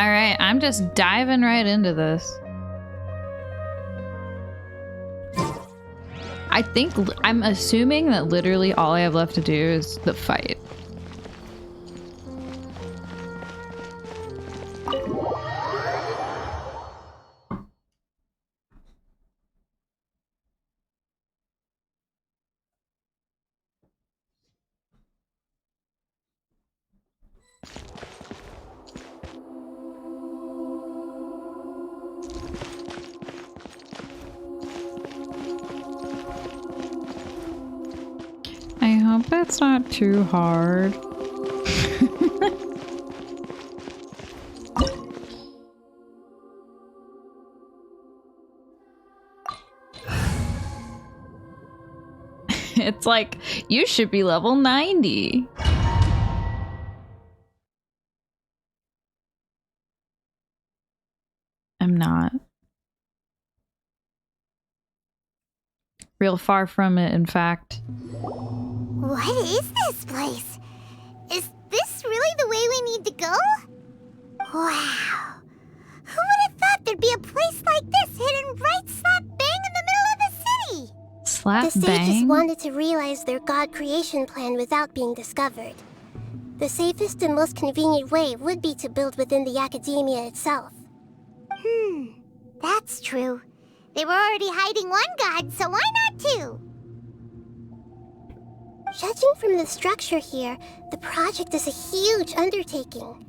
Alright, I'm just diving right into this. I'm assuming that literally all I have left to do is the fight. I hope it's not too hard. It's like, you should be level 90. I'm not. Real far from it, in fact. What is this place? Is this really the way we need to go? Wow. Who would have thought there'd be a place like this hidden right slap bang in the middle of the city? Slap The bang? sages wanted to realize their god creation plan without being discovered. The safest and most convenient way would be to build within the academia itself. That's true. They were already hiding one god, so why not two? Judging from the structure here, the project is a huge undertaking.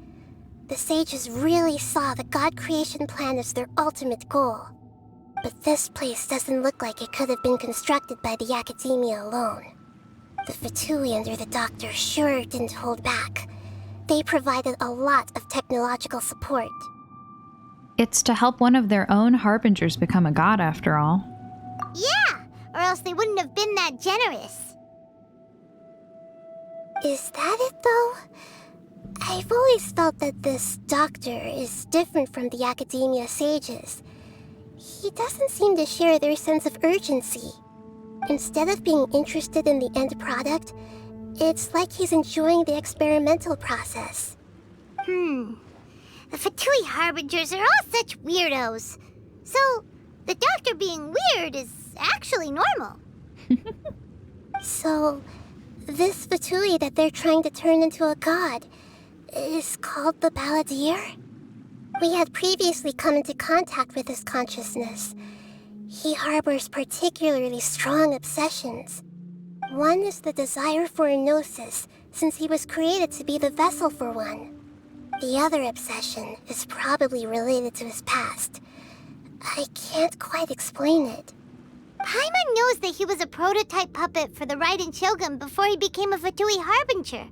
The sages really saw the god creation plan as their ultimate goal. But this place doesn't look like it could have been constructed by the academia alone. The Fatui under the doctor sure didn't hold back. They provided a lot of technological support. It's to help one of their own harbingers become a god, after all. Yeah, or else they wouldn't have been that generous. Is that it, though? I've always felt that this doctor is different from the academia sages. He doesn't seem to share their sense of urgency. Instead of being interested in the end product, it's like he's enjoying the experimental process. The Fatui Harbingers are all such weirdos. So, the doctor being weird is actually normal. So, this Fatui that they're trying to turn into a god is called the Balladeer? We had previously come into contact with his consciousness. He harbors particularly strong obsessions. One is the desire for a gnosis, since he was created to be the vessel for one. The other obsession is probably related to his past. I can't quite explain it. Paimon knows that he was a prototype puppet for the Raiden Shogun before he became a Fatui Harbinger.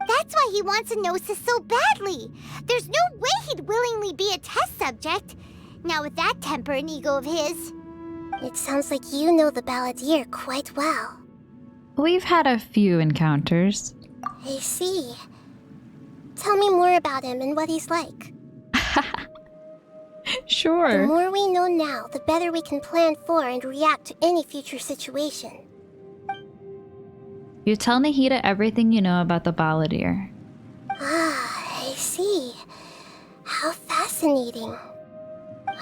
That's why he wants a gnosis so badly. There's no way he'd willingly be a test subject. Now with that temper and ego of his. It sounds like you know the Balladeer quite well. We've had a few encounters. I see. Tell me more about him and what he's like. The Sure. more we know now, the better we can plan for and react to any future situation. You tell Nahida everything you know about the Balladeer. Ah, I see. How fascinating.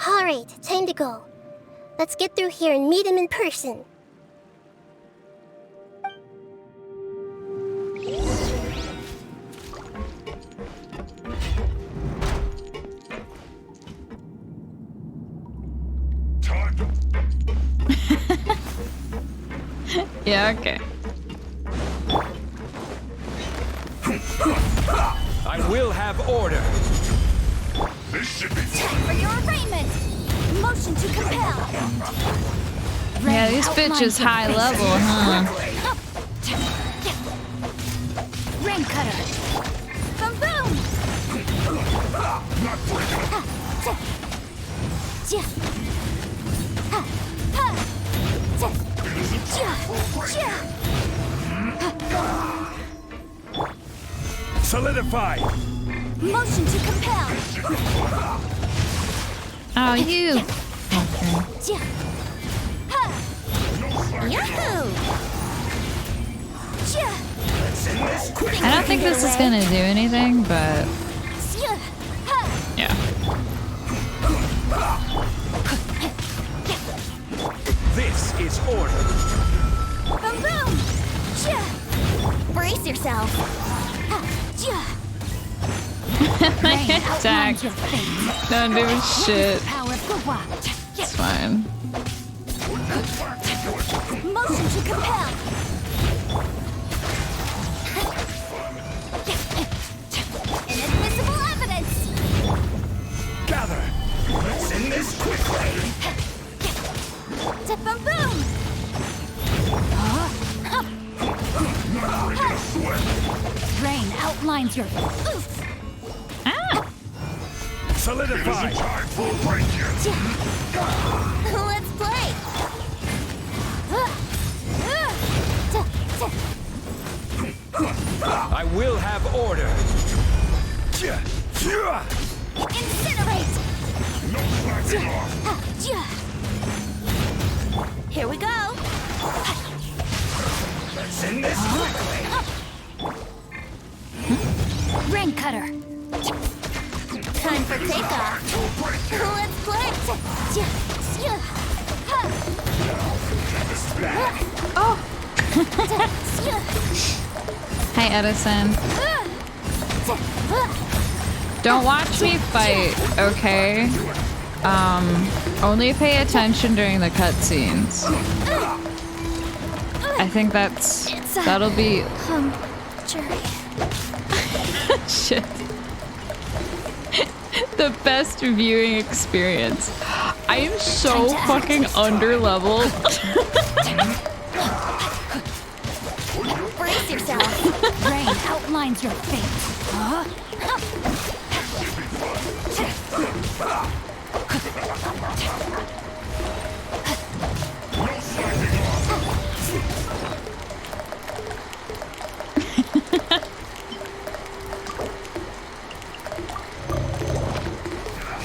Alright, time to go. Let's get through here and meet him in person. Yeah, okay. I will have order. This should be Time for your arraignment! Motion to compel! Yeah, this bitch is high level, huh? Rain cutter! Boom boom! not breaking. Solidify. Motion to compel! Oh, you. Yahoo! I don't think this is gonna do anything, but This is order. Boom boom! Yeah. Brace yourself. Yeah. Rain Attack. outlines your fate. Don't do shit. Power of the wild. It's fine. Motion to compel. Inadmissible evidence. Gather. Let's end this quickly. Boom boom! Rain outlines your oof. Ah! Solidify. Time for break-in. Let's play. I will have order. Incinerate. No slacking off. Here we go. Let's end this quickly. Rain cutter. Time for takeoff. Let's play. Oh! Hi, Edison. Don't watch me fight, okay? Only pay attention during the cutscenes. I think that'll be Jury. shit. The best viewing experience. I am so fucking under-leveled. Brace yourself. Rain outlines your fate.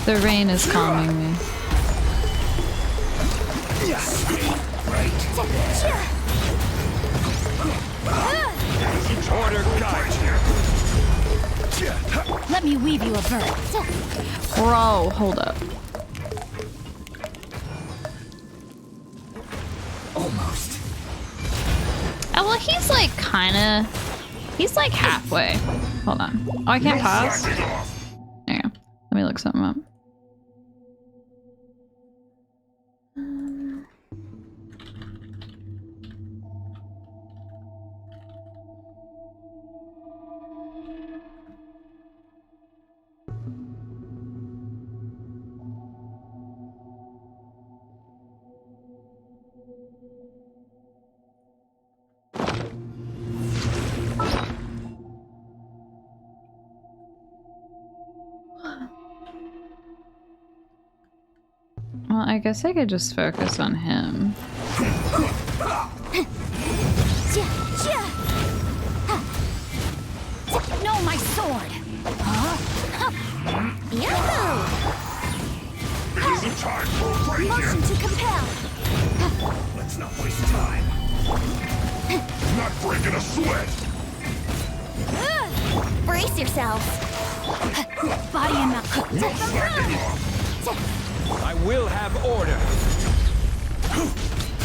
The rain is calming me. Order guide. Let me weave you a bird. Bro, hold up. Almost. Oh, well, he's like kinda... He's like halfway. Hold on. Oh, I can't pause? Slacking off. There you go. Let me look something up. Well, I guess I could just focus on him. No, my sword. Yahoo! It isn't time for break-in. Motion to compel. Let's not waste time. Not breaking a sweat. Brace yourselves. Body and mouth. No slacking off. I will have order.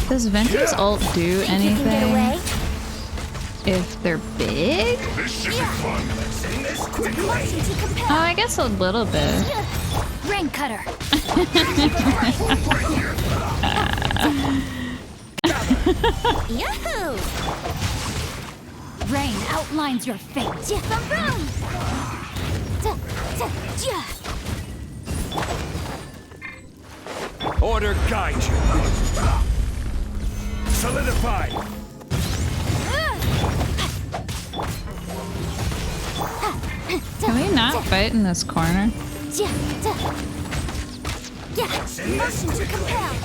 Does Venture's ult do You can get anything away. if they're big? This should be fun. Let's end this quickly. Motion to Oh, compel. I guess a little bit. Rain cutter. Yahoo! Rain outlines your fate. Boom! Order guide you. Solidify. Can we not fight in this corner? Motion to compel.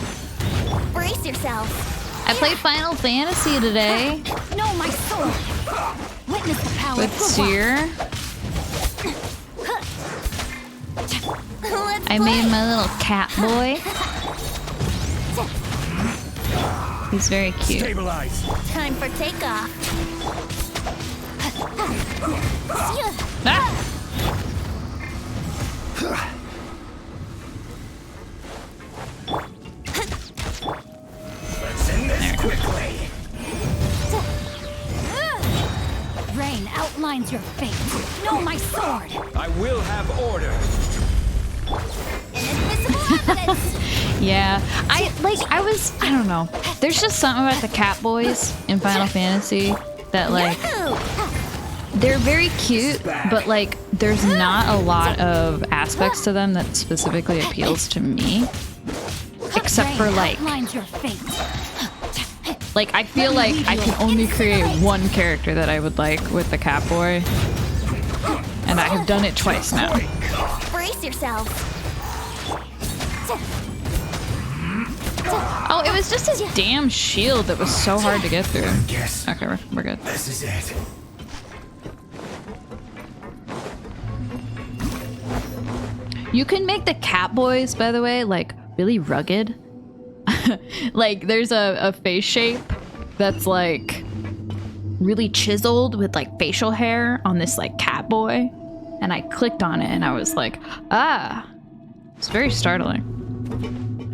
Brace yourself. I played Final Fantasy today No, my sword. Witness the power with of the Seer. Let's I made my little cat boy. He's very cute. Stabilize. time for takeoff. Ah! outlines your fate. Know my sword. I will have order. Inadmissible evidence. Yeah, I don't know. There's just something about the cat boys in Final Fantasy that like, they're very cute, but like there's not a lot of aspects to them that specifically appeals to me. Except for like Outlines your fate. I feel like I can only create one character that I would like with the cat boy. And I have done it twice now. Brace yourself. Oh, it was just his damn shield that was so hard to get through. Guess Okay, we're good. this is it. You can make the cat boys, by the way, like really rugged. Like there's a face shape that's like really chiseled with like facial hair on this like cat boy. And I clicked on it and I was like, ah, it's very startling.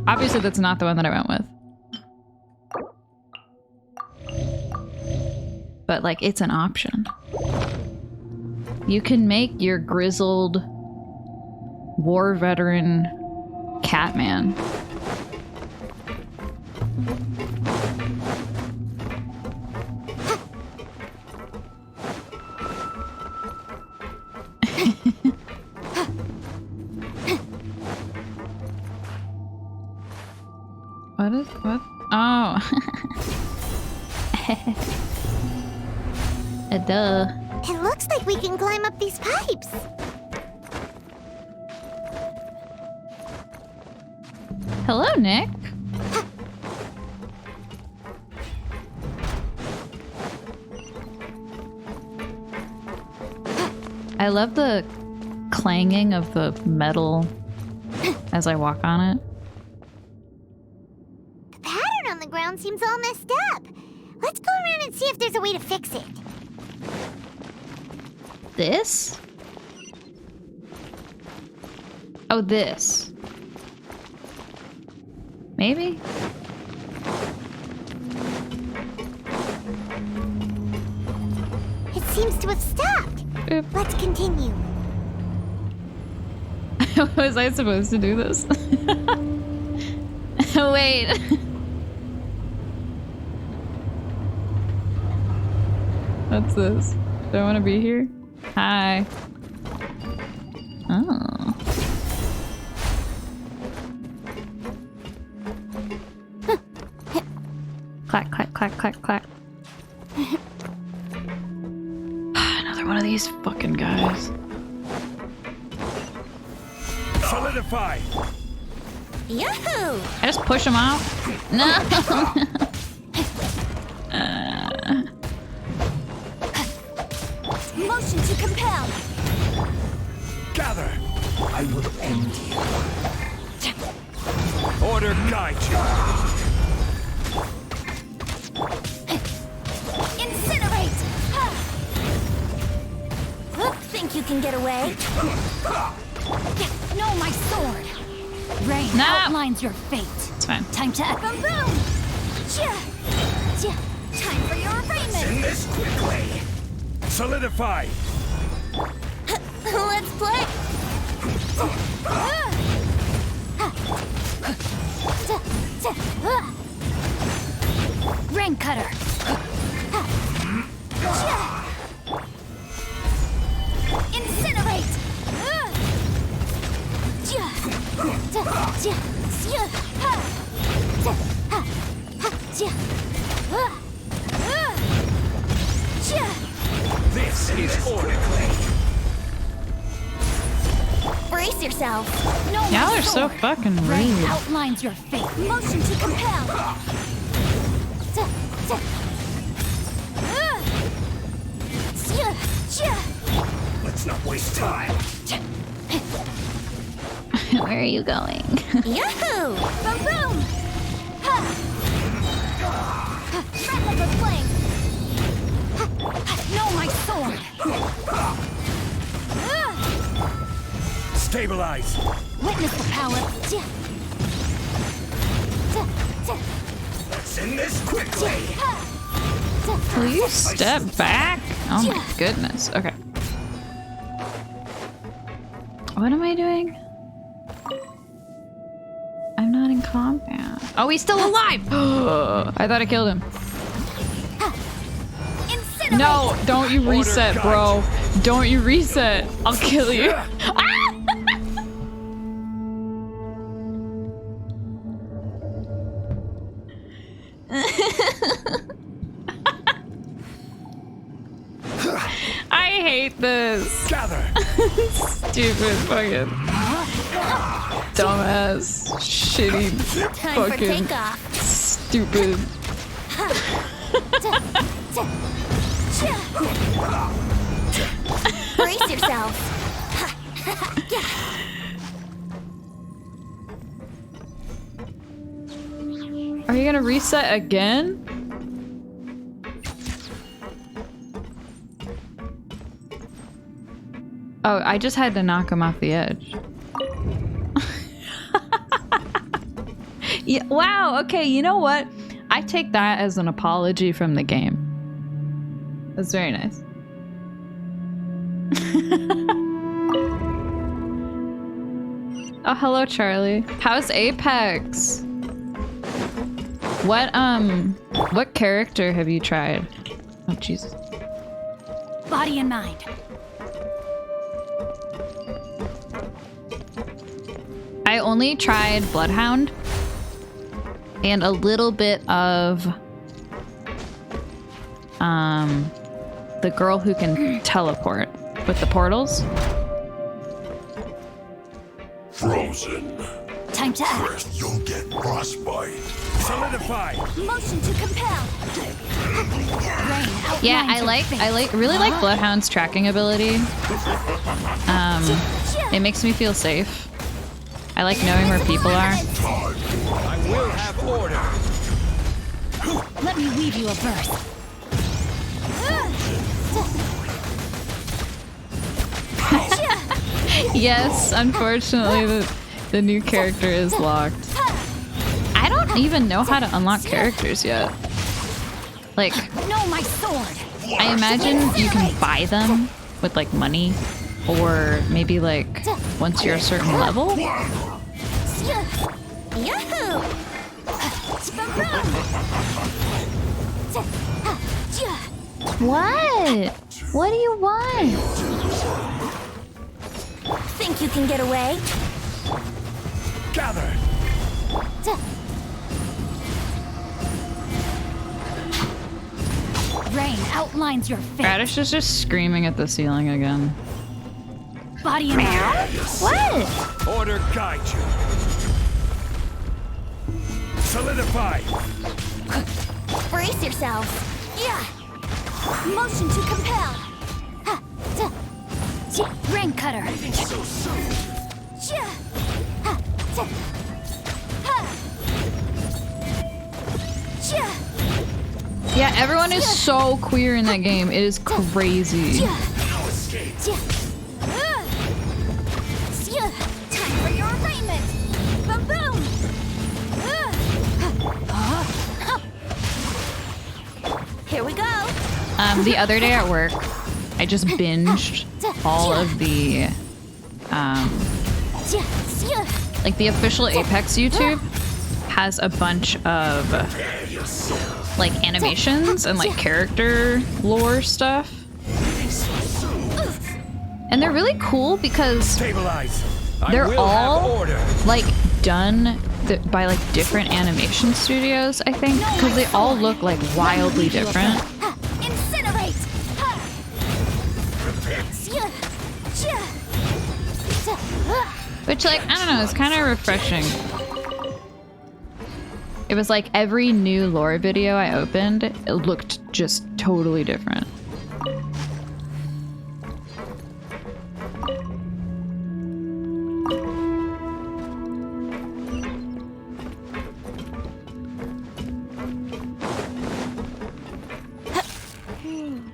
Obviously that's not the one that I went with. But like it's an option. You can make your grizzled war veteran Catman. What? Oh. Duh. It looks like we can climb up these pipes. Hello, Nick. I love the clanging of the metal as I walk on it. The pattern on the ground seems all messed up. Let's go around and see if there's a way to fix it. This? Oh, this. Maybe? It seems to have stopped. Oop. Let's continue. Was I supposed to do this? Wait. What's this? Do I want to be here? Hi. Oh. Clack, clack, clack, clack, clack. Another one of these fucking guys. Solidify. Yahoo! I just push him out? No! Motion to compel. Gather. I will end you. Order guide you. Incinerate. Think you can get away? Know my sword. Rain No. outlines your fate. It's fine. Time to boom boom. Time for your arraignment. End this quickly. Solidify. Let's play. Rain cutter. Incinerate. This is order. Brace yourself. No, Y'all my are so sword. fucking Rain rude. outlines your fate. Motion to compel. Let's not waste time. Where are you going? Yahoo! Boom boom. Red like a flame. Know my sword. Stabilize. Witness the power. Let's end this quickly. Will you step back? Oh my goodness. Okay. What am I doing? I'm not in combat. Oh, he's still alive! I thought I killed him. No, don't you reset, bro. Don't you reset. I'll kill you. I hate this. Gather. Stupid fucking dumbass shitty Time for fucking takeoff. stupid. Brace yourself. Are you gonna reset again? Oh, I just had to knock him off the edge. Yeah, wow, okay, you know what? I take that as an apology from the game. That's very nice. Oh, hello, Charlie. How's Apex? What character have you tried? Oh, Jesus. Body and mind. I only tried Bloodhound and a little bit of the girl who can teleport with the portals. Frozen. Time to act. First, you'll get frostbite. Solidify. Motion to compel. Rain Yeah, outlines I your really like Bloodhound's tracking ability. It makes me feel safe. I like knowing where people are. I will have order. Let me weave you a verse. Yes, unfortunately the new character is locked. I don't even know how to unlock characters yet. Like, No, my sword. I imagine you can buy them with like money, or maybe like once you're a certain level. Yahoo! What? What do you want? Think you can get away? Gather. Rain outlines your face. Radish is just screaming at the ceiling again. Body and mind. What? Order guide you. Solidify. Brace yourself. Yeah. Motion to compel. Rain cutter. Yeah, everyone is so queer in that game. It is crazy. Time for your arraignment. Boom boom. Here we go. The other day at work, I just binged all of the like the official Apex YouTube has a bunch of like animations and like character lore stuff. And they're really cool because Stabilize. I they're will have all order. like done by like different animation studios, I think, because they all look like wildly different. Incinerate. Which, like, I don't know, it's kind of refreshing. It was like every new lore video I opened, it looked just totally different.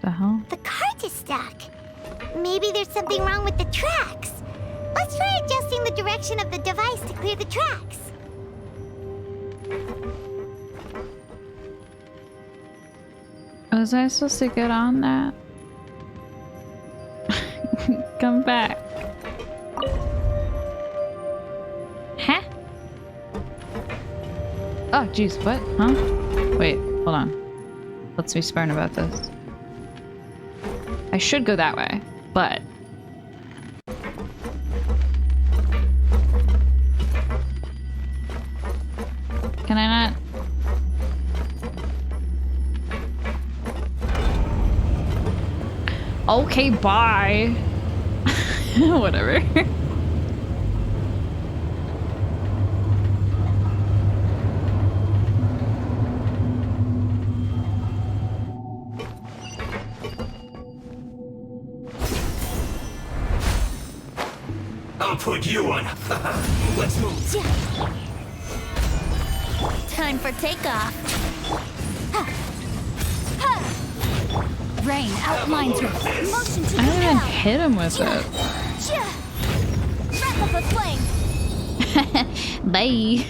The hell? The cart is stuck. Maybe there's something wrong with the tracks. Let's try adjusting the direction of the device to clear the tracks. Was I supposed to get on that? Come back. Huh? Oh, jeez, what? Huh? Wait, hold on. Let's be smart about this. I should go that way, but... Can I not? Okay, bye. Whatever. I'll put you on. Let's move. Time for takeoff. Rain outlines her. Motion to I didn't even propel. hit him with it. Wrap up a flame. Bye.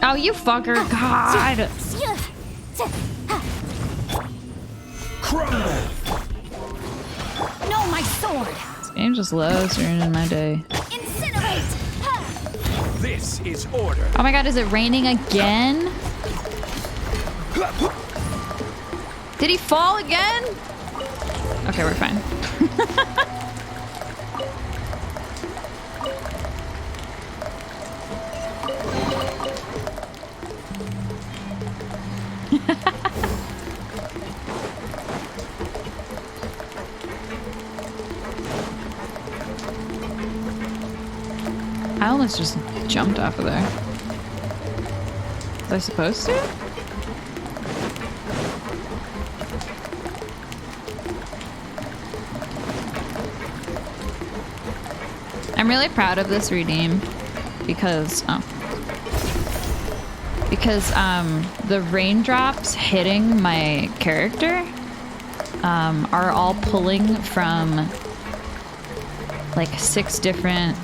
Oh, you fucker. God. Crumble! No, my sword. This game just loves ruining my day. Incinerate. This is order. Oh my god, is it raining again? Did he fall again? Okay, we're fine. I almost just jumped off of there. Was I supposed to? I'm really proud of this redeem because the raindrops hitting my character are all pulling from like 6 different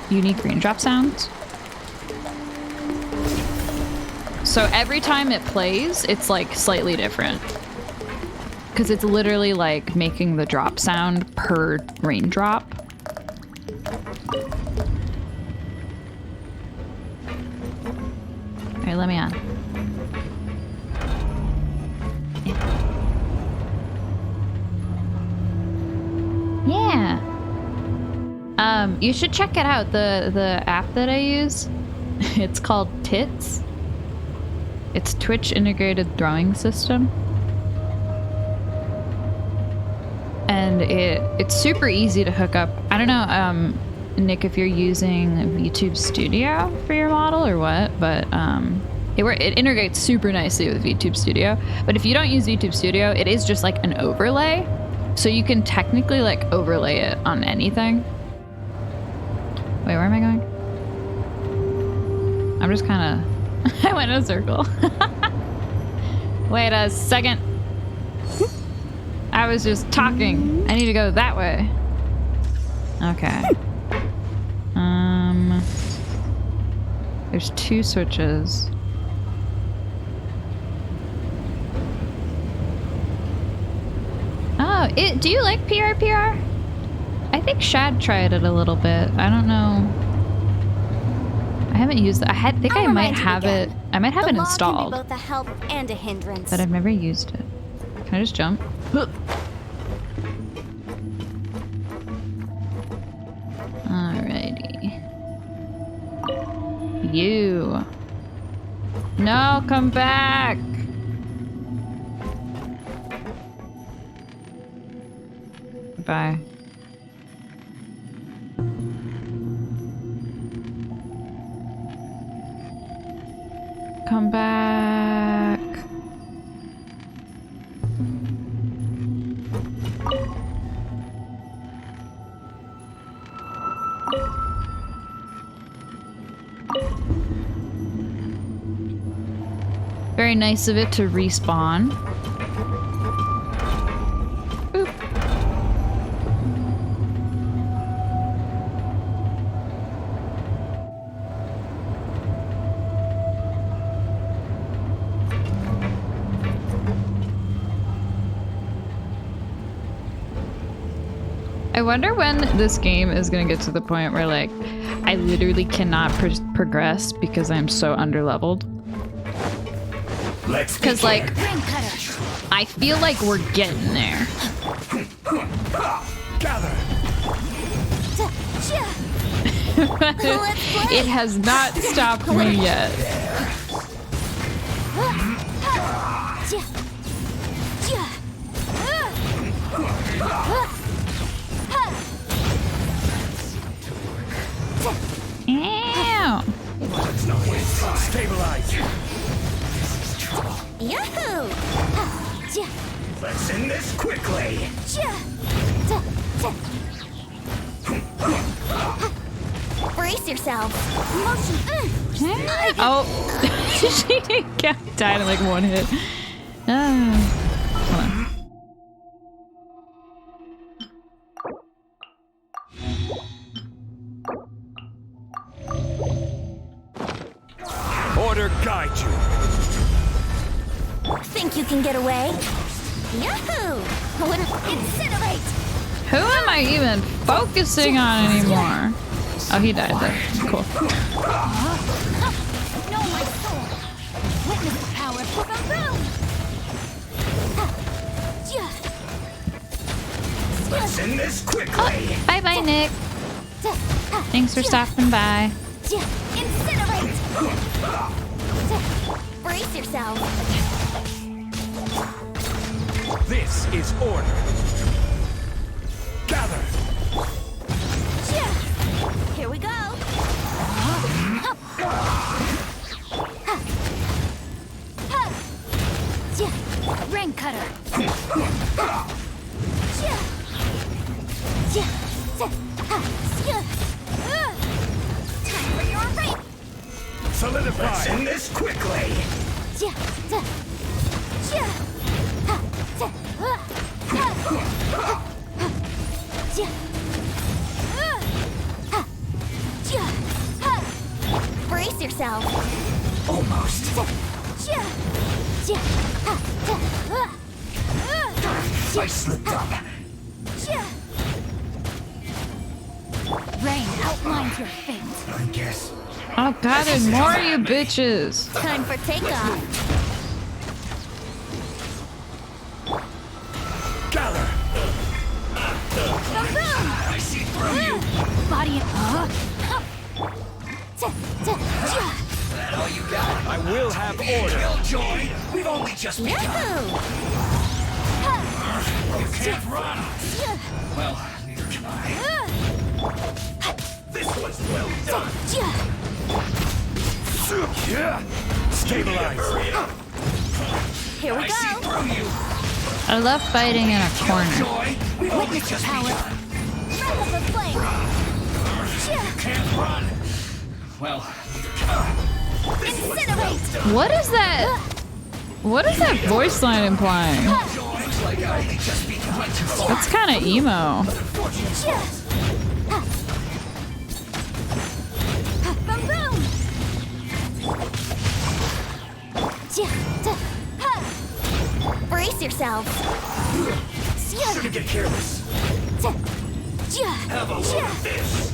unique raindrop sounds. So every time it plays, it's like slightly different. Because it's literally like making the drop sound per raindrop. Alright, let me on. Yeah. You should check it out, the app that I use. It's called Tits. It's Twitch integrated throwing system. And it's super easy to hook up. I don't know, Nick, if you're using YouTube Studio for your model or what, but it integrates super nicely with YouTube Studio. But if you don't use YouTube Studio, it is just like an overlay. So you can technically like overlay it on anything. Wait, where am I going? I'm just kind of... I went in a circle. Wait a second. I was just talking. I need to go that way. Okay. There's 2 switches. Oh, do you like PRPR? I think Shad tried it a little bit. I don't know. I haven't used it. I think I might have it. I might have it installed. Can be both a help and a hindrance. But I've never used it. Can I just jump? Alrighty. You. No, come back. Bye. Come back. Very nice of it to respawn. Boop. I wonder when this game is gonna get to the point where like I literally cannot progress because I'm so underleveled. Let's Because like Ring cutter. I feel like we're getting there. Gather. It has not stopped me yet. Ew. Let's not waste time. Stabilize. Yahoo! Let's end this quickly. Brace yourself. Oh, she died in like one hit. Hold on. Order guide you. Think you can get away? Yahoo! Incinerate! Who am I even focusing on anymore? Oh, he died there. Cool. Know my soul. Witness the power of the room. Let's end this quickly. Bye bye, Nick. Thanks for stopping by. Incinerate! Brace yourself. This is order. Gather. Here we go. Ring cutter. Time for your rape. Solidify. Let's end this quickly. Brace yourself. Almost. I slipped up. Rain outlines your fate. I guess. Oh god, there's more of you bitches. Time for takeoff. Gather. I see through you. Body and That all you got? I will have order. Killjoy. We've only just begun. Yahoo! You can't run. Well, neither can I. This was well done. Stabilize. Hurry up. Here we I see go. through you. I love fighting in a corner. Killjoy. We've only just begun. Breath of the flame. Can't run. Well, neither can I. This was well Incinerate. done. What is that? What is that voice line implying? Looks like I only just begun. That's kind of emo. Boom boom. Brace yourself. Shouldn't get careless. Have a look at this.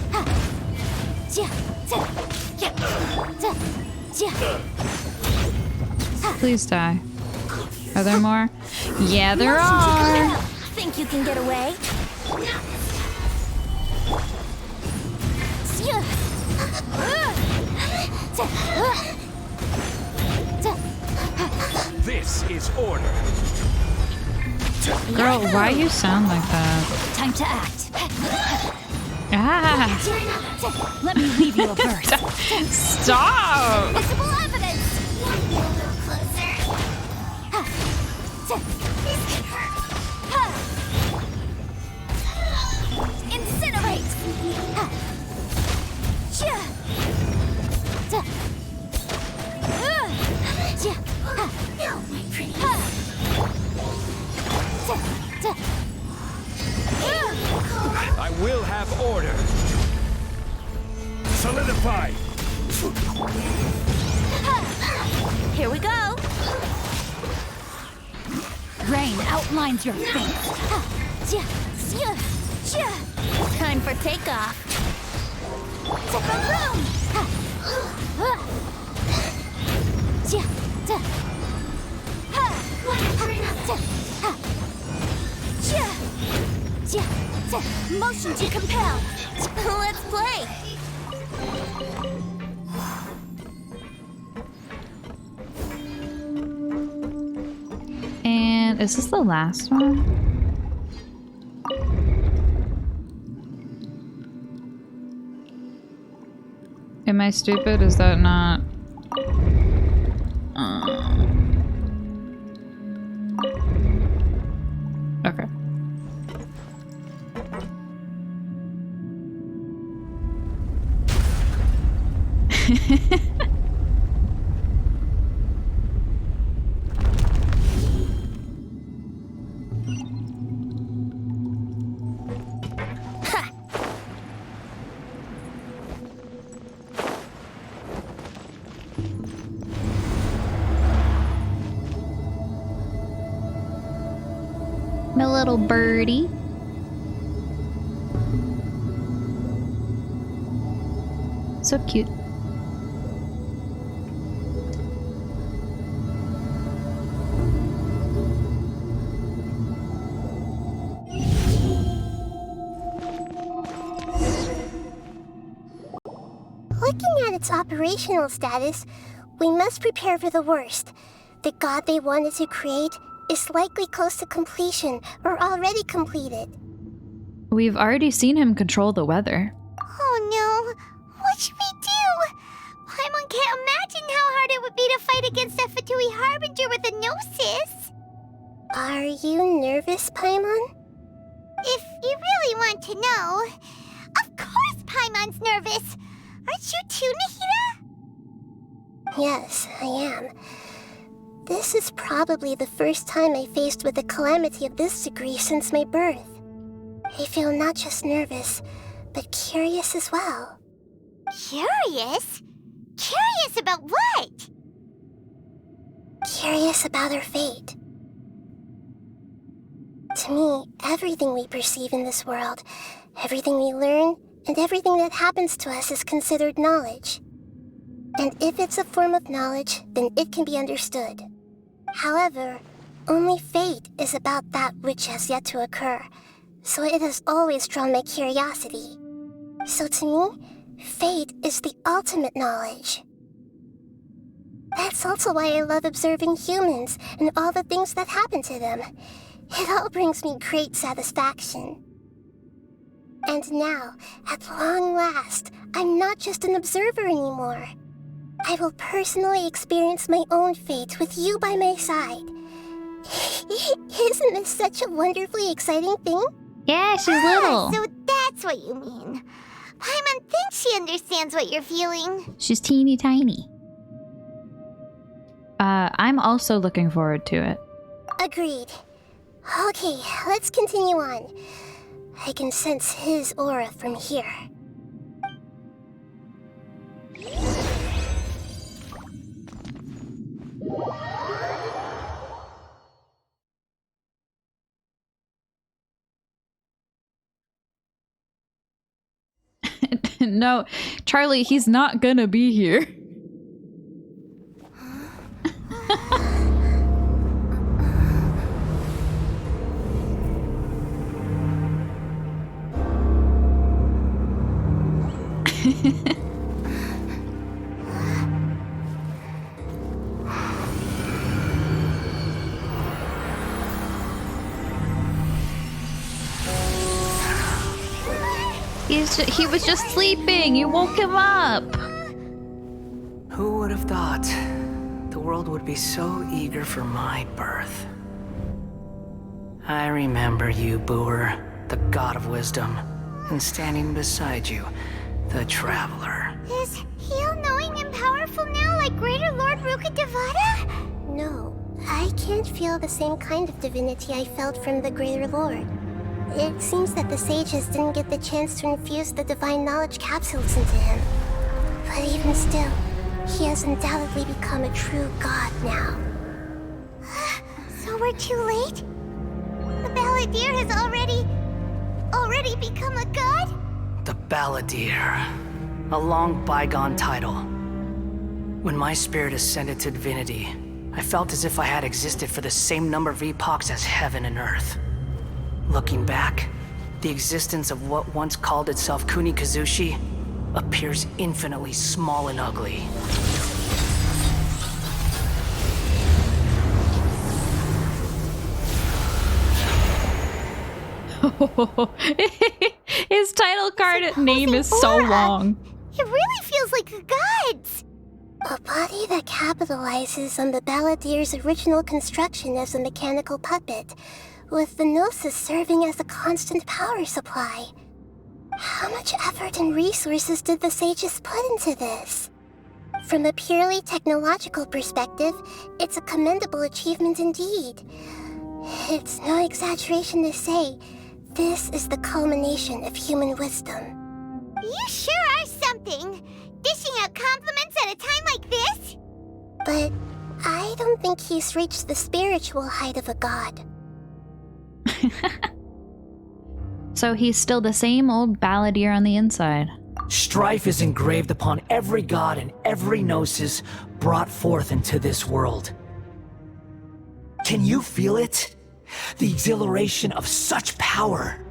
Please die. Are there more? Yeah, there are. Think you can get away? This is order. Girl, why you sound like that? time to act. Ah! Let me leave you a verse. Stop! Visible evidence. Incinerate. I will have order. Solidify. Here we go. Rain outlines your fate. Time for takeoff. Motion to compel. Let's play. And is this the last one? Am I stupid? Is that not? Okay. My little birdie. So cute. Looking at its operational status, we must prepare for the worst. The god they wanted to create is likely close to completion or already completed. We've already seen him control the weather. Oh no! What should we do? Paimon can't imagine how hard it would be to fight against a Fatui Harbinger with a Gnosis! Are you nervous, Paimon? If you really want to know, of course Paimon's nervous! Aren't you too, Nahida? Yes, I am. This is probably the first time I faced with a calamity of this degree since my birth. I feel not just nervous, but curious as well. Curious? Curious about what? Curious about our fate. To me, everything we perceive in this world, everything we learn, and everything that happens to us is considered knowledge. And if it's a form of knowledge, then it can be understood. However, only fate is about that which has yet to occur, so it has always drawn my curiosity. So to me, fate is the ultimate knowledge. That's also why I love observing humans and all the things that happen to them. It all brings me great satisfaction. And now, at long last, I'm not just an observer anymore. I will personally experience my own fate with you by my side. Isn't this such a wonderfully exciting thing? Yeah, she's little. So that's what you mean. Paimon thinks she understands what you're feeling. She's teeny tiny. I'm also looking forward to it. Agreed. Okay, let's continue on. I can sense his aura from here. No, Charlie, he's not gonna be here. He was just sleeping. You woke him up. Who would have thought the world would be so eager for my birth? I remember you, Booer, the god of wisdom, and standing beside you, the traveler. Is he all-knowing and powerful now like Greater Lord Rukkhadevata? No, I can't feel the same kind of divinity I felt from the Greater Lord. It seems that the sages didn't get the chance to infuse the divine knowledge capsules into him. But even still, he has undoubtedly become a true god now. So we're too late? The Balladeer has already already become a god? The Balladeer. A long bygone title. When my spirit ascended to divinity, I felt as if I had existed for the same number of epochs as heaven and earth. Looking back, the existence of what once called itself Kunikazushi appears infinitely small and ugly. His title card name is so long. It really feels like a god's. A body that capitalizes on the Balladeer's original construction as a mechanical puppet, with the Gnosis serving as a constant power supply. How much effort and resources did the sages put into this? From a purely technological perspective, it's a commendable achievement indeed. It's no exaggeration to say, this is the culmination of human wisdom. You sure are something. Dishing out compliments at a time like this? But I don't think he's reached the spiritual height of a god. So he's still the same old balladeer on the inside. Strife is engraved upon every god and every gnosis brought forth into this world. Can you feel it? The exhilaration of such power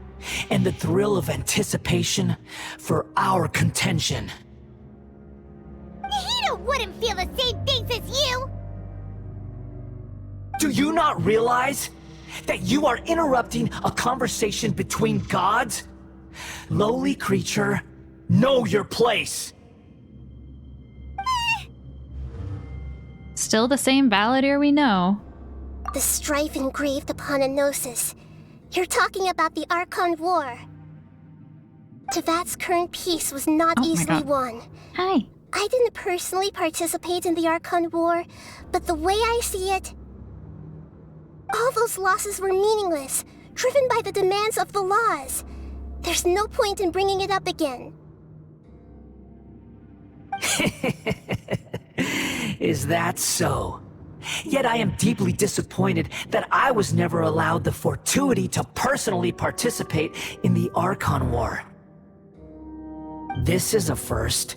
and the thrill of anticipation for our contention. Nahida wouldn't feel the same things as you. Do you not realize that you are interrupting a conversation between gods? Lowly creature, know your place. Still the same balladeer we know. The strife engraved upon a Gnosis. You're talking about the Archon War. Tevat's current peace was not Oh my easily God. won. Hi. I didn't personally participate in the Archon War, but the way I see it, all those losses were meaningless, driven by the demands of the laws. There's no point in bringing it up again. Is that so? Yet I am deeply disappointed that I was never allowed the fortuity to personally participate in the Archon War. This is a first.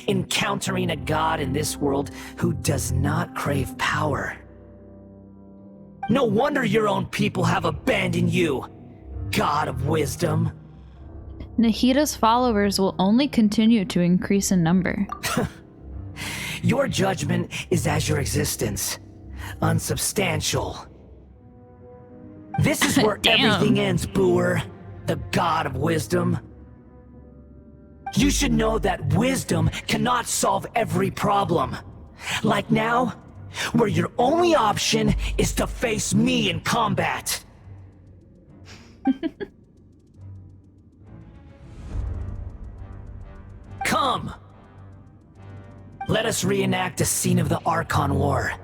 Encountering a god in this world who does not crave power. No wonder your own people have abandoned you, God of Wisdom. Nahida's followers will only continue to increase in number. Your judgment is as your existence, unsubstantial. This is where Damn. everything ends, Booer, the God of Wisdom. You should know that wisdom cannot solve every problem. Like now, where your only option is to face me in combat. Come! Let us reenact a scene of the Archon War.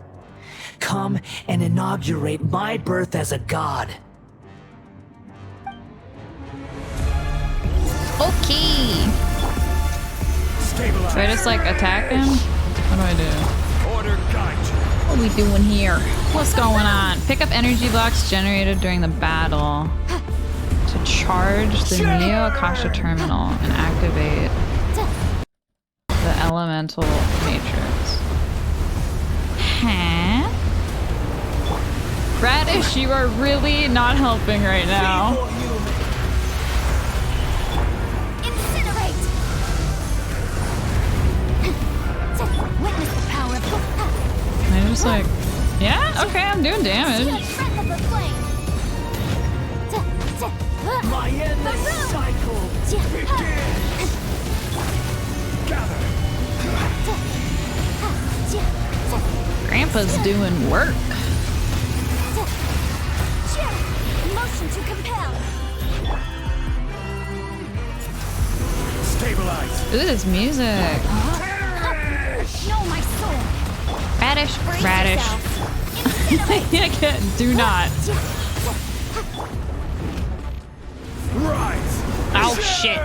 Come and inaugurate my birth as a god. Okay. Stabilize. Do I just like attack him? What do I do? Order guide you. What are we doing here? What's going on? Pick up energy blocks generated during the battle to charge the Neo Akasha terminal and activate the elemental matrix. Huh? Radish, you are really not helping right now. Incinerate! Witness the power of I just like, yeah, okay, I'm doing damage. breath of the flame! My endless cycle begins! Gather. Grandpa's doing work. Motion to compel! Stabilize. Ooh, this music. Know my soul! Radish, Brace radish. yourself. Incinerate! Do not. Rise. Oh shit.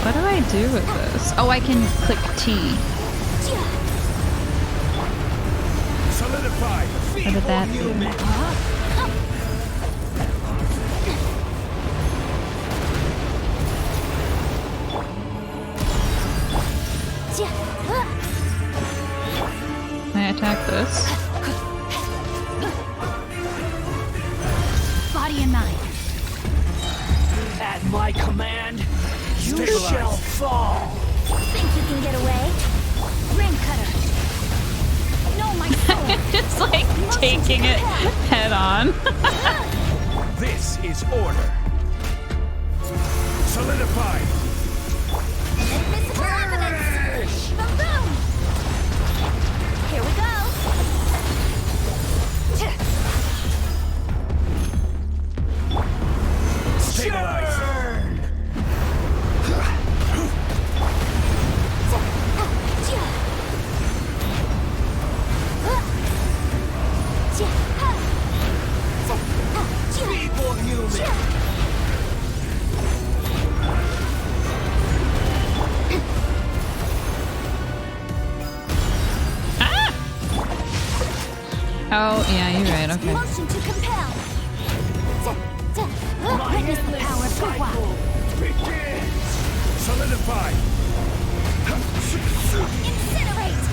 What do I do with this? Oh, I can click T. Solidify. What did that do? body and mind. At my command, you Stabilize. shall fall. Think you can get away? Rain cutter. No, my soul. It's like taking it head on. This is order. Solidify. Invisible evidence. Boom, boom. Here we go. Stabilize. Feeble human. Oh, yeah, you're right. Okay. Motion to compel. Witness the power of Gua. Begins. Solidify. Incinerate.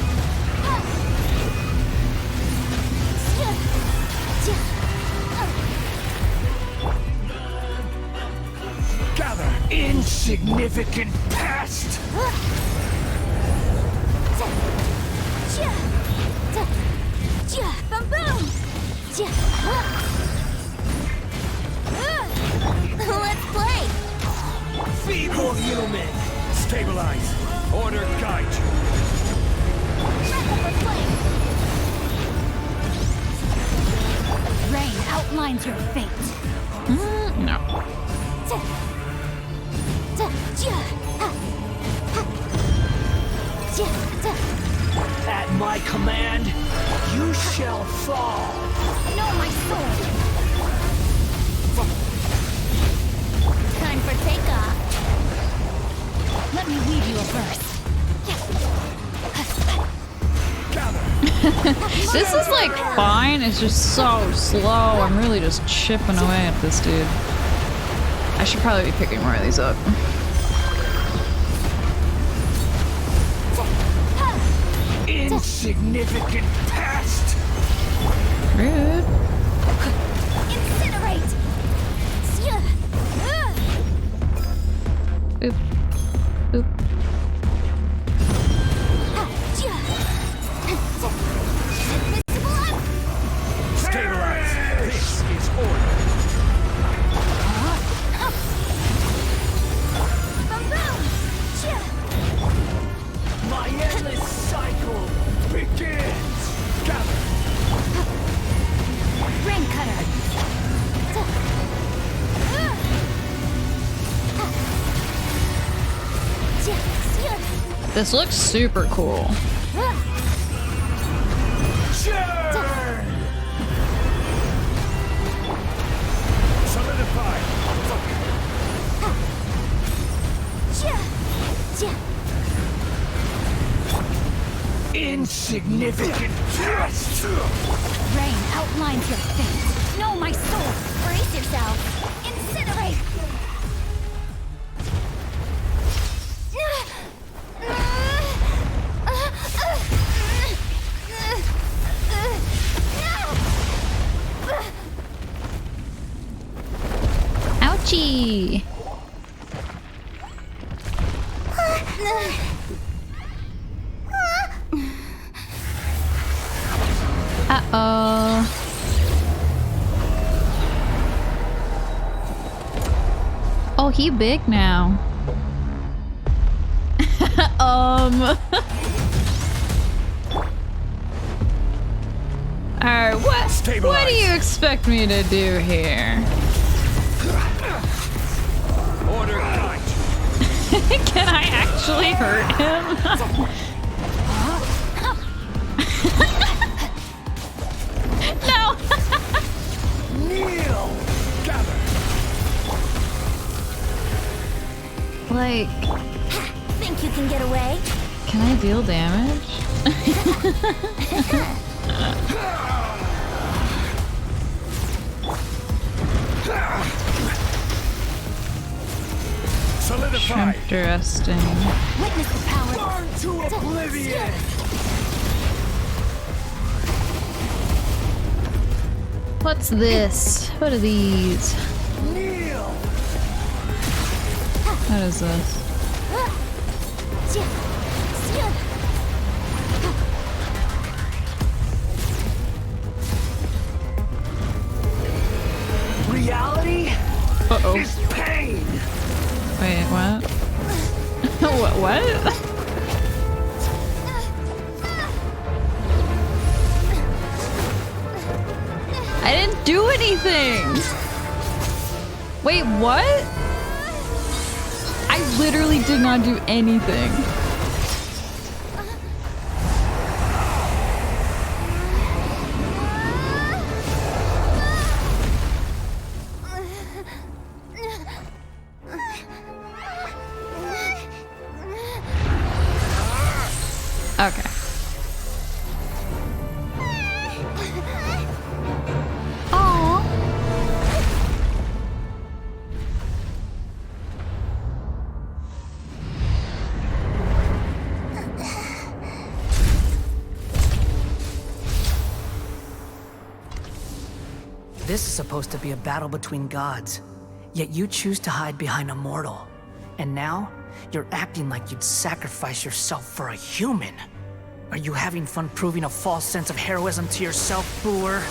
Gather. Insignificant pest. Boom, boom. Let's play. Feeble human. Stabilize. Order guide you. Let's play. Rain outlines your fate. No. At my command, you shall fall. No, my sword. Time for takeoff. Let me weave you a verse. This is like fine. It's just so slow. I'm really just chipping away at this dude. I should probably be picking more of these up. Insignificant pest. Rude. Incinerate. Oop. Oop. Stabilize. This is order. My endless cycle begins. Gather. Rain cutter. This looks super cool. Churn. Solidify. Insignificant pest. Rain outlines your fate. Know my soul. Brace yourself. Incinerate. Ouchie. Uh-oh. Oh, he big now. Alright, what do you expect me to do here? Order guide. Can I actually hurt him? No! Kneel. Gather. Like, Think you can get away? can I deal damage? Solidify. Interesting. Witness the power. Burn to oblivion. What's this? What are these? Kneel. What is this? Reality Uh-oh. is pain. Wait, what? what? I didn't do anything! Wait, what? I literally did not do anything. Okay. Aww. This is supposed to be a battle between gods, yet you choose to hide behind a mortal. And now, you're acting like you'd sacrifice yourself for a human. Are you having fun proving a false sense of heroism to yourself, Booer?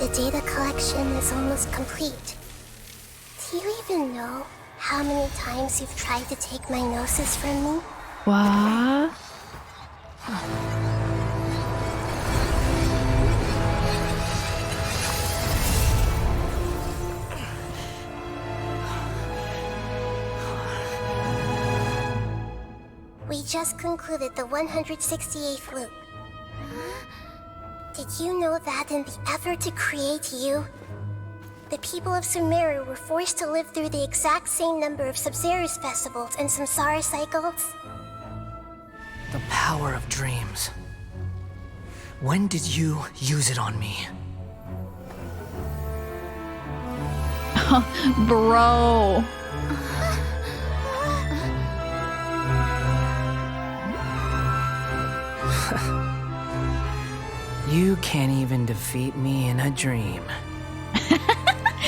The data collection is almost complete. Do you even know how many times you've tried to take my gnosis from me? What? We just concluded the 168th loop. Did you know that in the effort to create you, the people of Sumeru were forced to live through the exact same number of Sub-Zerus festivals and samsara cycles? The power of dreams. When did you use it on me? Bro. You can't even defeat me in a dream.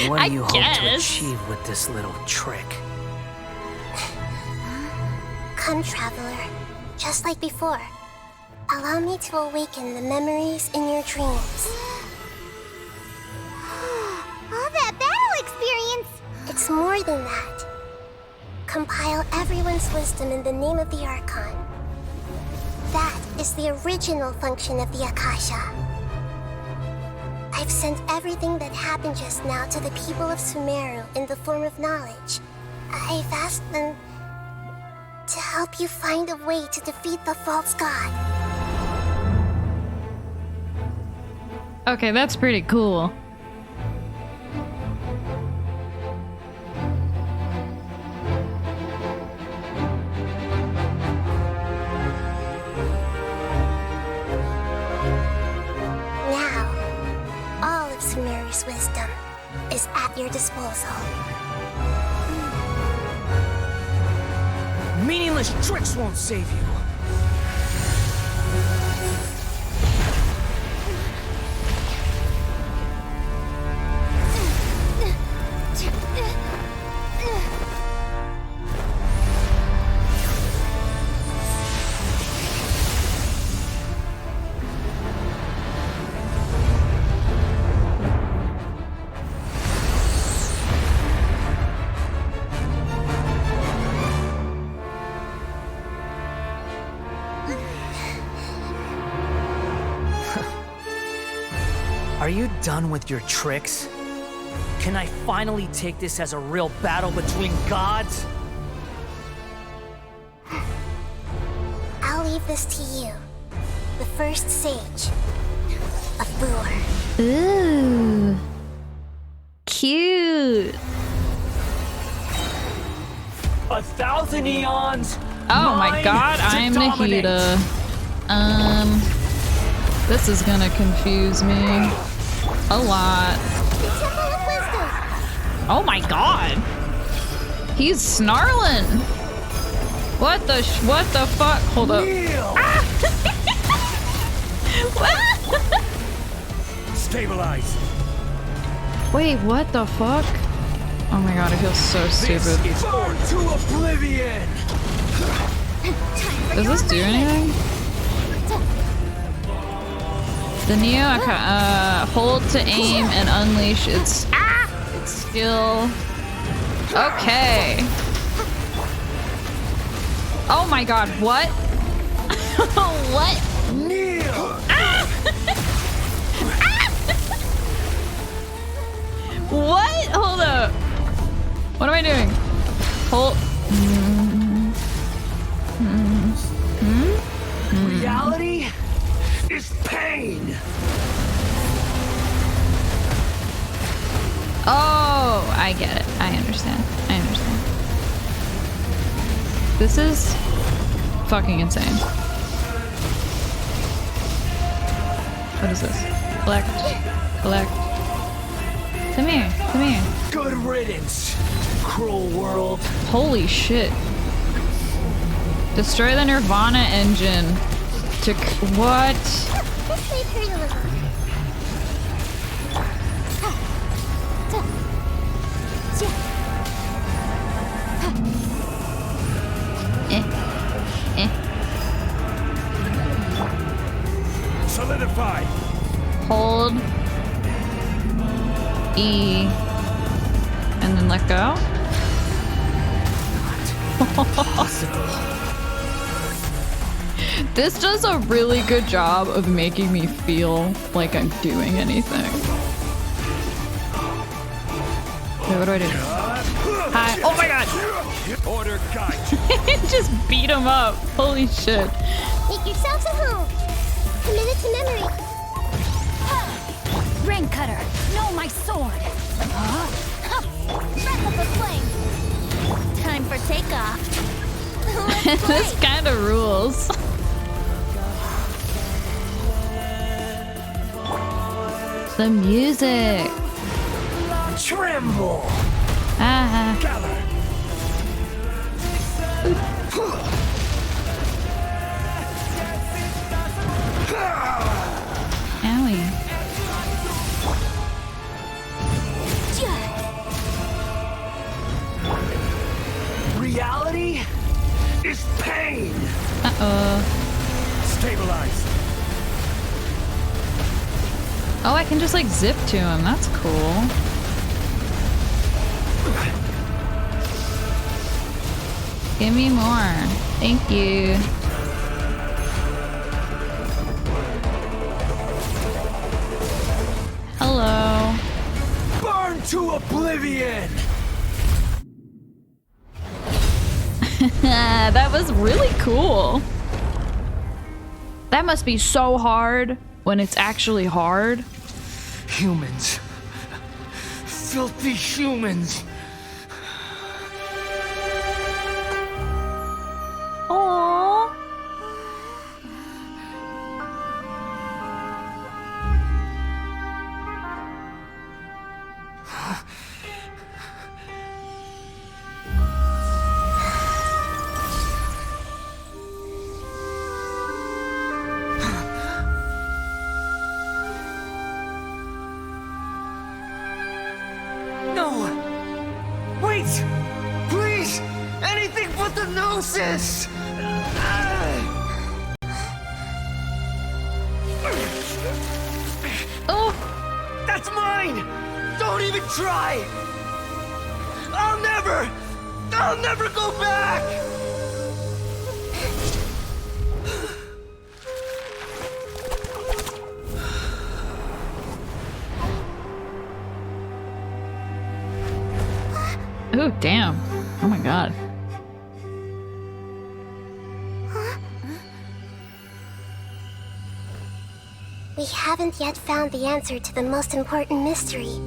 What do you hope to guess. achieve with this little trick? Come, Traveler. Just like before. Allow me to awaken the memories in your dreams. All that battle experience! It's more than that. Compile everyone's wisdom in the name of the Archon. That is the original function of the Akasha. I've sent everything that happened just now to the people of Sumeru in the form of knowledge. I've asked them to help you find a way to defeat the false god. Okay, that's pretty cool. Now, all of Sumeru's wisdom is at your disposal. Meaningless tricks won't save you. Are you done with your tricks? Can I finally take this as a real battle between gods? I'll leave this to you, the first sage of Booer. Ooh. Cute. 1,000 eons. Oh my mine god, to I'm dominate. Nahida. This is gonna confuse me a lot. The Temple of Wisdom! Oh my god. He's snarling. What the fuck? Hold up. Ah! Stabilize. Wait, what the fuck? Oh my god, I feel so stupid. This is born to oblivion. Does this do anything? The Neo, hold to aim and unleash its skill. Okay. Oh my god, what? What? Kneel. What? Hold up. What am I doing? Hold. Reality is pain. Oh, I get it. I understand. I understand. This is fucking insane. What is this? Collect. Collect. Come here. Come here. Good riddance, cruel world. Holy shit. Destroy the Nirvana engine. To what? This might hurt a little. Solidify. Hold E and then let go. This does a really good job of making me feel like I'm doing anything. Wait, what do I do? Hi. Oh my god! Order guide. Just beat him up. Holy shit. Make yourselves at home. Commit it to memory. Rain cutter, know my sword. Wrap up the flame. Time for takeoff. Let's play. This kind of rules. The music. Tremble. Ah. Gather. Owie. Reality is pain. Uh-oh. Stabilize. Oh, I can just like zip to him. That's cool. Give me more. Thank you. Hello. Burn to oblivion. That was really cool. That must be so hard when it's actually hard. Humans. Filthy humans. Aww. No! Wait! Please! Anything but the gnosis! Oh, That's mine! Don't even try! I'll never go back! oh, damn. Oh my god. We haven't yet found the answer to the most important mystery.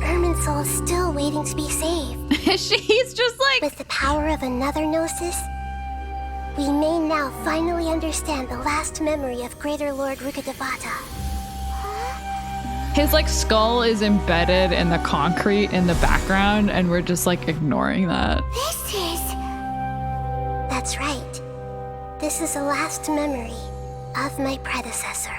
Irminsul is still waiting to be saved. She's just like, With the power of another Gnosis, we may now finally understand the last memory of Greater Lord Rukkhadevata. His like skull is embedded in the concrete in the background, and we're just like ignoring that. This is... That's right. This is the last memory of my predecessor.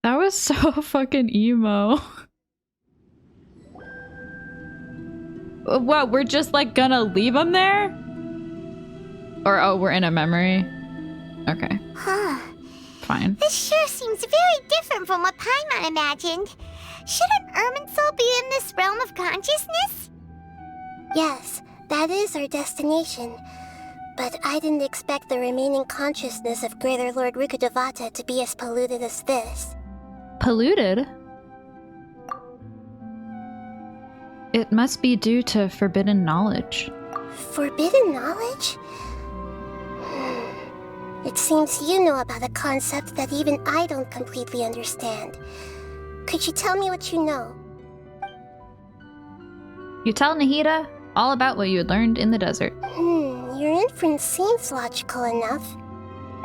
That was so fucking emo. What, we're just like gonna leave him there? Or oh, we're in a memory? Okay, Huh. fine. This sure seems very different from what Paimon imagined. Shouldn't Irminsul be in this realm of consciousness? Yes, that is our destination. But I didn't expect the remaining consciousness of Greater Lord Rukkhadevata to be as polluted as this. Polluted? It must be due to forbidden knowledge. Forbidden knowledge? It seems you know about a concept that even I don't completely understand. Could you tell me what you know? You tell Nahida all about what you had learned in the desert. Your inference seems logical enough.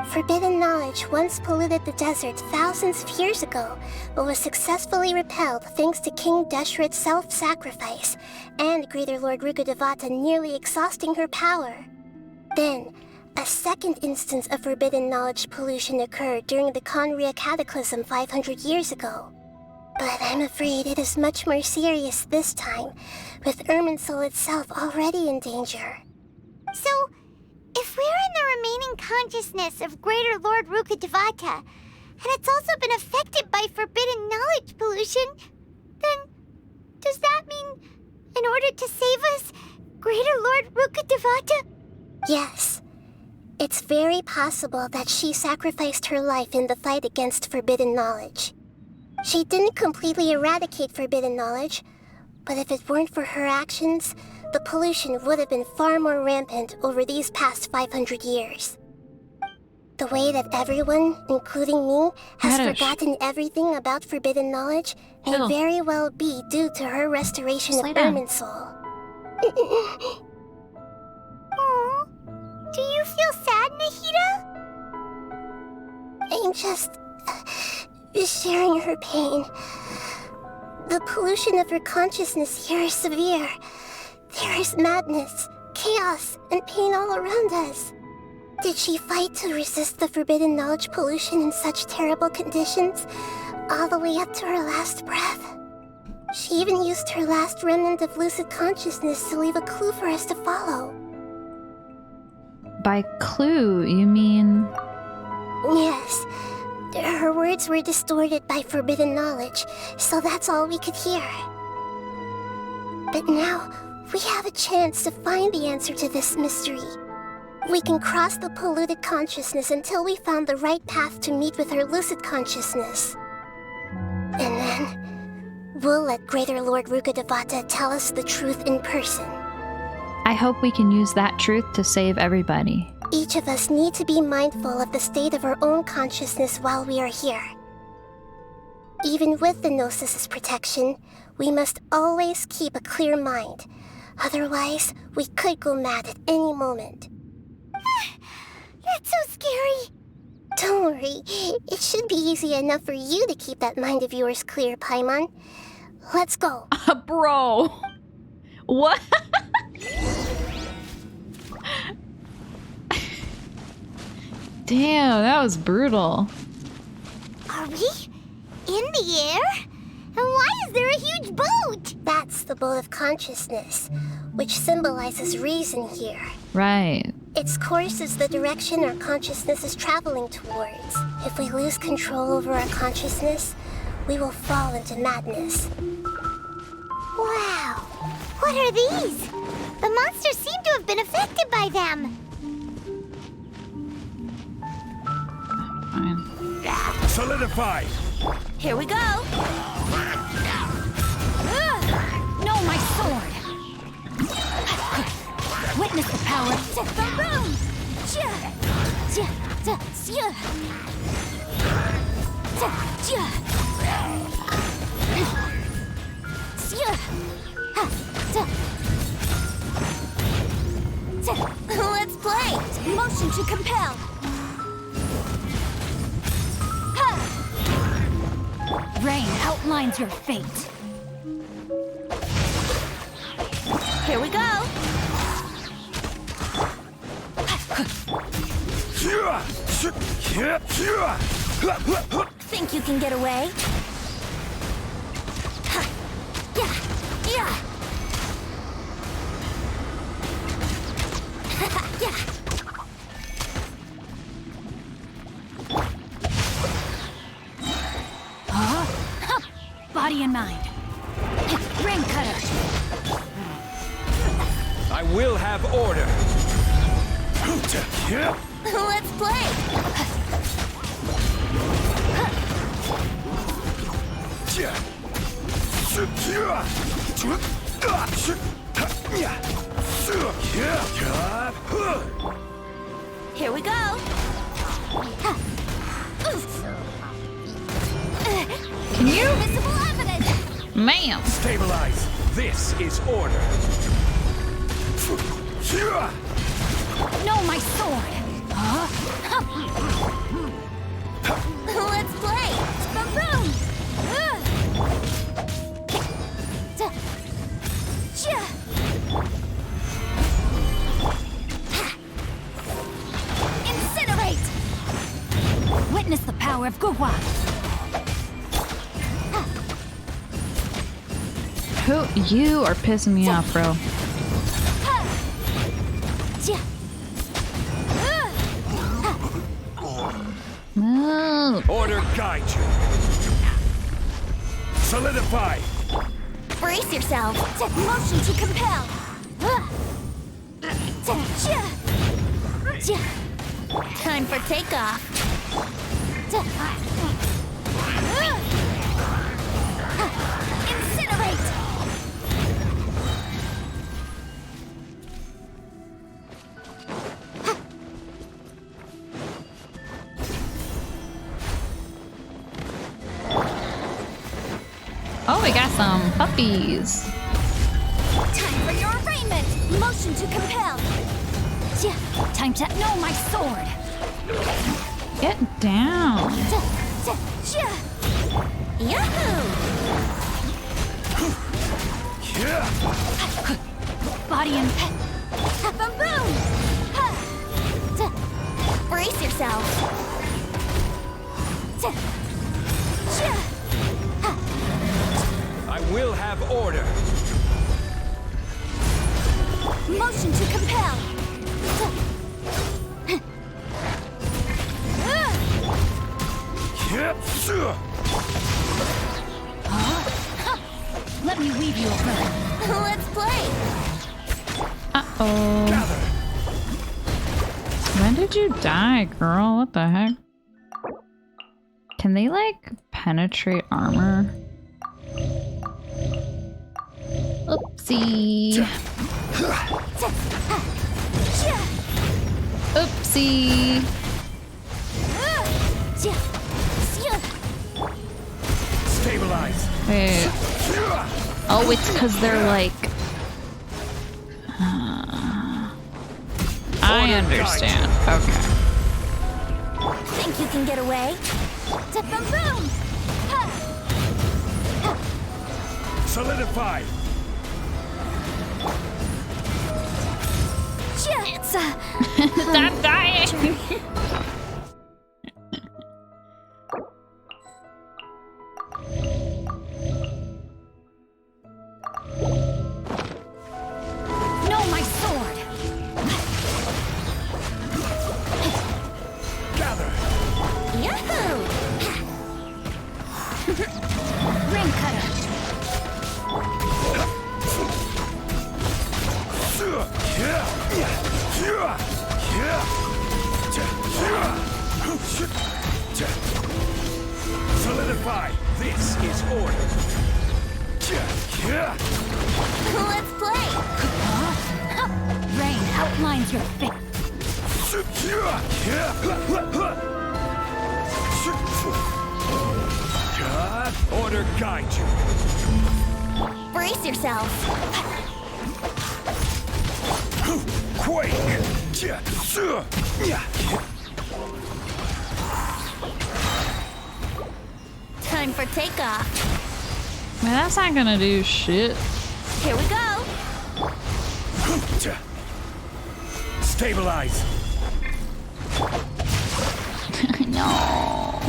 Forbidden knowledge once polluted the desert thousands of years ago, but was successfully repelled thanks to King Deshret's self-sacrifice, and Greater Lord Rukkhadevata nearly exhausting her power. Then, a second instance of forbidden knowledge pollution occurred during the Conria Cataclysm 500 years ago. But I'm afraid it is much more serious this time, with Irminsul itself already in danger. So, if we're in the remaining consciousness of Greater Lord Rukkhadevata, and it's also been affected by forbidden knowledge pollution, then does that mean, in order to save us, Greater Lord Rukkhadevata? Yes. It's very possible that she sacrificed her life in the fight against forbidden knowledge. She didn't completely eradicate forbidden knowledge, but if it weren't for her actions, the pollution would have been far more rampant over these past 500 years. The way that everyone, including me, has Radish. forgotten everything about forbidden knowledge may Chill. very well be due to her restoration Just of lay down. Irminsul. Aw, do you feel sad, Nahida? I'm just sharing her pain. The pollution of her consciousness here is severe. There is madness, chaos, and pain all around us. Did she fight to resist the forbidden knowledge pollution in such terrible conditions, all the way up to her last breath? She even used her last remnant of lucid consciousness to leave a clue for us to follow. By clue, you mean... Yes. Her words were distorted by forbidden knowledge, so that's all we could hear. But now, we have a chance to find the answer to this mystery. We can cross the polluted consciousness until we found the right path to meet with her lucid consciousness. And then, we'll let Greater Lord Rukkhadevata tell us the truth in person. I hope we can use that truth to save everybody. Each of us need to be mindful of the state of our own consciousness while we are here. Even with the Gnosis' protection, we must always keep a clear mind. Otherwise, we could go mad at any moment. That's so scary. Don't worry, it should be easy enough for you to keep that mind of yours clear, Paimon. Let's go. Bro! What? Damn, that was brutal. Are we in the air? And why is there a huge boat? That's the boat of consciousness, which symbolizes reason here. Right. Its course is the direction our consciousness is traveling towards. If we lose control over our consciousness, we will fall into madness. Wow. What are these? The monsters seem to have been affected by them. Fine. Solidify! Here we go. No, my sword. Witness the power of the room. Let's play! Motion to compel. Ha! Rain outlines your fate. Here we go! Think you can get away? Ha! Yeah! Yeah! Yeah! Huh? Huh. Body and mind. Rain cutter. I will have order. Let's play! Here we go! Can you? Visible evidence! Ma'am. Stabilize. This is order. No, my sword. Huh? Let's play! Boom, boom. Incinerate! Witness the power of Gugwa. Who? You are pissing me off, bro. No. Order guide you. Solidify. Brace yourself! Motion to compel. Time for takeoff! Incinerate. Oh, we got some puppies. Time for your arraignment. Motion to compel. Time to know my sword. Get down. Yahoo! Body and boom, boom. Brace yourself! I will have order. Motion to compel. Let me weave you a web. Let's play! Uh-oh. Gather. When did you die, girl? What the heck? Can they, like, penetrate armor? Oopsie. Oopsie. Stabilize. Wait. Oh, it's because they're like... I understand. Okay. Think you can get away? Boom, boom. Solidify. It's Stop dying! know my sword. Gather. Yahoo! Ring cutter. Solidify. This is order. Let's play! Rain outlines your fate. Order guide you. Brace yourself! Quake! Time for takeoff. Man, that's not gonna do shit. Here we go. Stabilize! No.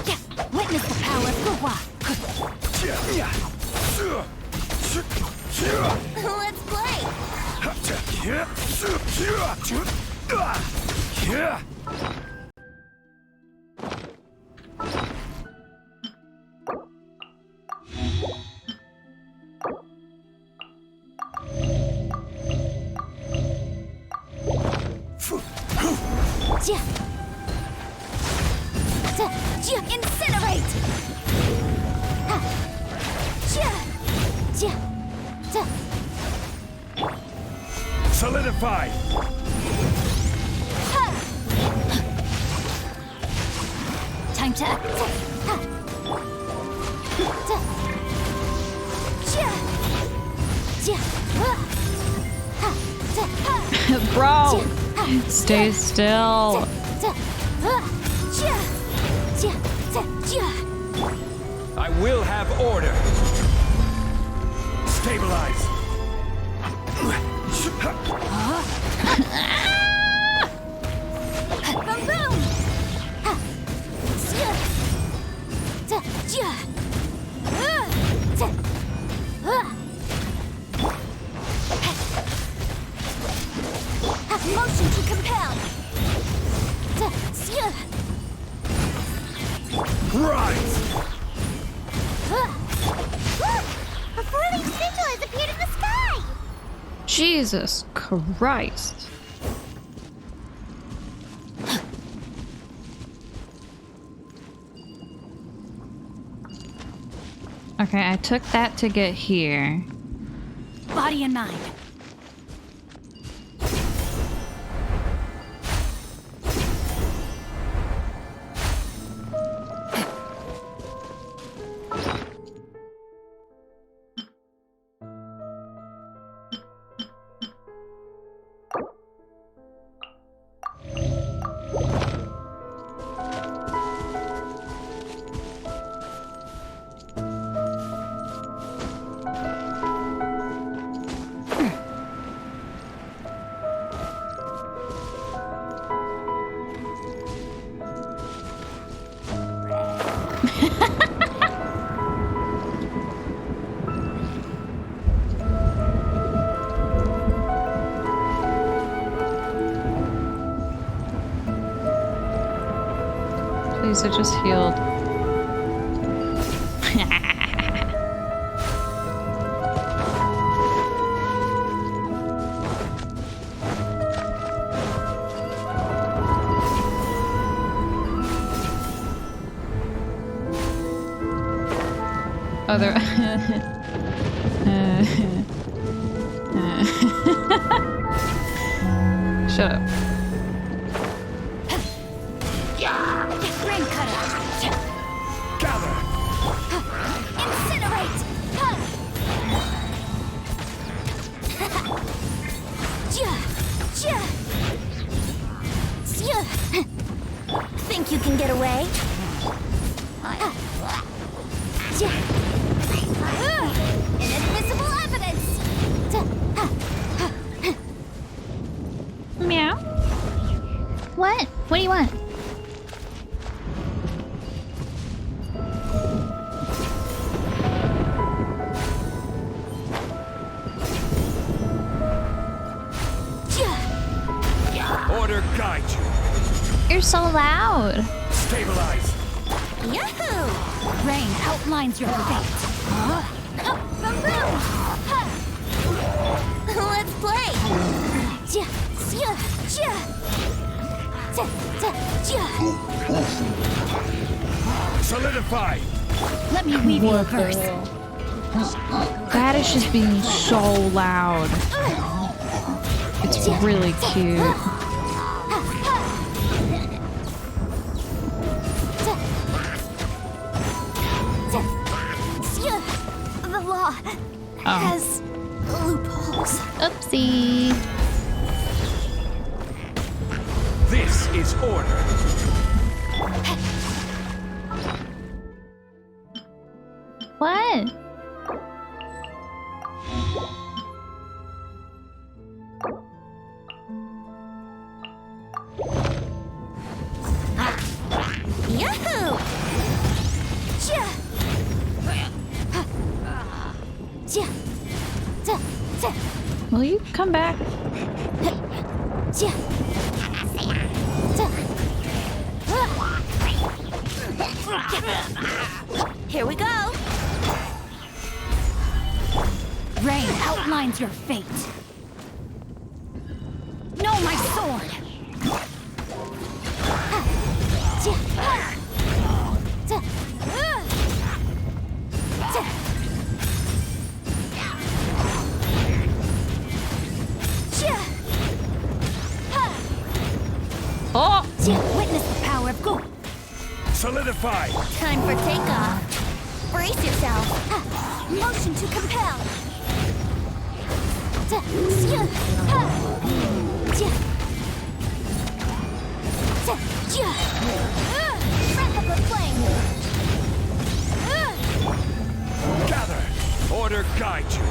Yeah, witness the power of Guhua. Let's play. Yeah. Incinerate! Ha. Yeah. Solidify! Time to act. Bro, stay still. I will have order! Stabilize! Boom boom! Motion to compel! Rise! A whirling sigil has appeared in the sky! Jesus Christ. Okay, I took that to get here. Body and mind. Please, I just healed. Other. Shut up. Brain cutter. Gather! Incinerate. Think you can get away? Inadmissible evidence! Meow. What? What do you want? Order guide you! You're so loud. Stabilize! Yahoo! Rain outlines your fate. Boom boom! Let's play! Solidify! Let me weave you a verse. That is just being so loud. It's really cute. The law has loopholes. Oopsie. What? Yahoo! Ja! Ja! Ja! Ja! Will you come back? Ja! Here we go! Rain outlines your fate. Know my sword! Oh! Witness the power of Go. Solidify! Time for takeoff. Brace yourself. Motion to compel. Breath of the flame. Gather! Order guide you!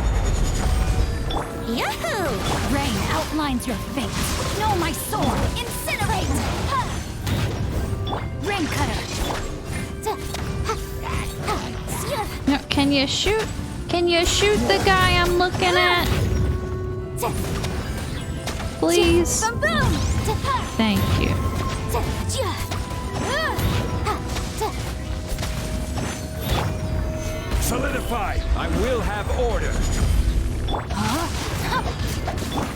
Yahoo! Rain outlines your fate. Know my sword. Incinerate! Rain cutter. No, can you shoot? Can you shoot the guy I'm looking at? Please? Boom boom! Thank you. Solidify! I will have order!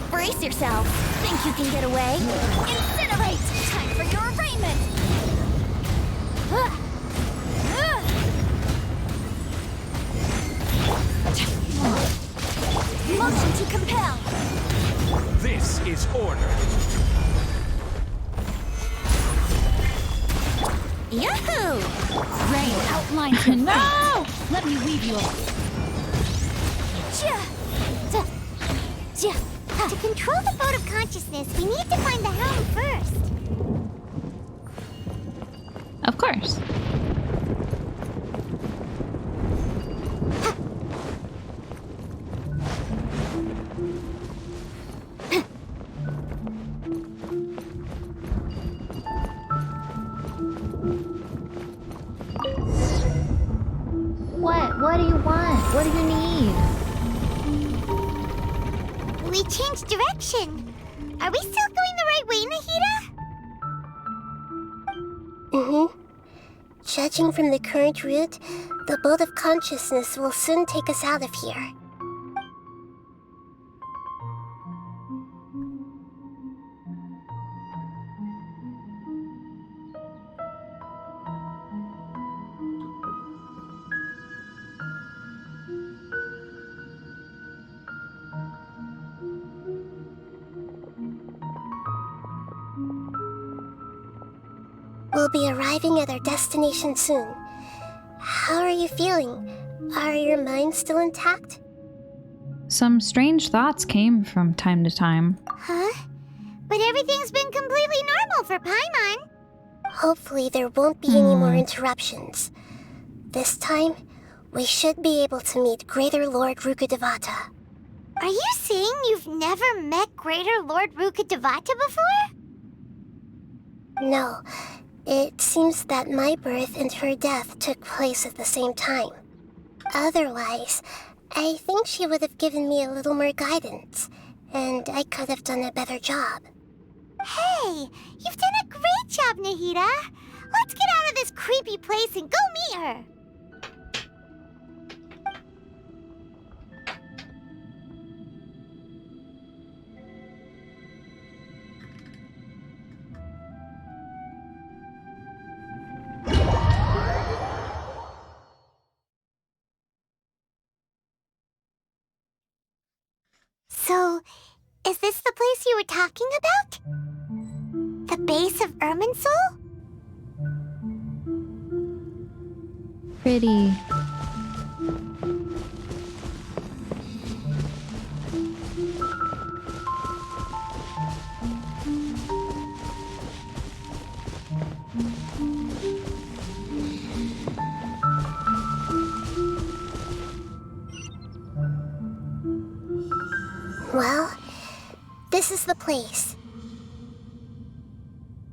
Brace yourself. Think you can get away? Incinerate! Time for your arraignment! Motion to compel! This is order! Yahoo! Rain outlines your No! Let me weave you up. To control the boat of consciousness, we need to find the helm first. Of course. What? What do you want? What do you need? We changed direction. Are we still going the right way, Nahida? Mm-hmm. Judging from the current route, the boat of consciousness will soon take us out of here. We'll be arriving at our destination soon. How are you feeling? Are your minds still intact? Some strange thoughts came from time to time. Huh? But everything's been completely normal for Paimon. Hopefully there won't be any more interruptions. This time, we should be able to meet Greater Lord Rukkhadevata. Are you saying you've never met Greater Lord Rukkhadevata before? No, it seems that my birth and her death took place at the same time. Otherwise, I think she would have given me a little more guidance, and I could have done a better job. Hey, you've done a great job, Nahida. Let's get out of this creepy place and go meet her. So, is this the place you were talking about? The base of Irminsul? Pretty. Well, this is the place.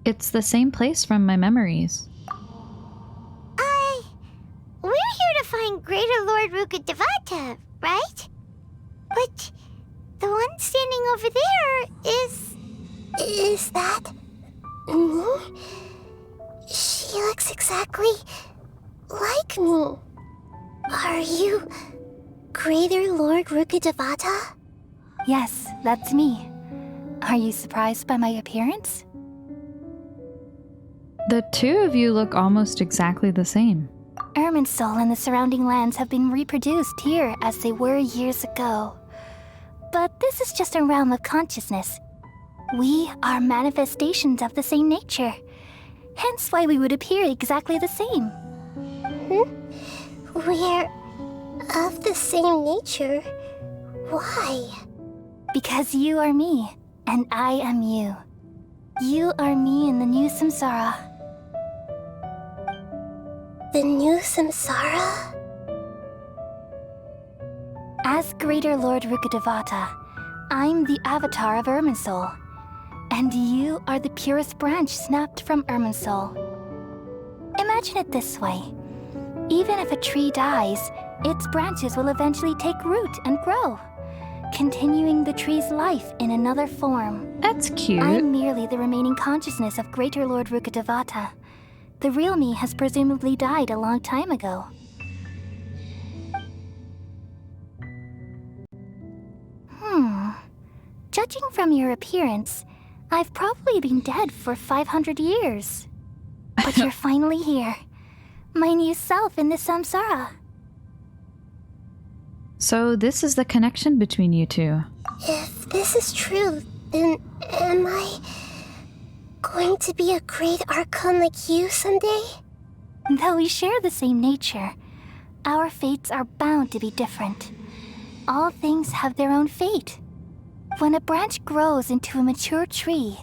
It's the same place from my memories. We're here to find Greater Lord Rukkhadevata, right? But the one standing over there is... Is that me? She looks exactly like me. Are you Greater Lord Rukkhadevata? Yes, that's me. Are you surprised by my appearance? The two of you look almost exactly the same. Irminsul and the surrounding lands have been reproduced here as they were years ago. But this is just a realm of consciousness. We are manifestations of the same nature. Hence why we would appear exactly the same. We're of the same nature. Why? Because you are me, and I am you. You are me in the new samsara. The new samsara? As Greater Lord Rukkhadevata, I'm the avatar of Irminsul, and you are the purest branch snapped from Irminsul. Imagine it this way. Even if a tree dies, its branches will eventually take root and grow, continuing the tree's life in another form. That's cute. I'm merely the remaining consciousness of Greater Lord Rukkhadevata. The real me has presumably died a long time ago. Judging from your appearance, I've probably been dead for 500 years. But you're finally here. My new self in the samsara. So this is the connection between you two. If this is true, then am I going to be a great Archon like you someday? Though we share the same nature, our fates are bound to be different. All things have their own fate. When a branch grows into a mature tree,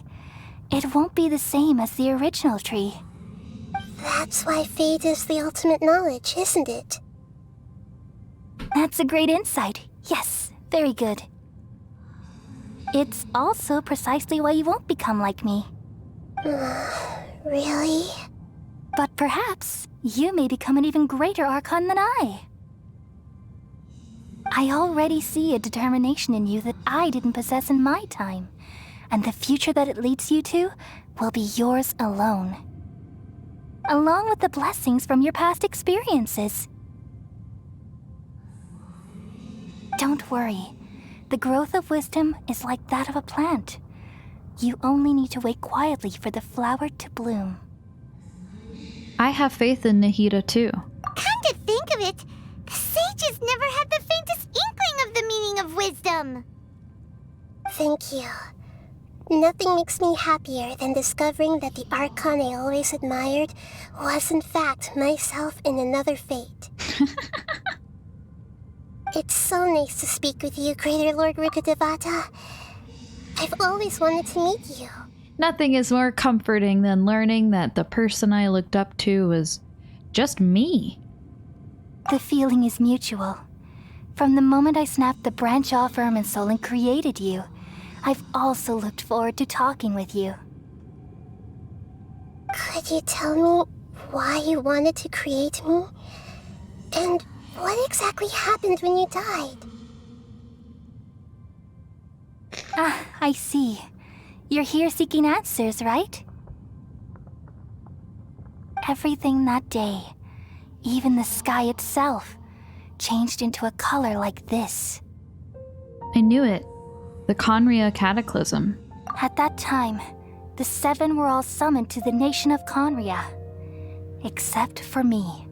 it won't be the same as the original tree. That's why fate is the ultimate knowledge, isn't it? That's a great insight. Yes, very good. It's also precisely why you won't become like me. Really? But perhaps you may become an even greater Archon than I. I already see a determination in you that I didn't possess in my time, and the future that it leads you to will be yours alone. Along with the blessings from your past experiences. Don't worry. The growth of wisdom is like that of a plant. You only need to wait quietly for the flower to bloom. I have faith in Nahida too. Come to think of it, the sages never had the faintest inkling of the meaning of wisdom. Thank you. Nothing makes me happier than discovering that the Archon I always admired was in fact myself in another fate. It's so nice to speak with you, Greater Lord Rukkhadevata. I've always wanted to meet you. Nothing is more comforting than learning that the person I looked up to was just me. The feeling is mutual. From the moment I snapped the branch off Irminsul and created you, I've also looked forward to talking with you. Could you tell me why you wanted to create me? And what exactly happened when you died? Ah, I see. You're here seeking answers, right? Everything that day, even the sky itself, changed into a color like this. I knew it. The Conria Cataclysm. At that time, the seven were all summoned to the nation of Conria. Except for me.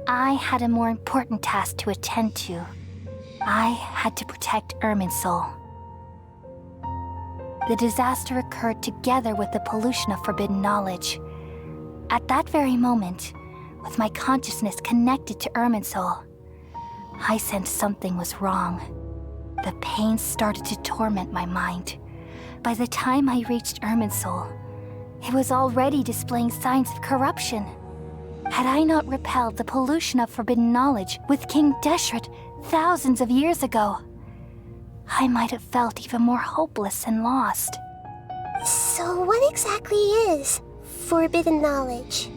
I had a more important task to attend to. I had to protect Irminsul. The disaster occurred together with the pollution of forbidden knowledge. At that very moment, with my consciousness connected to Irminsul, I sensed something was wrong. The pain started to torment my mind. By the time I reached Irminsul, it was already displaying signs of corruption. Had I not repelled the pollution of forbidden knowledge with King Deshret thousands of years ago, I might have felt even more hopeless and lost. So what exactly is forbidden knowledge?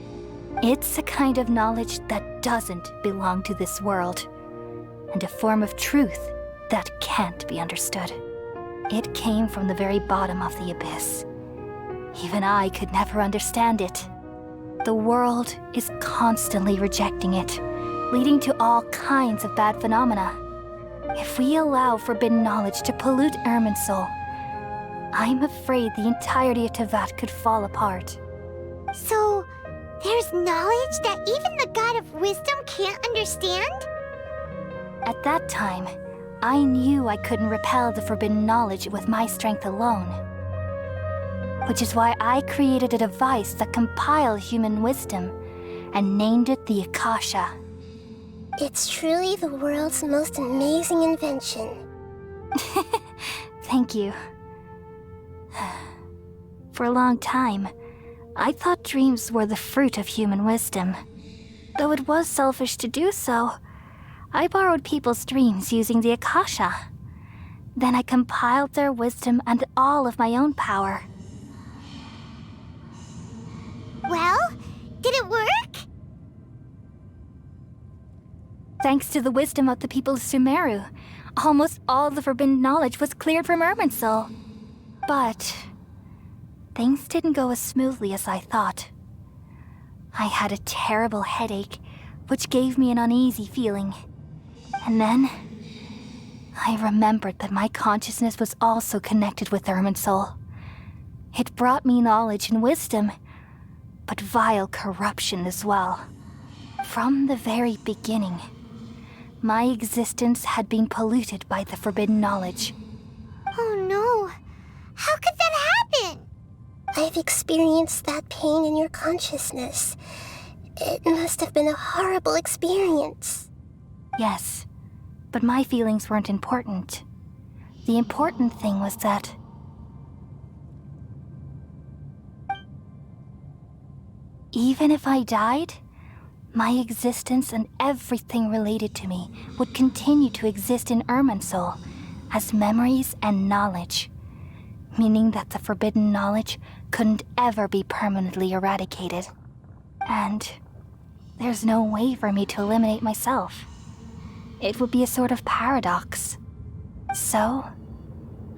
It's a kind of knowledge that doesn't belong to this world, and a form of truth that can't be understood. It came from the very bottom of the abyss. Even I could never understand it. The world is constantly rejecting it, leading to all kinds of bad phenomena. If we allow forbidden knowledge to pollute Irminsul, I'm afraid the entirety of Tevat could fall apart. So, there's knowledge that even the God of Wisdom can't understand? At that time, I knew I couldn't repel the forbidden knowledge with my strength alone. Which is why I created a device that compiled human wisdom and named it the Akasha. It's truly the world's most amazing invention. Thank you. For a long time, I thought dreams were the fruit of human wisdom. Though it was selfish to do so, I borrowed people's dreams using the Akasha. Then I compiled their wisdom and all of my own power. Well, did it work? Thanks to the wisdom of the people of Sumeru, almost all the forbidden knowledge was cleared from Irminsul. But things didn't go as smoothly as I thought. I had a terrible headache, which gave me an uneasy feeling. And then I remembered that my consciousness was also connected with Irminsul. It brought me knowledge and wisdom, but vile corruption as well. From the very beginning, my existence had been polluted by the forbidden knowledge. Oh no. How could that happen? I've experienced that pain in your consciousness. It must have been a horrible experience. Yes, but my feelings weren't important. The important thing was that even if I died, my existence and everything related to me would continue to exist in Irminsul as memories and knowledge, meaning that the forbidden knowledge couldn't ever be permanently eradicated. And there's no way for me to eliminate myself. It would be a sort of paradox. So,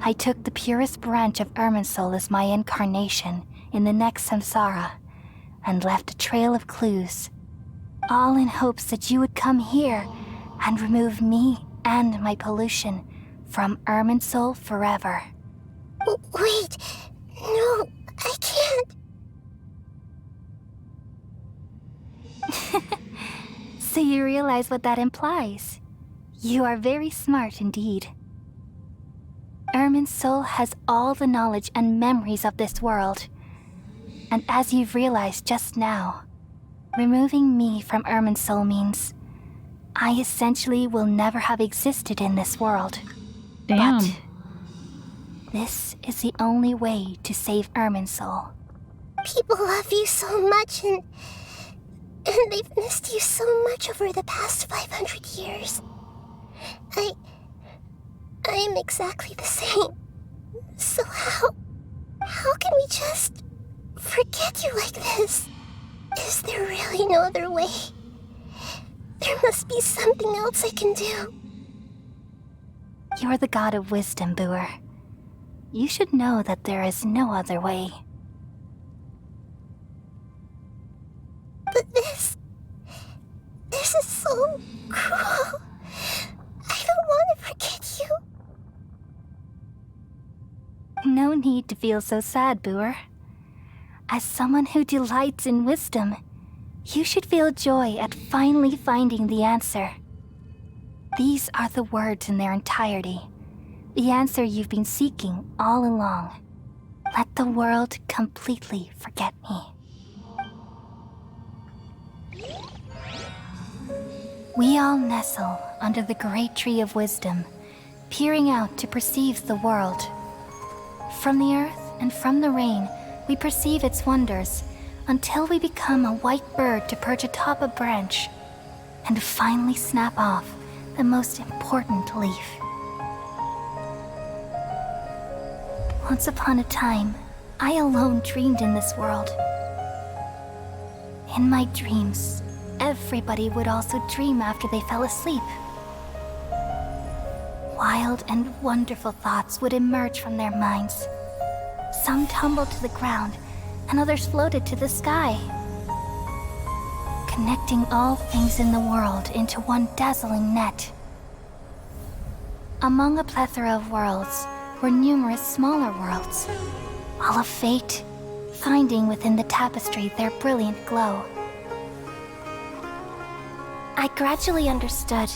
I took the purest branch of Irminsul as my incarnation in the next samsara and left a trail of clues, all in hopes that you would come here and remove me and my pollution from Irminsul forever. Wait, no, I can't. So you realize what that implies. You are very smart indeed. Irminsul has all the knowledge and memories of this world. And as you've realized just now, removing me from Irminsul means I essentially will never have existed in this world. Damn. But this is the only way to save Irminsul. People love you so much and they've missed you so much over the past 500 years. I am exactly the same. So how can we just forget you like this? Is there really no other way? There must be something else I can do. You're the god of wisdom, Boer. You should know that there is no other way. But this is so cruel. I don't want to forget you. No need to feel so sad, Boer. As someone who delights in wisdom, you should feel joy at finally finding the answer. These are the words in their entirety. The answer you've been seeking all along. Let the world completely forget me. We all nestle under the great tree of wisdom, peering out to perceive the world. From the earth and from the rain, we perceive its wonders until we become a white bird to perch atop a branch and finally snap off the most important leaf. Once upon a time, I alone dreamed in this world. In my dreams, everybody would also dream after they fell asleep. Wild and wonderful thoughts would emerge from their minds. Some tumbled to the ground, and others floated to the sky, connecting all things in the world into one dazzling net. Among a plethora of worlds were numerous smaller worlds, all of fate, finding within the tapestry their brilliant glow. I gradually understood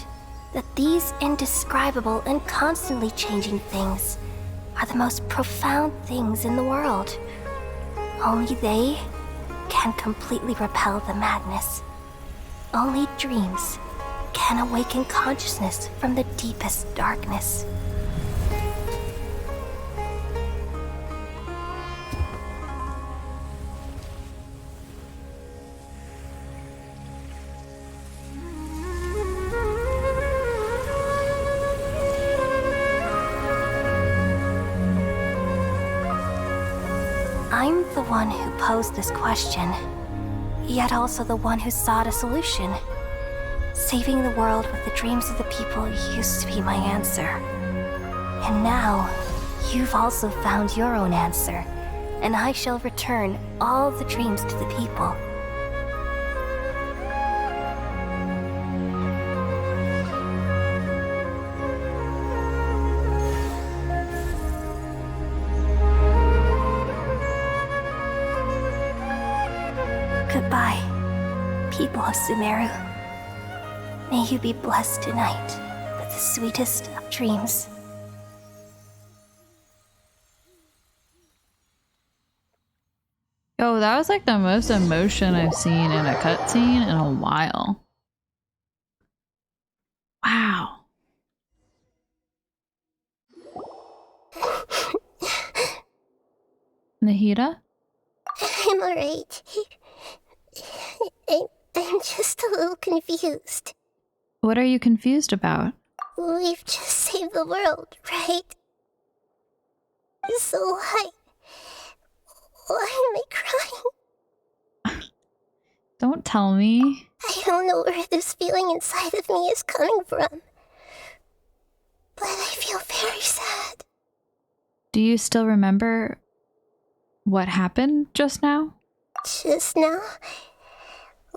that these indescribable and constantly changing things are the most profound things in the world. Only they can completely repel the madness. Only dreams can awaken consciousness from the deepest darkness. I'm the one who posed this question, yet also the one who sought a solution. Saving the world with the dreams of the people used to be my answer. And now, you've also found your own answer, and I shall return all the dreams to the people. Goodbye, people of Sumeru. May you be blessed tonight with the sweetest of dreams. Yo, that was like the most emotion I've seen in a cutscene in a while. Wow. Nahida? I'm alright. I'm just a little confused. What are you confused about? We've just saved the world, right? So why am I crying? Don't tell me. I don't know where this feeling inside of me is coming from, but I feel very sad. Do you still remember what happened just now? Just now,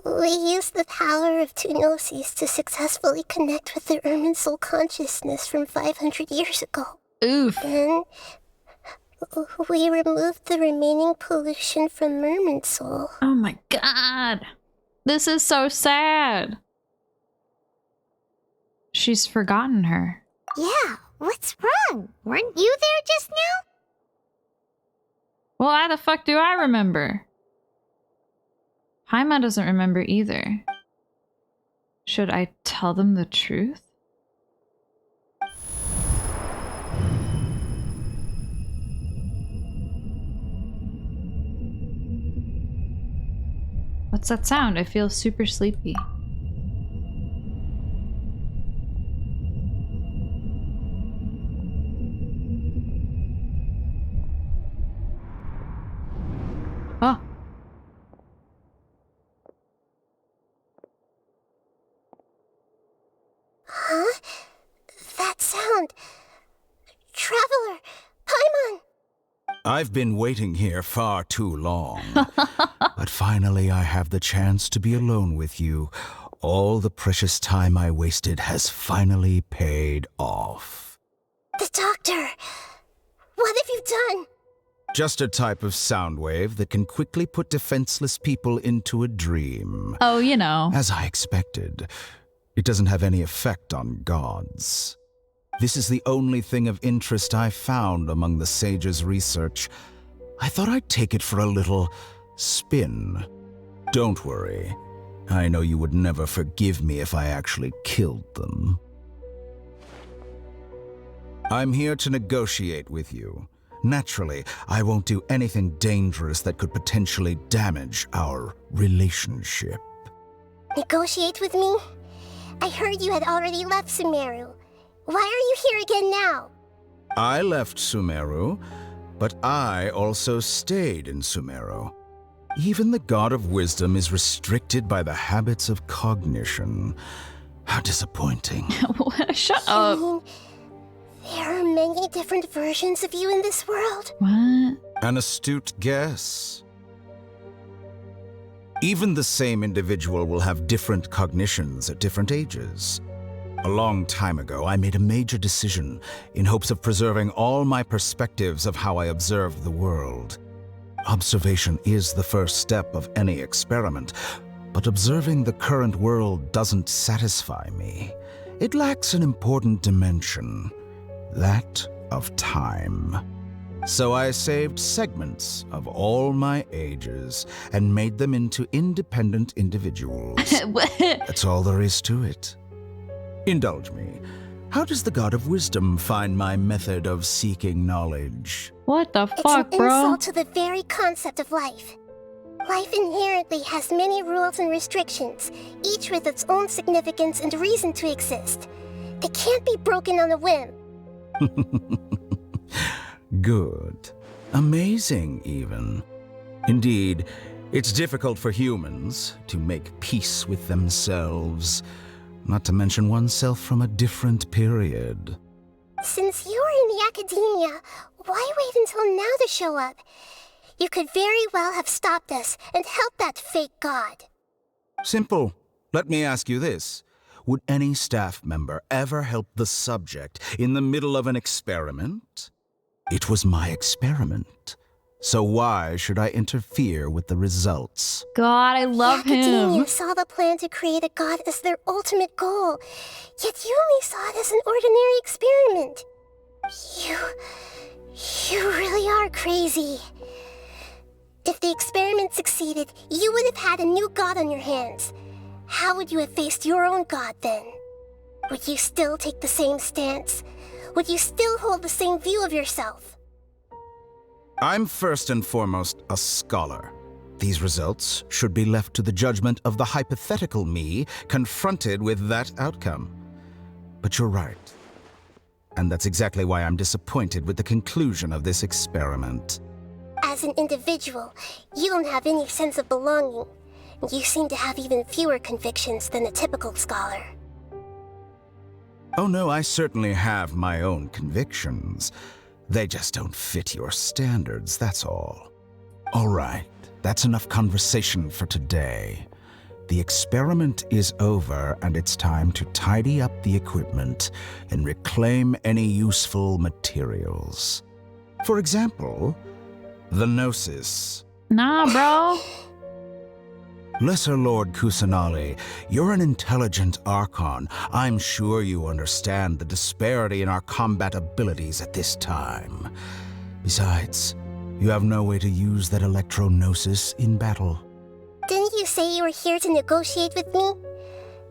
we used the power of two gnosis to successfully connect with the Ermin soul consciousness from 500 years ago. Oof. And we removed the remaining pollution from Merman soul. Oh my god. This is so sad. She's forgotten her. Yeah, what's wrong? Weren't you there just now? Well, how the fuck do I remember? Haima doesn't remember either. Should I tell them the truth? What's that sound? I feel super sleepy. Oh. Huh? That sound. Traveler! Paimon! I've been waiting here far too long. But finally I have the chance to be alone with you. All the precious time I wasted has finally paid off. The doctor! What have you done? Just a type of sound wave that can quickly put defenseless people into a dream. Oh, you know. As I expected, it doesn't have any effect on gods. This is the only thing of interest I found among the sage's research. I thought I'd take it for a little spin. Don't worry. I know you would never forgive me if I actually killed them. I'm here to negotiate with you. Naturally, I won't do anything dangerous that could potentially damage our relationship. Negotiate with me? I heard you had already left Sumeru. Why are you here again now? I left Sumeru, But I also stayed in Sumeru. Even the God of Wisdom is restricted by the habits of cognition. How disappointing. Shut I up. mean, there are many different versions of you in this world. What? An astute guess. Even the same individual will have different cognitions at different ages. A long time ago, I made a major decision in hopes of preserving all my perspectives of how I observed the world. Observation is the first step of any experiment, but observing the current world doesn't satisfy me. It lacks an important dimension, that of time. So I saved segments of all my ages and made them into independent individuals. That's all there is to it. Indulge me. How does the God of Wisdom find my method of seeking knowledge? What the It's fuck, an bro? insult to the very concept of life. Life inherently has many rules and restrictions, each with its own significance and reason to exist. They can't be broken on a whim. Good. Amazing, even. Indeed, it's difficult for humans to make peace with themselves, not to mention oneself from a different period. Since you are in the academia, why wait until now to show up? You could very well have stopped us and helped that fake god. Simple. Let me ask you this. Would any staff member ever help the subject in the middle of an experiment? It was my experiment. So why should I interfere with the results? God, I love the academia him. saw the plan to create a god as their ultimate goal, yet you only saw it as an ordinary experiment. You really are crazy. If the experiment succeeded, you would have had a new god on your hands. How would you have faced your own god then? Would you still take the same stance? Would you still hold the same view of yourself? I'm first and foremost a scholar. These results should be left to the judgment of the hypothetical me confronted with that outcome. But you're right. And that's exactly why I'm disappointed with the conclusion of this experiment. As an individual, you don't have any sense of belonging. You seem to have even fewer convictions than a typical scholar. Oh no, I certainly have my own convictions. They just don't fit your standards, that's all. All right, that's enough conversation for today. The experiment is over, and it's time to tidy up the equipment and reclaim any useful materials. For example, the Gnosis. Nah, bro. Lesser Lord Kusanali, you're an intelligent Archon. I'm sure you understand the disparity in our combat abilities at this time. Besides, you have no way to use that Electro-Gnosis in battle. Didn't you say you were here to negotiate with me?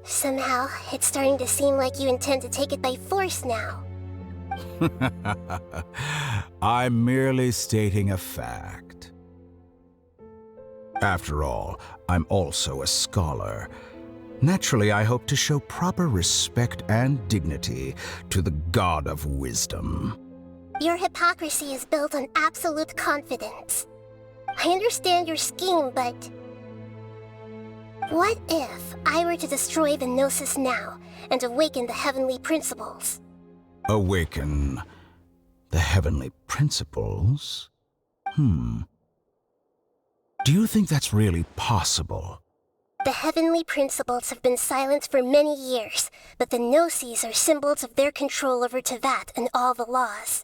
Somehow, it's starting to seem like you intend to take it by force now. I'm merely stating a fact. After all, I'm also a scholar. Naturally, I hope to show proper respect and dignity to the God of Wisdom. Your hypocrisy is built on absolute confidence. I understand your scheme, but... what if I were to destroy the Gnosis now and awaken the heavenly principles? Awaken the heavenly principles? Do you think that's really possible? The heavenly principles have been silent for many years, but the Gnosis are symbols of their control over Tevat and all the laws.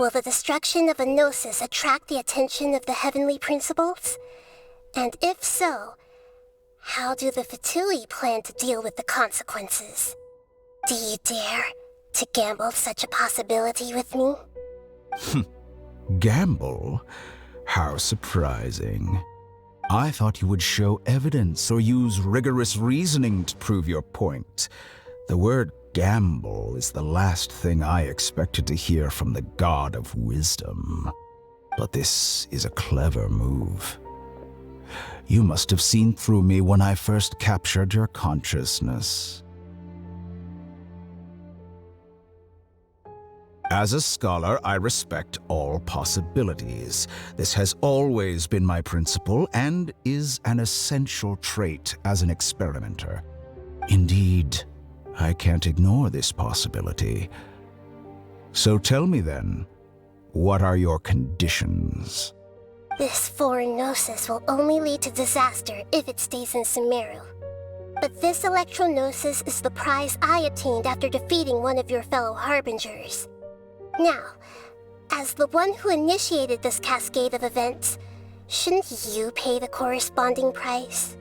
Will the destruction of a Gnosis attract the attention of the heavenly principles? And if so, how do the Fatui plan to deal with the consequences? Do you dare to gamble such a possibility with me? Gamble? How surprising. I thought you would show evidence or use rigorous reasoning to prove your point. The word gamble is the last thing I expected to hear from the God of Wisdom. But this is a clever move. You must have seen through me when I first captured your consciousness. As a scholar, I respect all possibilities. This has always been my principle and is an essential trait as an experimenter. Indeed, I can't ignore this possibility. So tell me then, what are your conditions? This foreign gnosis will only lead to disaster if it stays in Sumeru. But this electro-gnosis is the prize I obtained after defeating one of your fellow harbingers. Now, as the one who initiated this cascade of events, shouldn't you pay the corresponding price?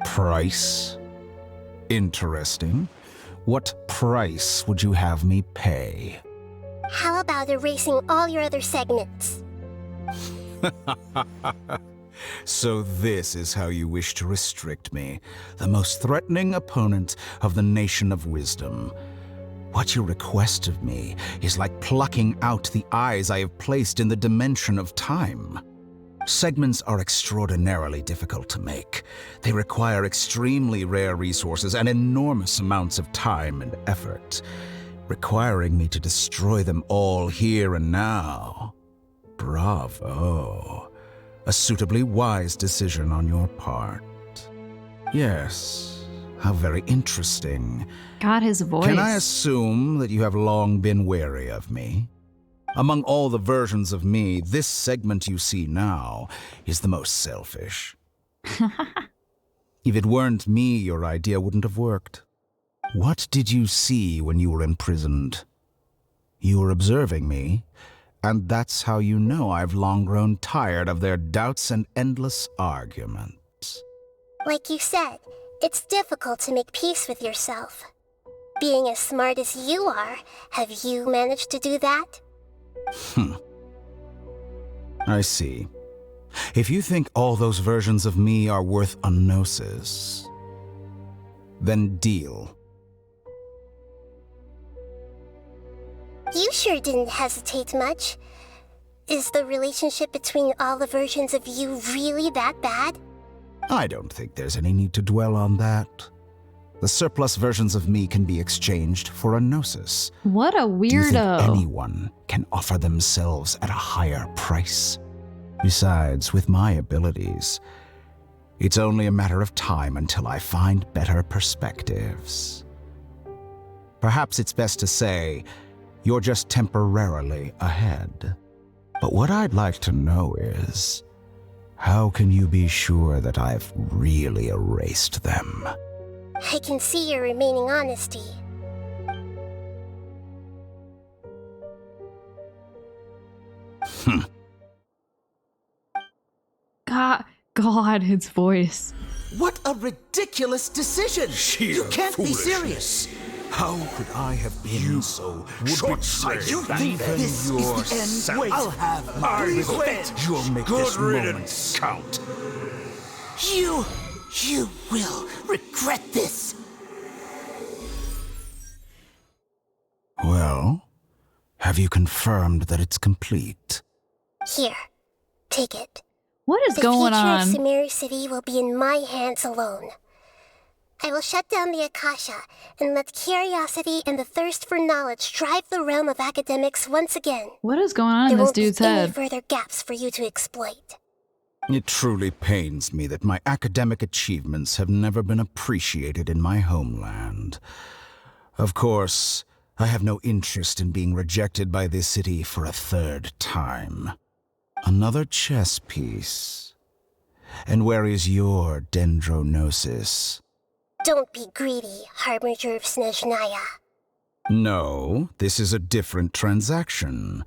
Price? Interesting. What price would you have me pay? How about erasing all your other segments? So this is how you wish to restrict me, the most threatening opponent of the Nation of Wisdom. What you request of me is like plucking out the eyes I have placed in the dimension of time. Segments are extraordinarily difficult to make. They require extremely rare resources and enormous amounts of time and effort, requiring me to destroy them all here and now. Bravo. A suitably wise decision on your part. Yes, how very interesting. God, his voice. Can I assume that you have long been wary of me? Among all the versions of me, this segment you see now is the most selfish. If it weren't me, your idea wouldn't have worked. What did you see when you were imprisoned? You were observing me, and that's how you know I've long grown tired of their doubts and endless arguments. Like you said, it's difficult to make peace with yourself. Being as smart as you are, have you managed to do that? I see. If you think all those versions of me are worth a gnosis, then deal. You sure didn't hesitate much. Is the relationship between all the versions of you really that bad? I don't think there's any need to dwell on that. The surplus versions of me can be exchanged for a gnosis. What a Do you think weirdo. anyone can offer themselves at a higher price? Besides, with my abilities, it's only a matter of time until I find better perspectives. Perhaps it's best to say, you're just temporarily ahead. But what I'd like to know is, how can you be sure that I've really erased them? I can see your remaining honesty. God, his voice. What a ridiculous decision! Sheer You can't be foolishness. serious! How could I have been so short-sighted. You think Even this is the yourself. end? Wait, I'll have my I revenge! You'll make Good this moment riddance. count. You will regret this! Well, have you confirmed that it's complete? Here, take it. What is The going future on? of Sumeru City will be in my hands alone. I will shut down the Akasha and let curiosity and the thirst for knowledge drive the realm of academics once again. What is going on There in this won't dude's be any head? further gaps for you to exploit. It truly pains me that my academic achievements have never been appreciated in my homeland. Of course, I have no interest in being rejected by this city for a third time. Another chess piece. And where is your dendronosis? Don't be greedy, Harbinger of Snezhnaya. No, this is a different transaction.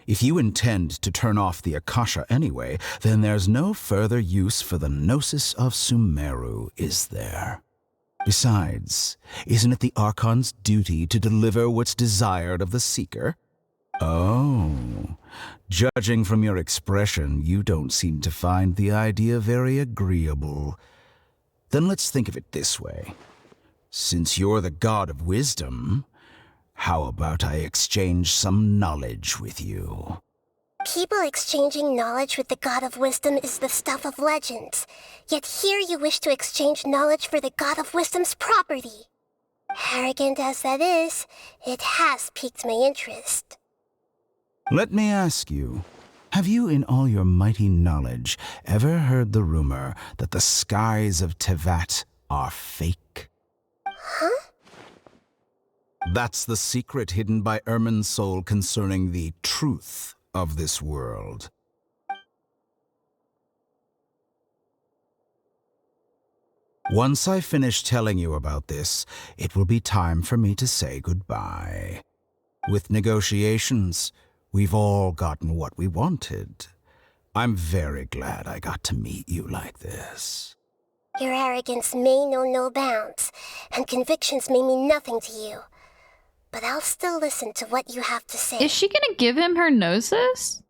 If you intend to turn off the Akasha anyway, then there's no further use for the Gnosis of Sumeru, is there? Besides, isn't it the Archon's duty to deliver what's desired of the Seeker? Oh, judging from your expression, you don't seem to find the idea very agreeable. Then let's think of it this way. Since you're the God of Wisdom, how about I exchange some knowledge with you? People exchanging knowledge with the God of Wisdom is the stuff of legends. Yet here you wish to exchange knowledge for the God of Wisdom's property. Arrogant as that is, it has piqued my interest. Let me ask you, have you in all your mighty knowledge ever heard the rumor that the skies of Tevat are fake? Huh? That's the secret hidden by Irminsul concerning the truth of this world. Once I finish telling you about this, it will be time for me to say goodbye. With negotiations, we've all gotten what we wanted. I'm very glad I got to meet you like this. Your arrogance may know no bounds, and convictions may mean nothing to you. But I'll still listen to what you have to say. Is she gonna give him her gnosis?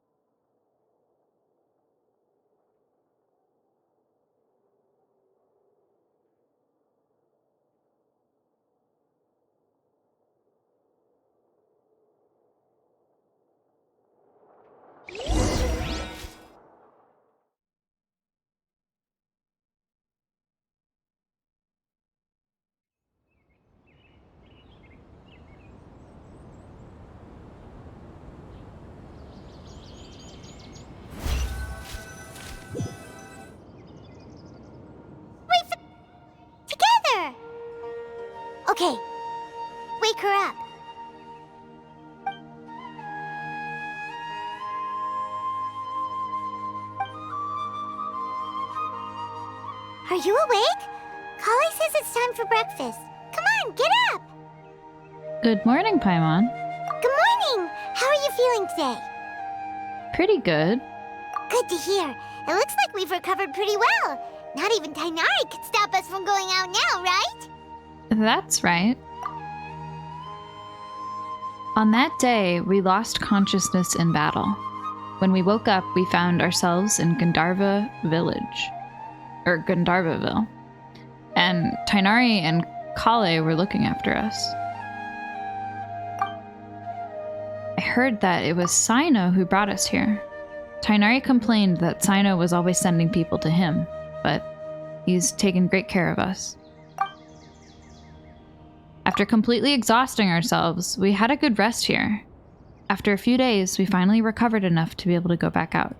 Together! Okay, wake her up. Are you awake? Kali says it's time for breakfast. Come on, get up! Good morning, Paimon. Good morning! How are you feeling today? Pretty good. Good to hear. It looks like we've recovered pretty well. Not even Tainari could stop us from going out now, right? That's right. On that day, we lost consciousness in battle. When we woke up, we found ourselves in Gandharva village. Or Gandharvaville. And Tainari and Kale were looking after us. I heard that it was Sino who brought us here. Tainari complained that Sino was always sending people to him, but he's taken great care of us. After completely exhausting ourselves, we had a good rest here. After a few days, we finally recovered enough to be able to go back out.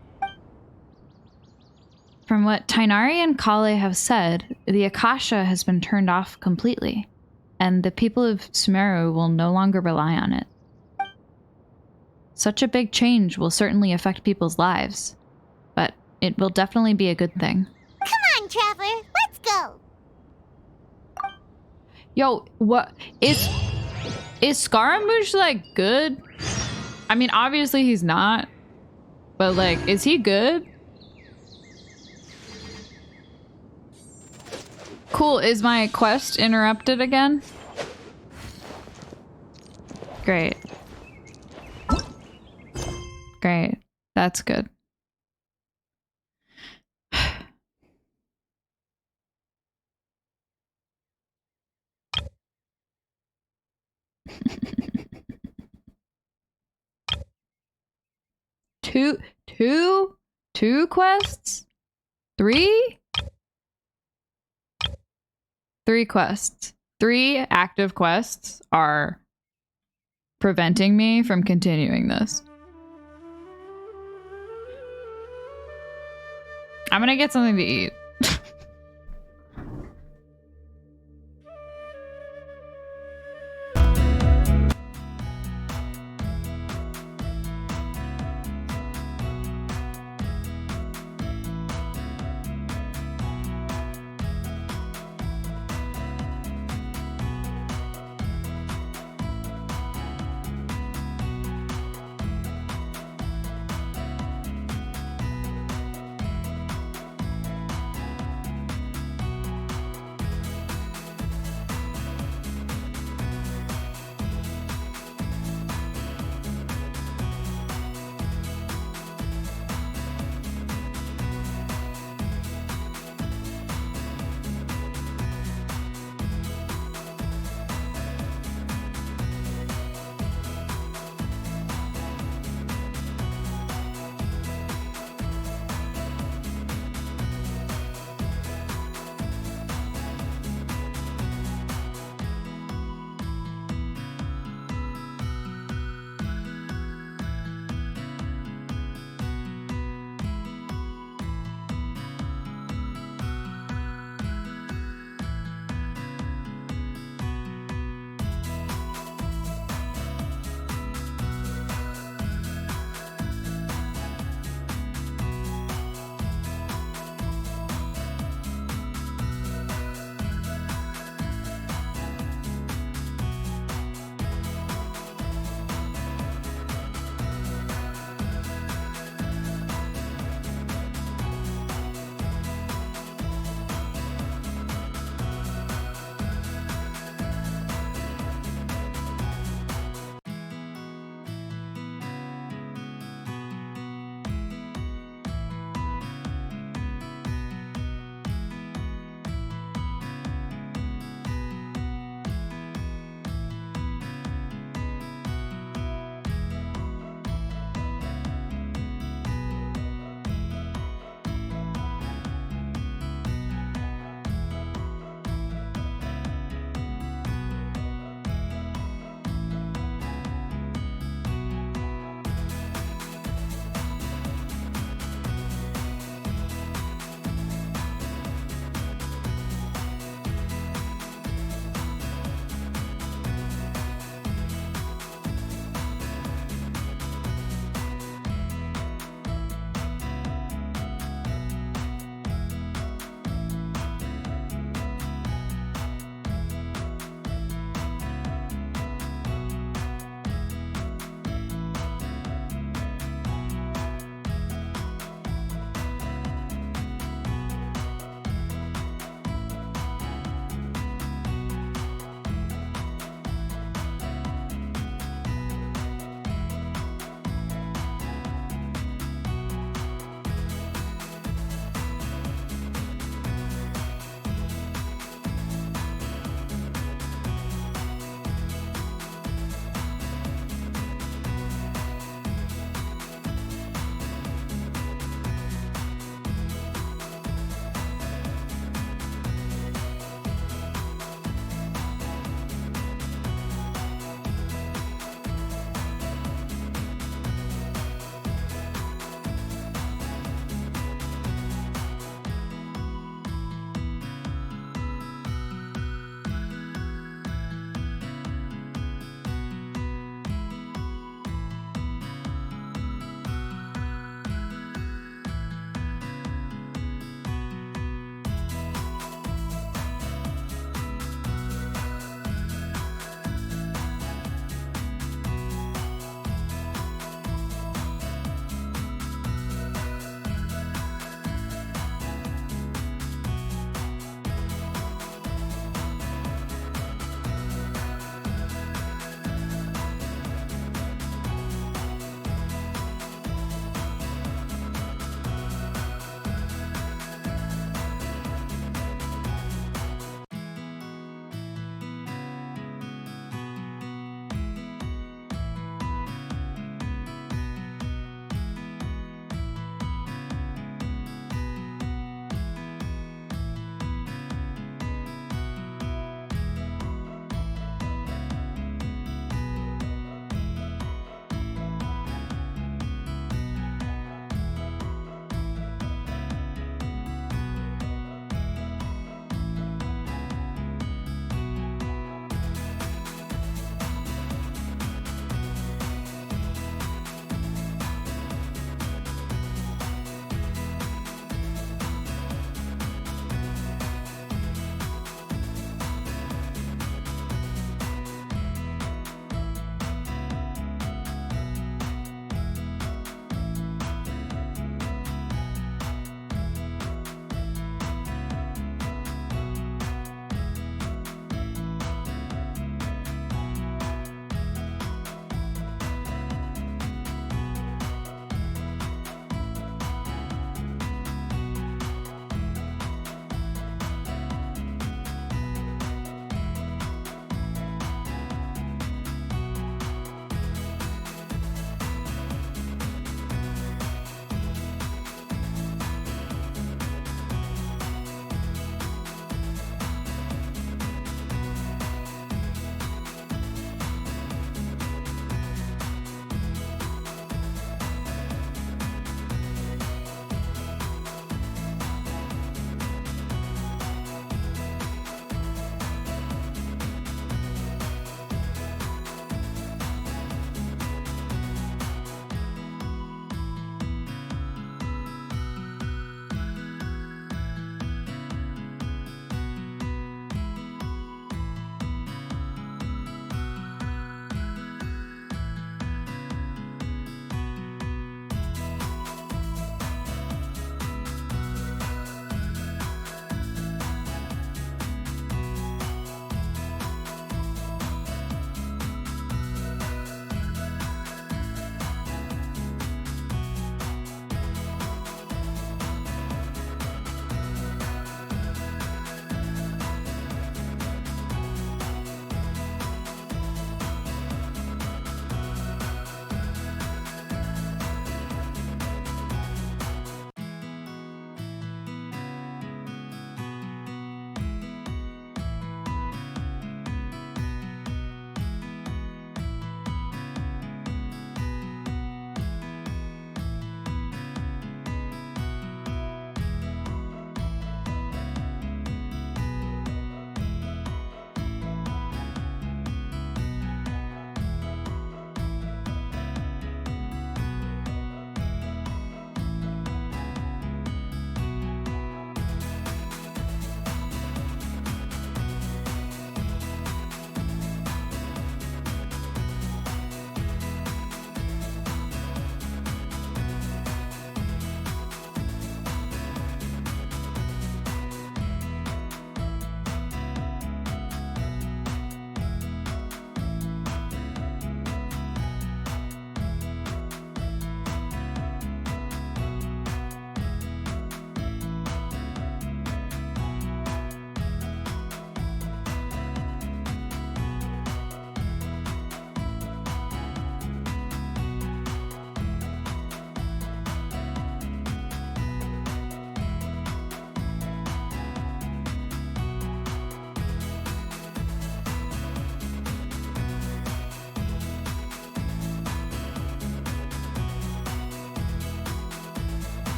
From what Tainari and Kale have said, the Akasha has been turned off completely, and the people of Sumeru will no longer rely on it. Such a big change will certainly affect people's lives, but it will definitely be a good thing. Come on, Traveler, let's go! Yo, what is Scaramouche like good? I mean, obviously he's not, but like, is he good? Cool, is my quest interrupted again? Great. Great, that's good. Two quests? Three quests. 3 active quests are preventing me from continuing this. I'm gonna get something to eat.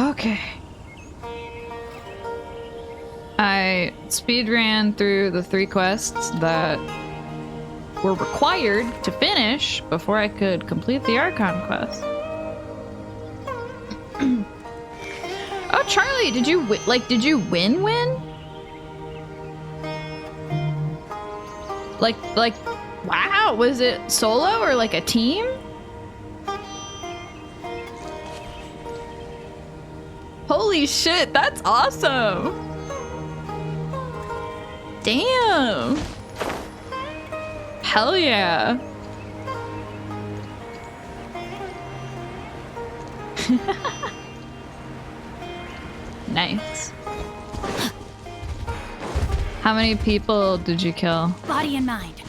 Okay. I speed ran through the 3 quests that were required to finish before I could complete the Archon quest. Oh, Charlie, did you did you win? Like, wow, was it solo or like a team? Holy shit, that's awesome. Damn. Hell yeah. Nice. How many people did you kill? Body and mind.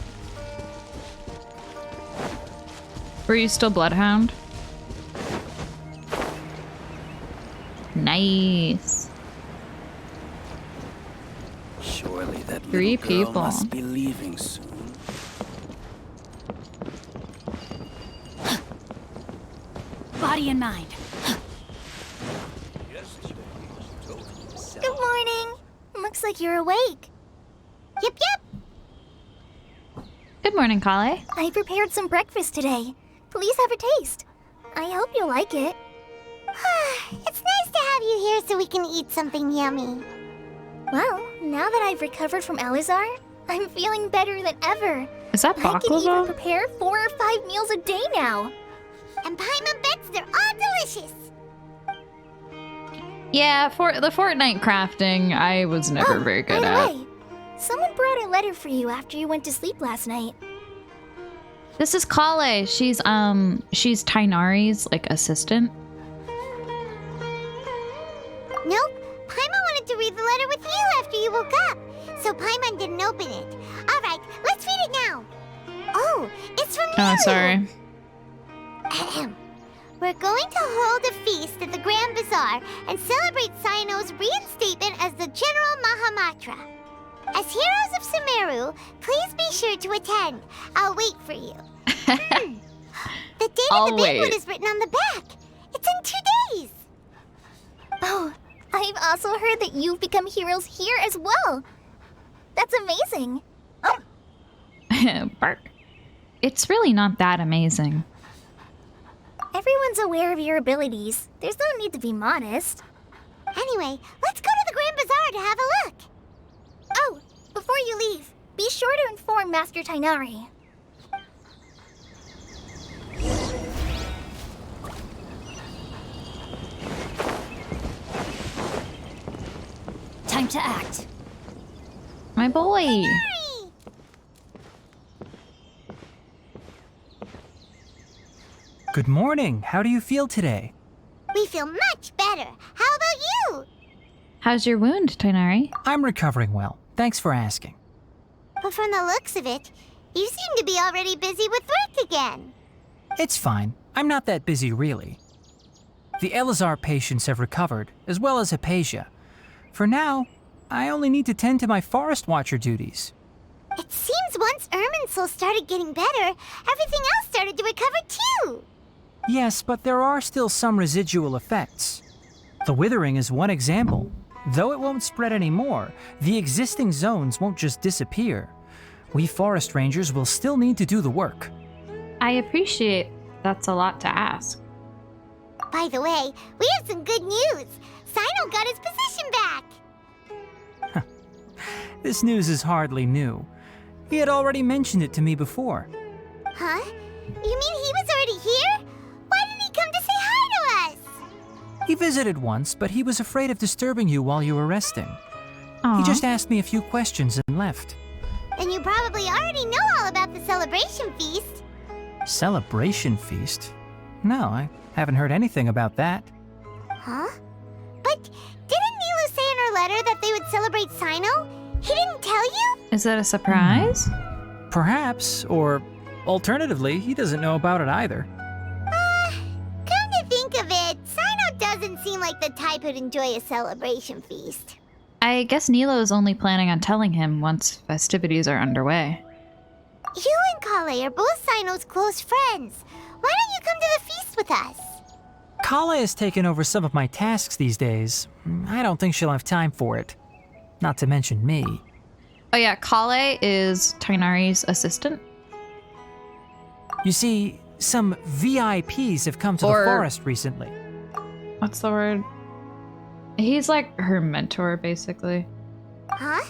Were you still Bloodhound? Nice. Surely that 3 little girl people. must be leaving soon. Body and mind. Good morning. Looks like you're awake. Yep, yep. Good morning, Kale. I prepared some breakfast today. Please have a taste. I hope you'll like it. It's nice to have you here so we can eat something yummy. Well, now that I've recovered from Elazar, I'm feeling better than ever. Is that I can even baklava? prepare 4 or 5 meals a day now. And Paimon bets they're all delicious. Yeah, for the Fortnite crafting, I was never very good by at. the way, someone brought a letter for you after you went to sleep last night. This is Kale. She's Tainari's like assistant. Nope. Paimon wanted to read the letter with you after you woke up. So Paimon didn't open it. Alright, let's read it now. Oh, it's from you. Oh, sorry. Ahem. We're going to hold a feast at the Grand Bazaar and celebrate Sino's reinstatement as the General Mahamatra. As heroes of Sumeru, please be sure to attend. I'll wait for you. The date I'll of the banquet wait. is written on the back. It's in 2 days. Oh, I've also heard that you've become heroes here as well. That's amazing. Bark. It's really not that amazing. Everyone's aware of your abilities. There's no need to be modest. Anyway, let's go to the Grand Bazaar to have a look. Oh, before you leave, be sure to inform Master Tainari. Time to act. My boy. Good morning. How do you feel today? We feel much better. How about you? How's your wound, Tainari? I'm recovering well. Thanks for asking. But from the looks of it, you seem to be already busy with work again. It's fine. I'm not that busy, really. The Elazar patients have recovered, as well as Hypatia. For now, I only need to tend to my Forest Watcher duties. It seems once Irminsul started getting better, everything else started to recover too. Yes, but there are still some residual effects. The withering is one example. Though it won't spread anymore, the existing zones won't just disappear. We forest rangers will still need to do the work. I appreciate that's a lot to ask. By the way, we have some good news. Sino got his position back. This news is hardly new. He had already mentioned it to me before. Huh? You mean he was already here? Why didn't he come to say hi to us? He visited once, but he was afraid of disturbing you while you were resting. Aw. He just asked me a few questions and left. Then you probably already know all about the celebration feast. Celebration feast? No, I haven't heard anything about that. Huh? But didn't Nilu say in her letter that they would celebrate Sino? He didn't tell you? Is that a surprise? Perhaps, or alternatively, he doesn't know about it either. Come to think of it, Sino doesn't seem like the type who'd enjoy a celebration feast. I guess Nilo is only planning on telling him once festivities are underway. You and Kale are both Sino's close friends. Why don't you come to the feast with us? Kala has taken over some of my tasks these days. I don't think she'll have time for it. Not to mention me. Oh yeah, Kale is Tainari's assistant. You see, some VIPs have come to the Or- forest recently. What's the word? He's like her mentor, basically. Huh?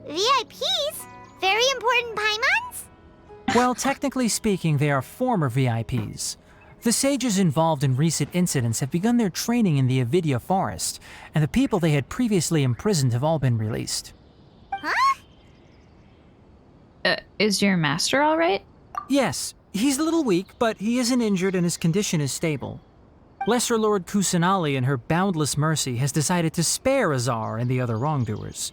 VIPs? Very important Paimons? Well, technically speaking, they are former VIPs. The sages involved in recent incidents have begun their training in the Avidya forest, and the people they had previously imprisoned have all been released. Huh? Is your master all right? Yes, he's a little weak, but he isn't injured and his condition is stable. Lesser Lord Kusanali, in her boundless mercy, has decided to spare Azar and the other wrongdoers.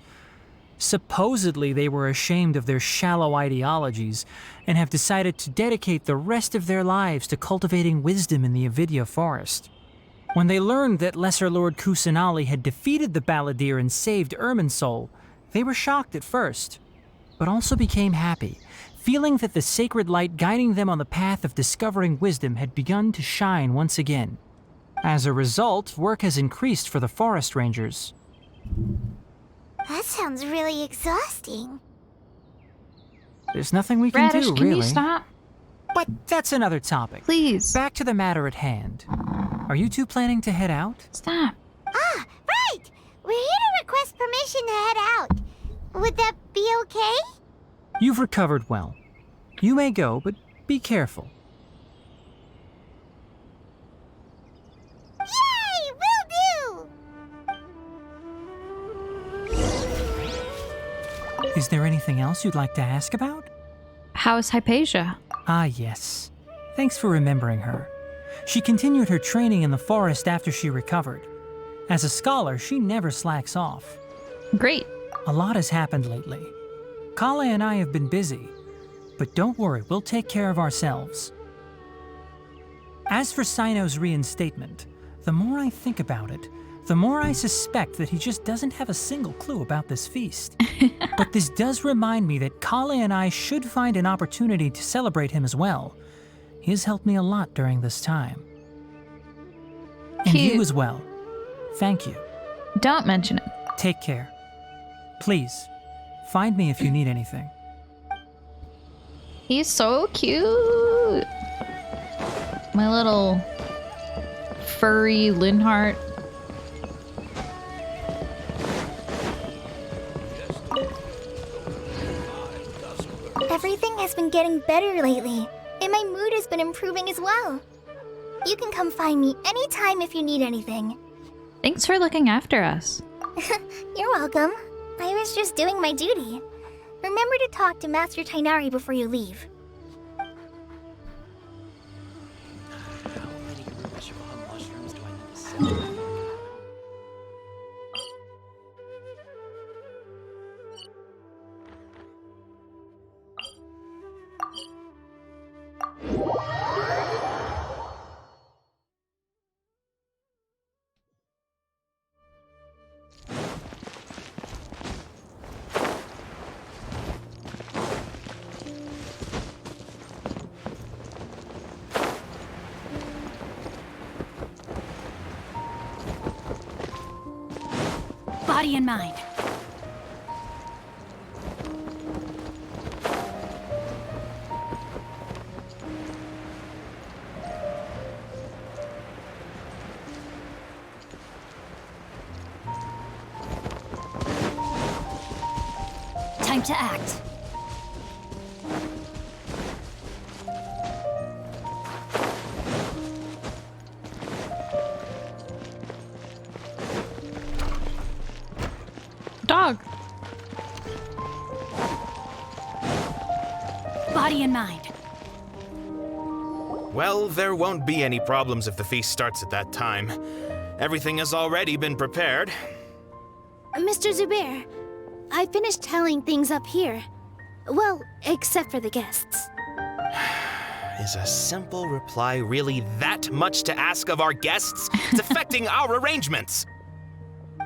Supposedly, they were ashamed of their shallow ideologies and have decided to dedicate the rest of their lives to cultivating wisdom in the Avidya forest. When they learned that Lesser Lord Kusanali had defeated the Balladeer and saved Irminsul, they were shocked at first, but also became happy, feeling that the sacred light guiding them on the path of discovering wisdom had begun to shine once again. As a result, work has increased for the forest rangers. That sounds really exhausting. There's nothing we can Radish, do, can really. you stop? But that's another topic. Please. Back to the matter at hand. Are you two planning to head out? Stop. Ah, right! We're here to request permission to head out. Would that be okay? You've recovered well. You may go, but be careful. Yay! Will do! Is there anything else you'd like to ask about? How's Hypatia? Ah, yes. Thanks for remembering her. She continued her training in the forest after she recovered. As a scholar, she never slacks off. Great. A lot has happened lately. Kale and I have been busy, but don't worry, we'll take care of ourselves. As for Sino's reinstatement, the more I think about it, the more I suspect that he just doesn't have a single clue about this feast. But this does remind me that Kale and I should find an opportunity to celebrate him as well. He has helped me a lot during this time. And Cute. you as well. Thank you. Don't mention it. Take care. Please, find me if you need anything. He's so cute. My little furry Linhart. Everything has been getting better lately, and my mood has been improving as well. You can come find me anytime if you need anything. Thanks for looking after us. You're welcome. I was just doing my duty. Remember to talk to Master Tainari before you leave. How many Urubishima mushrooms do I need to sell? Body and mind. Time to act. Dog. Body and mind. Well, there won't be any problems if the feast starts at that time. Everything has already been prepared. Mr. Zubair, I finished tallying things up here. Well, except for the guests. Is a simple reply really that much to ask of our guests? It's affecting our arrangements.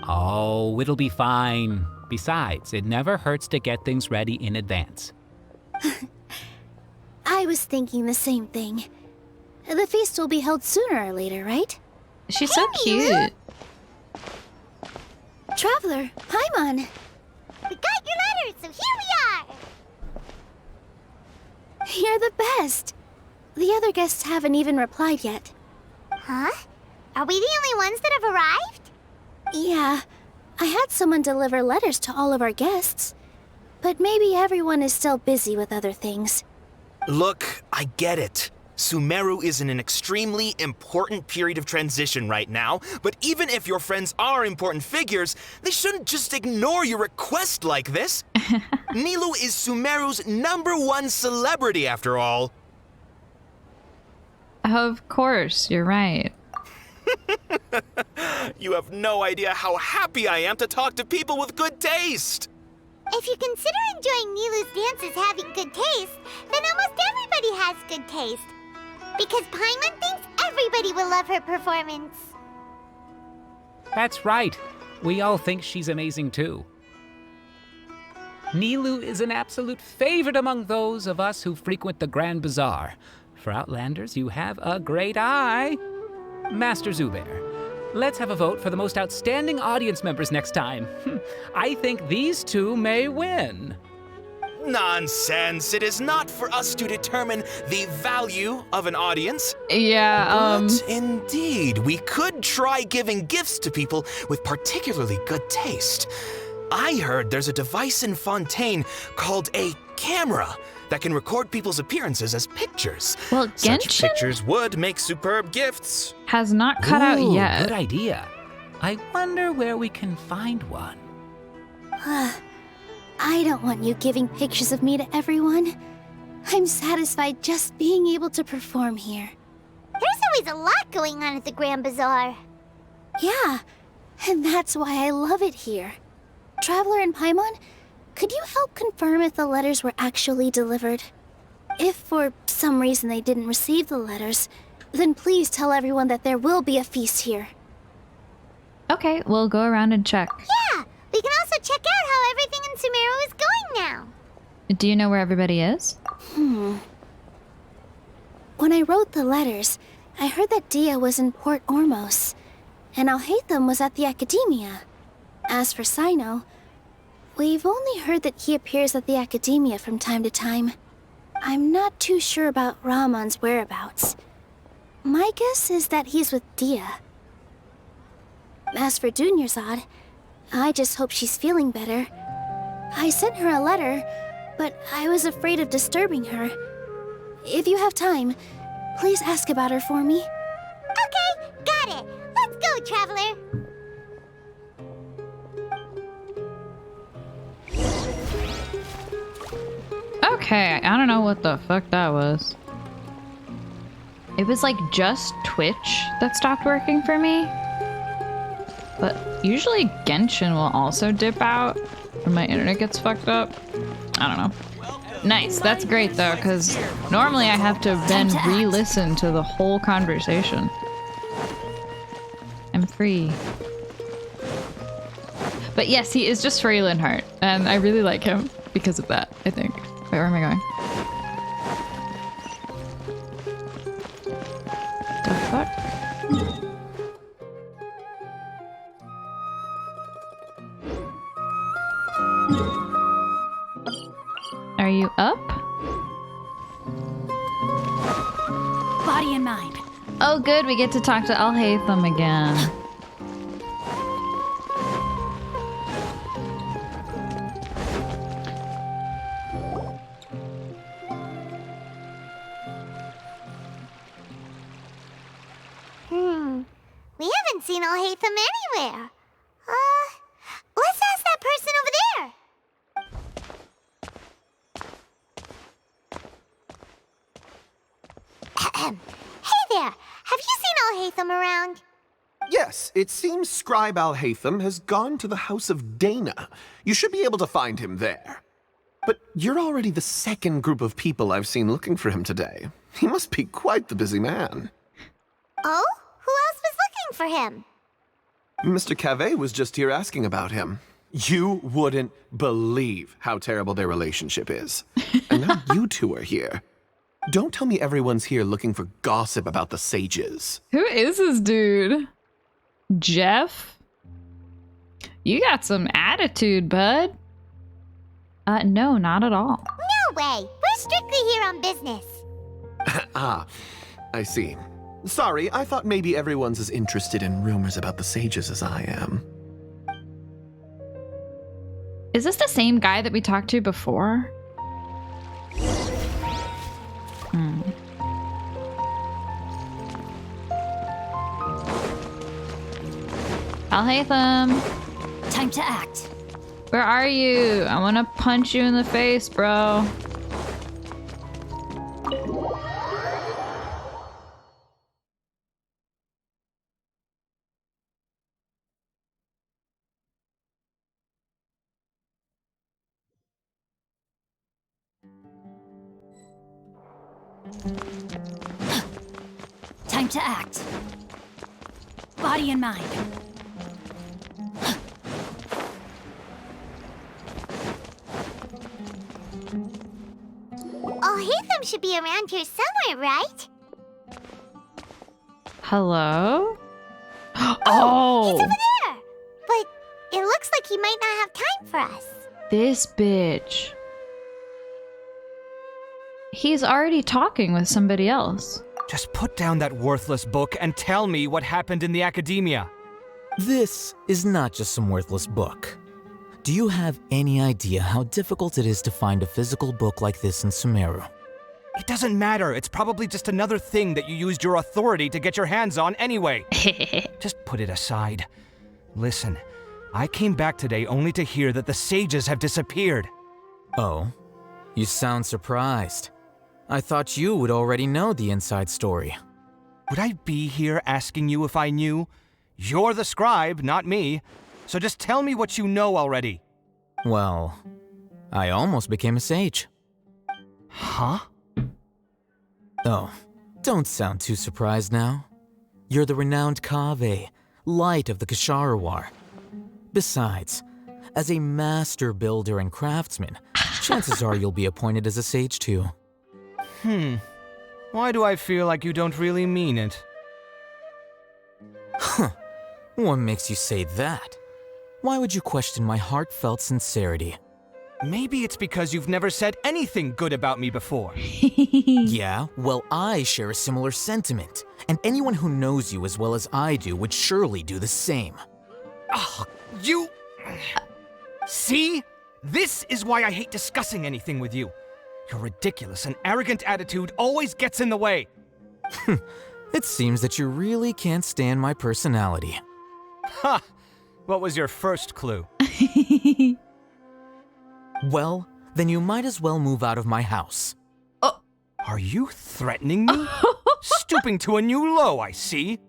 Oh, it'll be fine. Besides, it never hurts to get things ready in advance. I was thinking the same thing. The feast will be held sooner or later, right? She's so cute. Traveler, Paimon. We got your letters, so here we are! You're the best. The other guests haven't even replied yet. Huh? Are we the only ones that have arrived? Yeah, I had someone deliver letters to all of our guests. But maybe everyone is still busy with other things. Look, I get it. Sumeru is in an extremely important period of transition right now, but even if your friends are important figures, they shouldn't just ignore your request like this. Nilou is Sumeru's #1 celebrity after all. Of course, you're right. You have no idea how happy I am to talk to people with good taste. If you consider enjoying Nilou's dances having good taste, then almost everybody has good taste. Because Paimon thinks everybody will love her performance. That's right. We all think she's amazing too. Nilou is an absolute favorite among those of us who frequent the Grand Bazaar. For Outlanders, you have a great eye. Master Zubair, let's have a vote for the most outstanding audience members next time. I think these two may win. Nonsense. It is not for us to determine the value of an audience. Yeah, But indeed, we could try giving gifts to people with particularly good taste. I heard there's a device in Fontaine called a camera that can record people's appearances as pictures. Well, Such Genshin pictures would make superb gifts. has not cut out Ooh, yet. Good idea. I wonder where we can find one. I don't want you giving pictures of me to everyone. I'm satisfied just being able to perform here. There's always a lot going on at the Grand Bazaar. Yeah, and that's why I love it here. Traveler and Paimon, could you help confirm if the letters were actually delivered? If for some reason they didn't receive the letters, then please tell everyone that there will be a feast here. Okay, we'll go around and check. Yeah, we can also check out how everything in Sumeru is going now. Do you know where everybody is? When I wrote the letters, I heard that Dia was in Port Ormos, and Alhaitham was at the Academia. As for Sino, we've only heard that he appears at the Academia from time to time. I'm not too sure about Rahman's whereabouts. My guess is that he's with Dia. As for Dunyarzad, I just hope she's feeling better. I sent her a letter, but I was afraid of disturbing her. If you have time, please ask about her for me. Okay, got it. Let's go, Traveler. Okay, I don't know what the fuck that was. It was like just Twitch that stopped working for me. But usually Genshin will also dip out when my internet gets fucked up. I don't know. Nice, that's great though, because normally I have to then re-listen to the whole conversation. I'm free. But yes, he is just Freeland Heart, and I really like him because of that, I think. Wait, where am I going? The fuck? Are you up? Body and mind. Oh good, we get to talk to Alhaitham again. We haven't seen Alhaitham anywhere. Let's ask that person over there. Hey there, have you seen Alhaitham around? Yes, it seems Scribe Alhaitham has gone to the House of Dana. You should be able to find him there. But you're already the second group of people I've seen looking for him today. He must be quite the busy man. Oh? Who else was looking for him? Mr. Cavey was just here asking about him. You wouldn't believe how terrible their relationship is. And now you two are here. Don't tell me everyone's here looking for gossip about the sages. Who is this dude? Jeff? You got some attitude, bud. No, not at all. No way! We're strictly here on business. Ah, I see. Sorry, I thought maybe everyone's as interested in rumors about the sages as I am. Is this the same guy that we talked to before? Al-Haytham, Time to act. where are you? I want to punch you in the face, bro. Time to act. Body and mind. Al-Haytham should be around here somewhere, right? Hello? He's Oh, over there! But it looks like he might not have time for us. this bitch. He's already talking with somebody else. Just put down that worthless book and tell me what happened in the academia. This is not just some worthless book. Do you have any idea how difficult it is to find a physical book like this in Sumeru? It doesn't matter. It's probably just another thing that you used your authority to get your hands on anyway. Just put it aside. Listen, I came back today only to hear that the sages have disappeared. Oh, you sound surprised. I thought you would already know the inside story. Would I be here asking you if I knew? You're the scribe, not me. So just tell me what you know already. Well, I almost became a sage. Huh? Oh, don't sound too surprised now. You're the renowned Kaveh, light of the Ksharawar. Besides, as a master builder and craftsman, chances are you'll be appointed as a sage too. Why do I feel like you don't really mean it? Huh. What makes you say that? Why would you question my heartfelt sincerity? Maybe it's because you've never said anything good about me before. Yeah, well, I share a similar sentiment, and anyone who knows you as well as I do would surely do the same. Ugh, you... See? This is why I hate discussing anything with you. Your ridiculous and arrogant attitude always gets in the way. It seems that you really can't stand my personality. Ha! What was your first clue? Well, then you might as well move out of my house. Are you threatening me? Stooping to a new low, I see.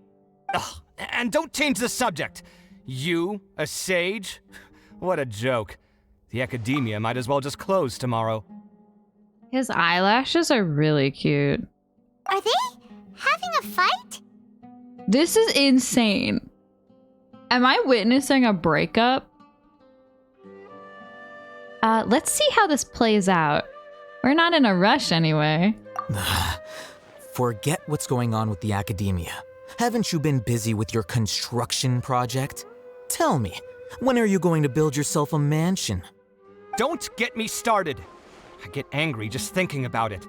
Ugh, and don't change the subject. You, a sage? What a joke. The academia might as well just close tomorrow. His eyelashes are really cute. Are they having a fight? This is insane. Am I witnessing a breakup? Let's see how this plays out. We're not in a rush anyway. Forget what's going on with the academia. Haven't you been busy with your construction project? Tell me, when are you going to build yourself a mansion? Don't get me started. I get angry just thinking about it.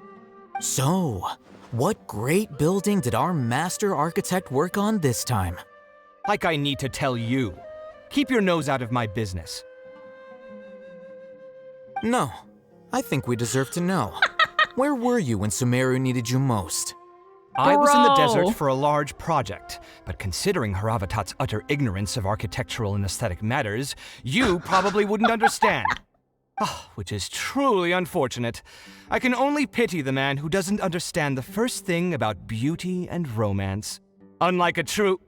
So, what great building did our master architect work on this time? Like I need to tell you. Keep your nose out of my business. No, I think we deserve to know. Where were you when Sumeru needed you most? I was in the Bro. desert for a large project, but considering Haravatat's utter ignorance of architectural and aesthetic matters, you probably wouldn't understand. Which is truly unfortunate. I can only pity the man who doesn't understand the first thing about beauty and romance. Unlike a true...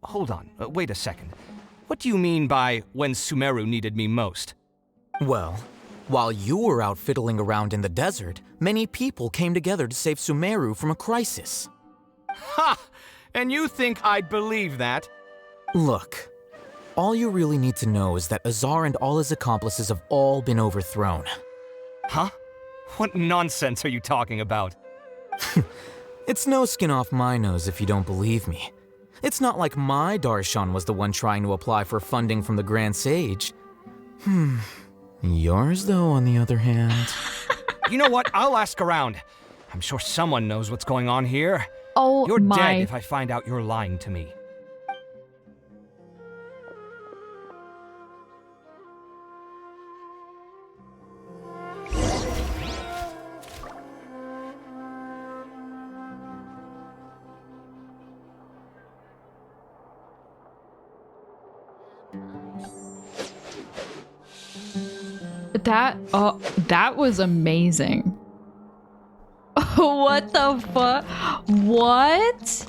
hold on, wait a second. What do you mean by when Sumeru needed me most? Well, while you were out fiddling around in the desert, many people came together to save Sumeru from a crisis. Ha! And you think I'd believe that? Look, all you really need to know is that Azar and all his accomplices have all been overthrown. Huh? What nonsense are you talking about? It's no skin off my nose if you don't believe me. It's not like my Darshan was the one trying to apply for funding from the Grand Sage. Yours, though, on the other hand... You know what? I'll ask around. I'm sure someone knows what's going on here. Oh, You're my... dead if I find out you're lying to me. That was amazing. What the fuck? What?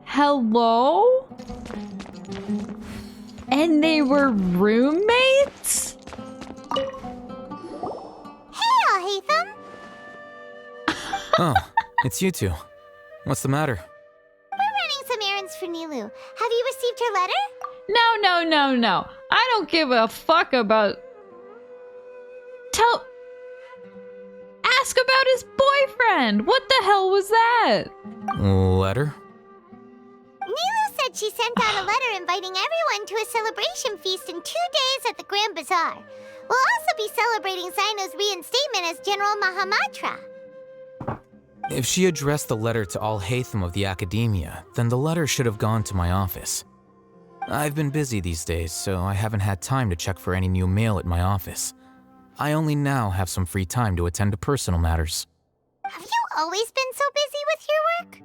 Hello? And they were roommates? Hey, Hatham! Oh, it's you two. What's the matter? We're running some errands for Nilu. Have you received her letter? No. I don't give a fuck about... Ask about his boyfriend! What the hell was that? Letter? Nilu said she sent out a letter inviting everyone to a celebration feast in 2 days at the Grand Bazaar. We'll also be celebrating Zaino's reinstatement as General Mahamatra. If she addressed the letter to all Hatham of the Academia, then the letter should have gone to my office. I've been busy these days, so I haven't had time to check for any new mail at my office. I only now have some free time to attend to personal matters. Have you always been so busy with your work?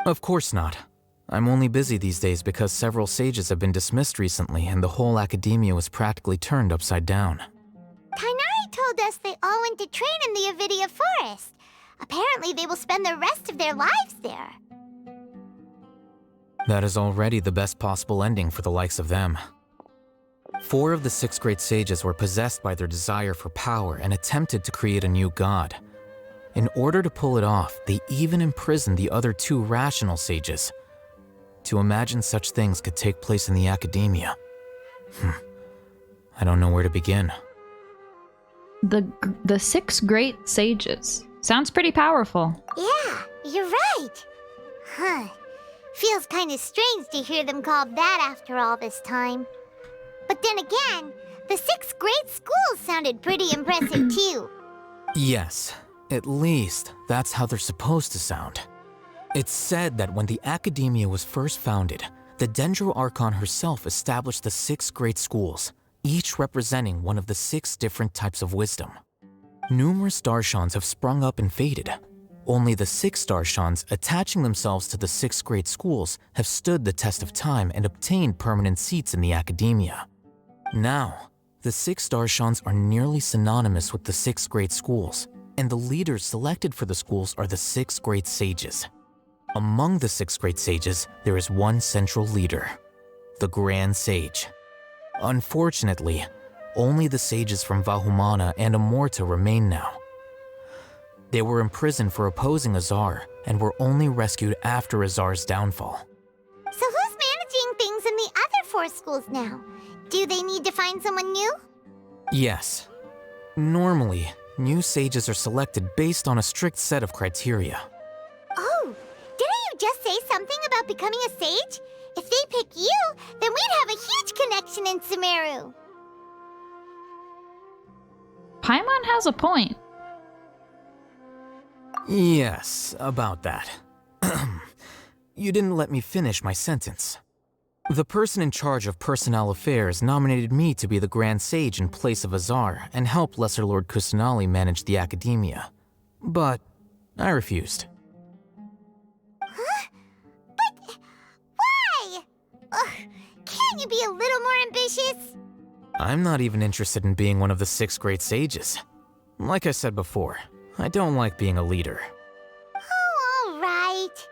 Of course not. I'm only busy these days because several sages have been dismissed recently and the whole academia was practically turned upside down. Tainari told us they all went to train in the Avidia Forest. Apparently they will spend the rest of their lives there. That is already the best possible ending for the likes of them. 4 of the 6 great sages were possessed by their desire for power and attempted to create a new god. In order to pull it off, they even imprisoned the other 2 rational sages. To imagine such things could take place in the academia. I don't know where to begin. The 6 great sages. Sounds pretty powerful. Yeah, you're right. Huh. Feels kind of strange to hear them called that after all this time. But then again, the 6 great schools sounded pretty impressive too. Yes, at least that's how they're supposed to sound. It's said that when the Academia was first founded, the Dendro Archon herself established the 6 great schools, each representing one of the 6 different types of wisdom. Numerous Darshans have sprung up and faded. Only the 6 Darshans attaching themselves to the 6 great schools have stood the test of time and obtained permanent seats in the Academia. Now, the 6 Darshans are nearly synonymous with the 6 great schools, and the leaders selected for the schools are the 6 great sages. Among the 6 great sages, there is one central leader, the Grand Sage. Unfortunately, only the sages from Vahumana and Amorta remain now. They were imprisoned for opposing Azar and were only rescued after Azar's downfall. So who's managing things in the other 4 schools now? Do they need to find someone new? Yes. Normally, new sages are selected based on a strict set of criteria. Oh, didn't you just say something about becoming a sage? If they pick you, then we'd have a huge connection in Sumeru. Paimon has a point. Yes, about that. You didn't let me finish my sentence. The person in charge of personnel affairs nominated me to be the Grand Sage in place of Azar and help Lesser Lord Kusanali manage the Academia. But I refused. Huh? But why? Can't you be a little more ambitious? I'm not even interested in being one of the 6 great sages. Like I said before, I don't like being a leader. Oh, all right.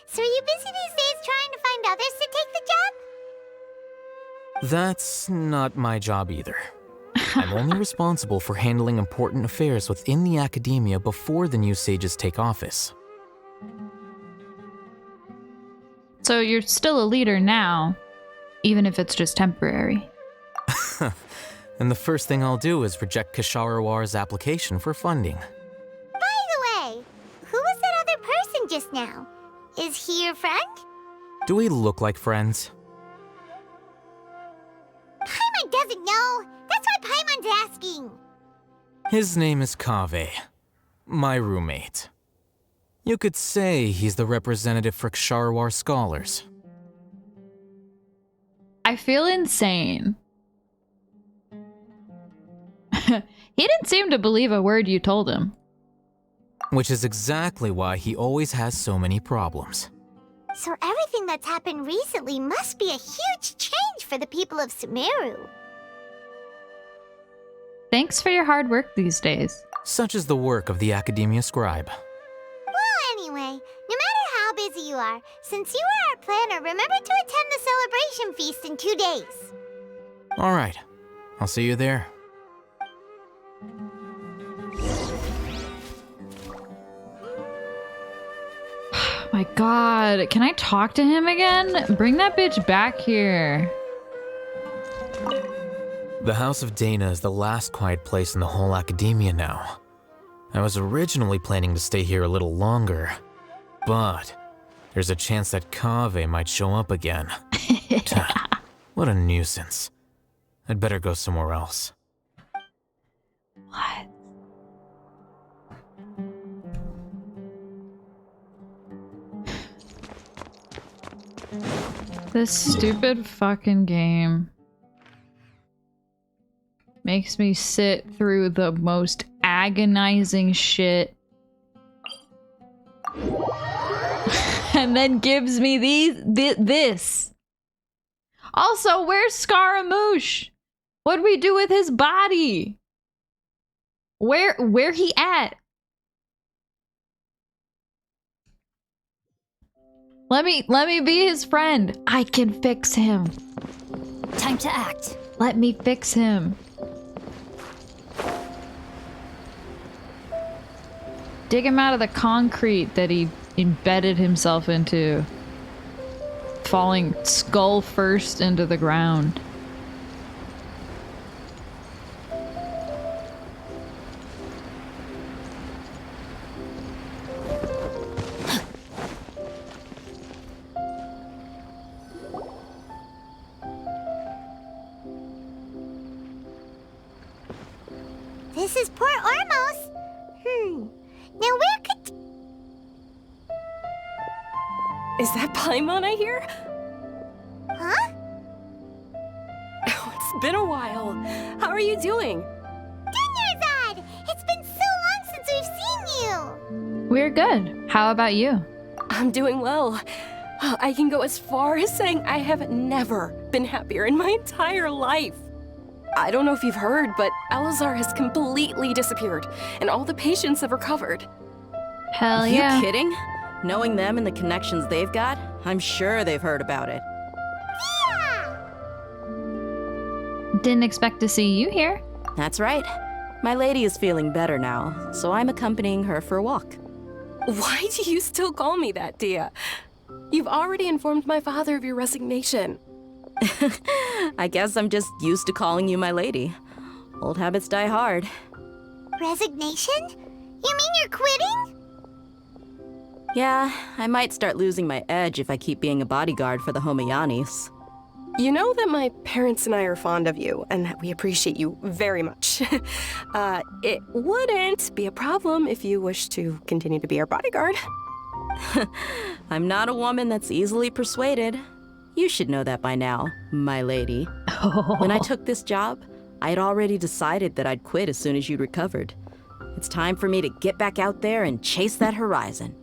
So are you busy these days trying to find others to take the job? That's not my job either. I'm only responsible for handling important affairs within the Academia before the new sages take office. So you're still a leader now, even if it's just temporary. And the first thing I'll do is reject Kasharawar's application for funding. By the way, who was that other person just now? Is he your friend? Do we look like friends? Paimon doesn't know. That's why Paimon's asking. His name is Kaveh, my roommate. You could say he's the representative for Ksharawar scholars. I feel insane. He didn't seem to believe a word you told him. Which is exactly why he always has so many problems. So everything that's happened recently must be a huge change for the people of Sumeru. Thanks for your hard work these days. Such is the work of the Academia Scribe. Well, anyway, no matter how busy you are, since you are our planner, remember to attend the celebration feast in 2 days. Alright, I'll see you there. My god, can I talk to him again? Bring that bitch back here. The House of Dana is the last quiet place in the whole Academia now. I was originally planning to stay here a little longer, but there's a chance that Kaveh might show up again. What a nuisance. I'd better go somewhere else. What? This stupid fucking game makes me sit through the most agonizing shit and then gives me this. Also, where's Scaramouche? What'd we do with his body? Where he at? Let me be his friend. I can fix him. Time to act. Let me fix him. Dig him out of the concrete that he embedded himself into. Falling skull first into the ground. This is Port Ormos. Now where could... Is that Paimon I hear? Huh? Oh, it's been a while. How are you doing? Dunyarzad! It's been so long since we've seen you! We're good. How about you? I'm doing well. I can go as far as saying I have never been happier in my entire life. I don't know if you've heard, but Elazar has completely disappeared, and all the patients have recovered. Hell yeah. You kidding? Knowing them and the connections they've got, I'm sure they've heard about it. Didn't expect to see you here. That's right. My lady is feeling better now, so I'm accompanying her for a walk. Why do you still call me that, Dia? You've already informed my father of your resignation. I guess I'm just used to calling you my lady. Old habits die hard. Resignation? You mean you're quitting? Yeah, I might start losing my edge if I keep being a bodyguard for the Homayanis. You know that my parents and I are fond of you, and that we appreciate you very much. It wouldn't be a problem if you wish to continue to be our bodyguard. I'm not a woman that's easily persuaded. You should know that by now, my lady. When I took this job, I had already decided that I'd quit as soon as you'd recovered. It's time for me to get back out there and chase that horizon.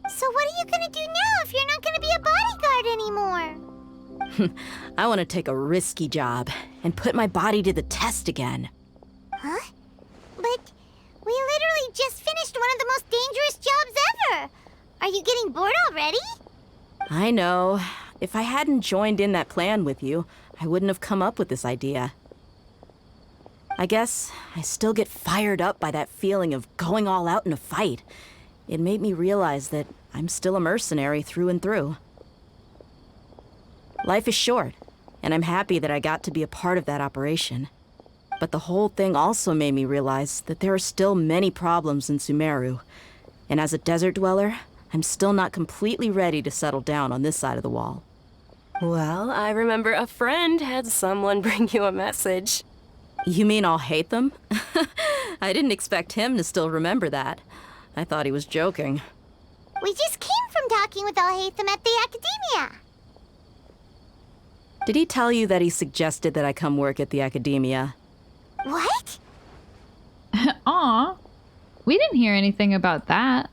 So what are you gonna do now if you're not gonna be a bodyguard anymore? I want to take a risky job and put my body to the test again. Huh? But we literally just finished one of the most dangerous jobs ever. Are you getting bored already? I know. If I hadn't joined in that plan with you, I wouldn't have come up with this idea. I guess I still get fired up by that feeling of going all out in a fight. It made me realize that I'm still a mercenary through and through. Life is short, and I'm happy that I got to be a part of that operation. But the whole thing also made me realize that there are still many problems in Sumeru. And as a desert dweller, I'm still not completely ready to settle down on this side of the wall. Well, I remember a friend had someone bring you a message. You mean I'll hate them? I didn't expect him to still remember that. I thought he was joking. We just came from talking with Alhaitham at the Academia. Did he tell you that he suggested that I come work at the Academia? What? Aw. We didn't hear anything about that.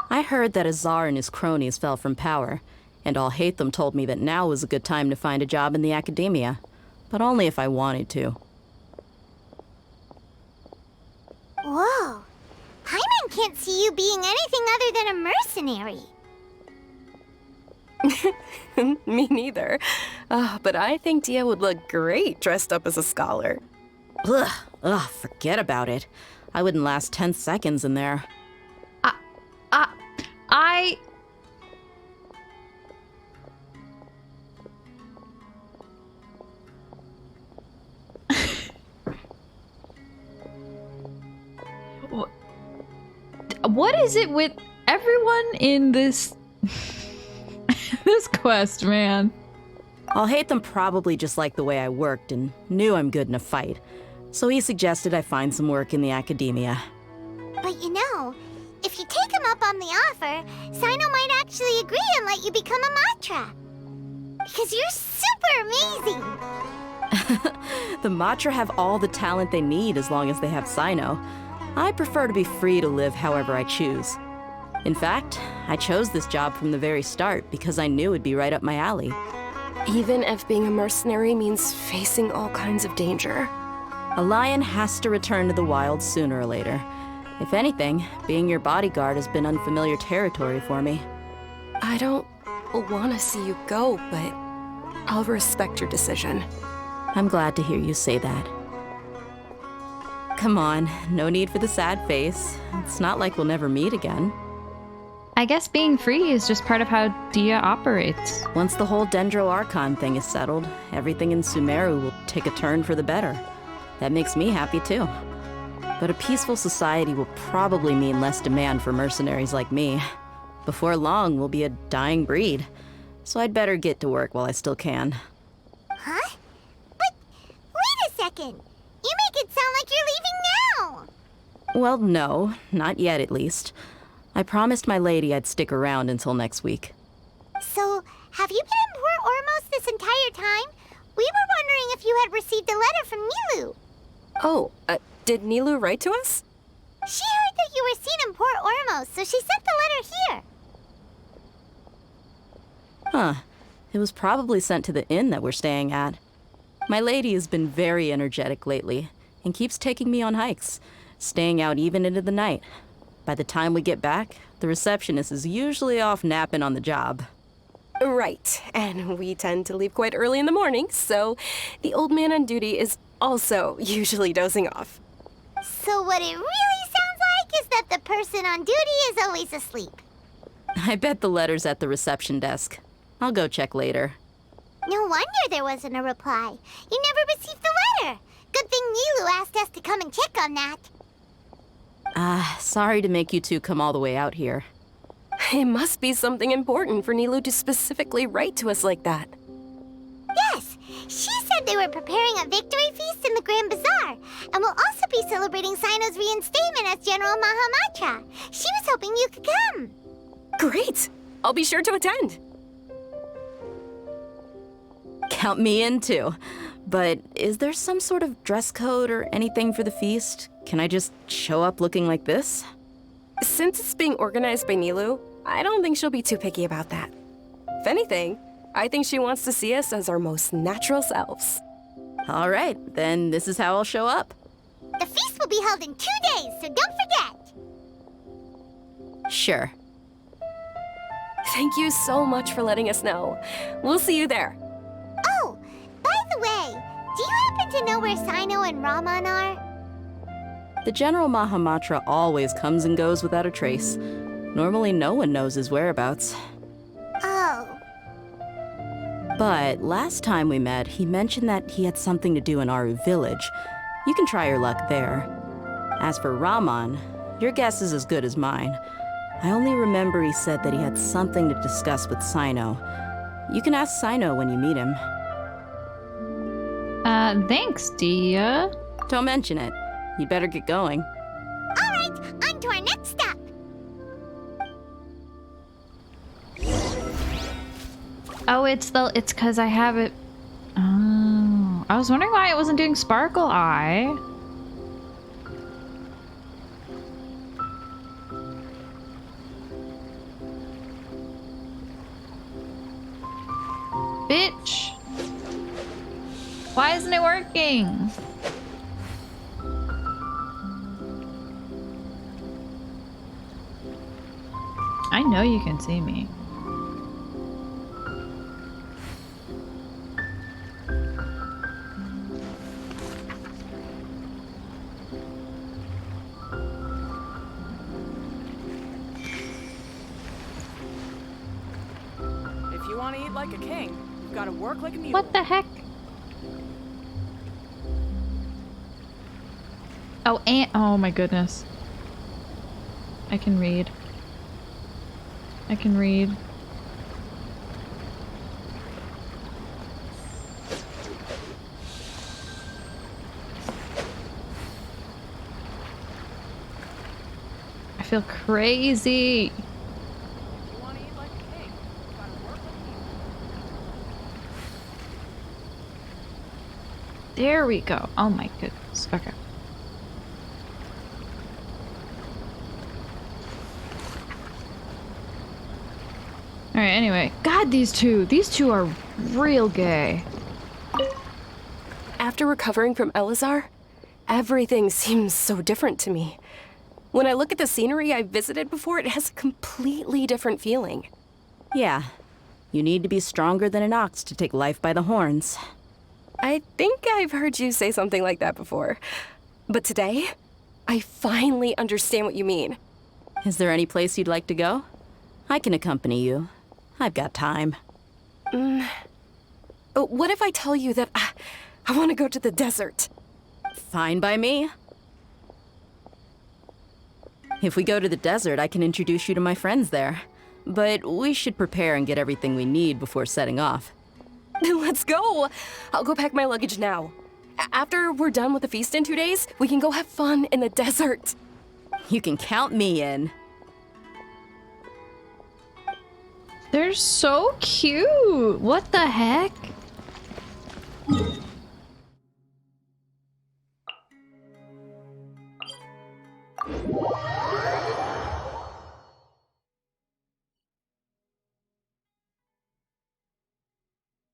I heard that Azar and his cronies fell from power, and Alhaitham told me that now was a good time to find a job in the Academia, but only if I wanted to. Whoa. Paimon can't see you being anything other than a mercenary. Me neither. But I think Dia would look great dressed up as a scholar. Ugh, forget about it. I wouldn't last 10 seconds in there. What is it with everyone in this this quest, man? Alhaitham probably just liked the way I worked and knew I'm good in a fight, so he suggested I find some work in the Academia. But you know, if you take him up on the offer, Sino might actually agree and let you become a Matra. Because you're super amazing! The Matra have all the talent they need as long as they have Sino. I prefer to be free to live however I choose. In fact, I chose this job from the very start because I knew it'd be right up my alley. Even if being a mercenary means facing all kinds of danger. A lion has to return to the wild sooner or later. If anything, being your bodyguard has been unfamiliar territory for me. I don't want to see you go, but I'll respect your decision. I'm glad to hear you say that. Come on, no need for the sad face. It's not like we'll never meet again. I guess being free is just part of how Dia operates. Once the whole Dendro Archon thing is settled, everything in Sumeru will take a turn for the better. That makes me happy too. But a peaceful society will probably mean less demand for mercenaries like me. Before long, we'll be a dying breed. So I'd better get to work while I still can. Huh? But wait a second! You make it sound like you're leaving now! Well, no, not yet at least. I promised my lady I'd stick around until next week. So, have you been in Port Ormos this entire time? We were wondering if you had received a letter from Nilu. Oh, did Nilu write to us? She heard that you were seen in Port Ormos, so she sent the letter here. Huh. It was probably sent to the inn that we're staying at. My lady has been very energetic lately and keeps taking me on hikes, staying out even into the night. By the time we get back, the receptionist is usually off napping on the job. Right, and we tend to leave quite early in the morning, so the old man on duty is also usually dozing off. So what it really sounds like is that the person on duty is always asleep. I bet the letter's at the reception desk. I'll go check later. No wonder there wasn't a reply. You never received the letter. Good thing Nilu asked us to come and check on that. Sorry to make you two come all the way out here. It must be something important for Nilu to specifically write to us like that. Yes, she said they were preparing a victory feast in the Grand Bazaar, and will also be celebrating Sino's reinstatement as General Mahamatra. She was hoping you could come. Great! I'll be sure to attend. Count me in too. But is there some sort of dress code or anything for the feast? Can I just show up looking like this? Since it's being organized by Nilu, I don't think she'll be too picky about that. If anything, I think she wants to see us as our most natural selves. All right, then this is how I'll show up. The feast will be held in 2 days, so don't forget. Sure. Thank you so much for letting us know. We'll see you there. Oh, by the way, do you happen to know where Sino and Raman are? The General Mahamatra always comes and goes without a trace. Normally no one knows his whereabouts. Oh. But last time we met, he mentioned that he had something to do in Aru village. You can try your luck there. As for Rahman, your guess is as good as mine. I only remember he said that he had something to discuss with Sino. You can ask Sino when you meet him. Thanks, Dia. Don't mention it. You'd better get going. All right, on to our next stop. Oh, it's because I have it. Oh, I was wondering why it wasn't doing Sparkle Eye. Bitch. Why isn't it working? I know you can see me. If you want to eat like a king, you've got to work like a mule. What the heck? Oh, and oh my goodness. I can read. I can read. I feel crazy. There we go. Oh my goodness. Okay. Alright, anyway. God, these two are real gay. After recovering from Elazar, everything seems so different to me. When I look at the scenery I visited before, it has a completely different feeling. Yeah. You need to be stronger than an ox to take life by the horns. I think I've heard you say something like that before. But today, I finally understand what you mean. Is there any place you'd like to go? I can accompany you. I've got time. What if I tell you that I want to go to the desert? Fine by me. If we go to the desert, I can introduce you to my friends there. But we should prepare and get everything we need before setting off. Let's go! I'll go pack my luggage now. After we're done with the feast in 2 days, we can go have fun in the desert. You can count me in. They're so cute. What the heck?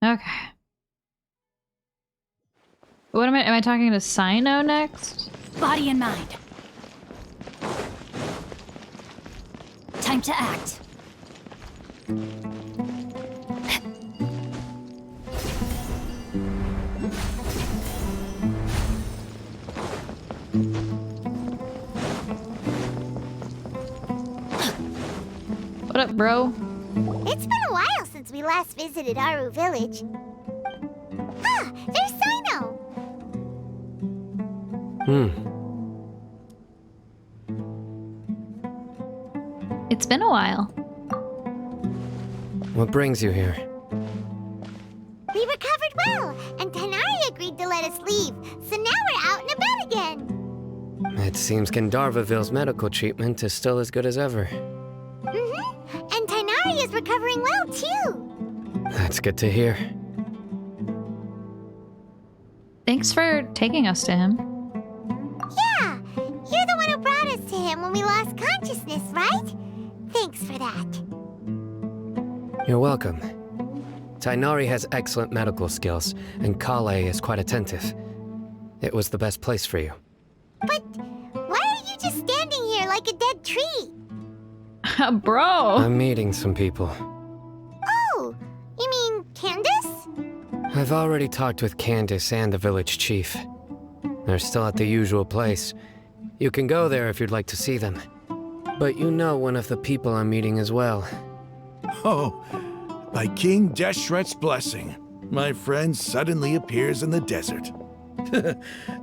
Okay. What am I talking to Sino next? Body and mind. Time to act. What up, bro? It's been a while since we last visited Aru Village. Ah, there's Sino! It's been a while. What brings you here? We recovered well, and Tanari agreed to let us leave, so now we're out and about again. It seems Gandharvaville's medical treatment is still as good as ever. And Tanari is recovering well, too. That's good to hear. Thanks for taking us to him. Yeah, you're the one who brought us to him when we lost consciousness, right? Thanks for that. You're welcome. Tainari has excellent medical skills, and Kale is quite attentive. It was the best place for you. But why are you just standing here like a dead tree? Bro! I'm meeting some people. Oh, you mean Candace? I've already talked with Candace and the village chief. They're still at the usual place. You can go there if you'd like to see them. But you know one of the people I'm meeting as well. Oh, by King Deshret's blessing, my friend suddenly appears in the desert.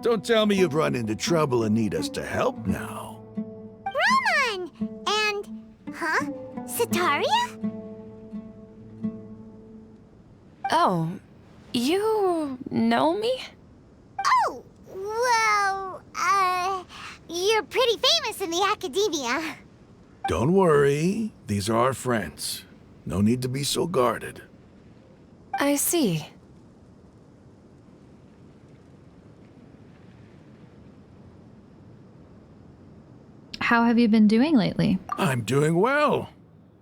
Don't tell me you've run into trouble and need us to help now. Roman! And... huh? Sataria? Oh, you know me? Oh, well, you're pretty famous in the academia. Don't worry, these are our friends. No need to be so guarded. I see. How have you been doing lately? I'm doing well.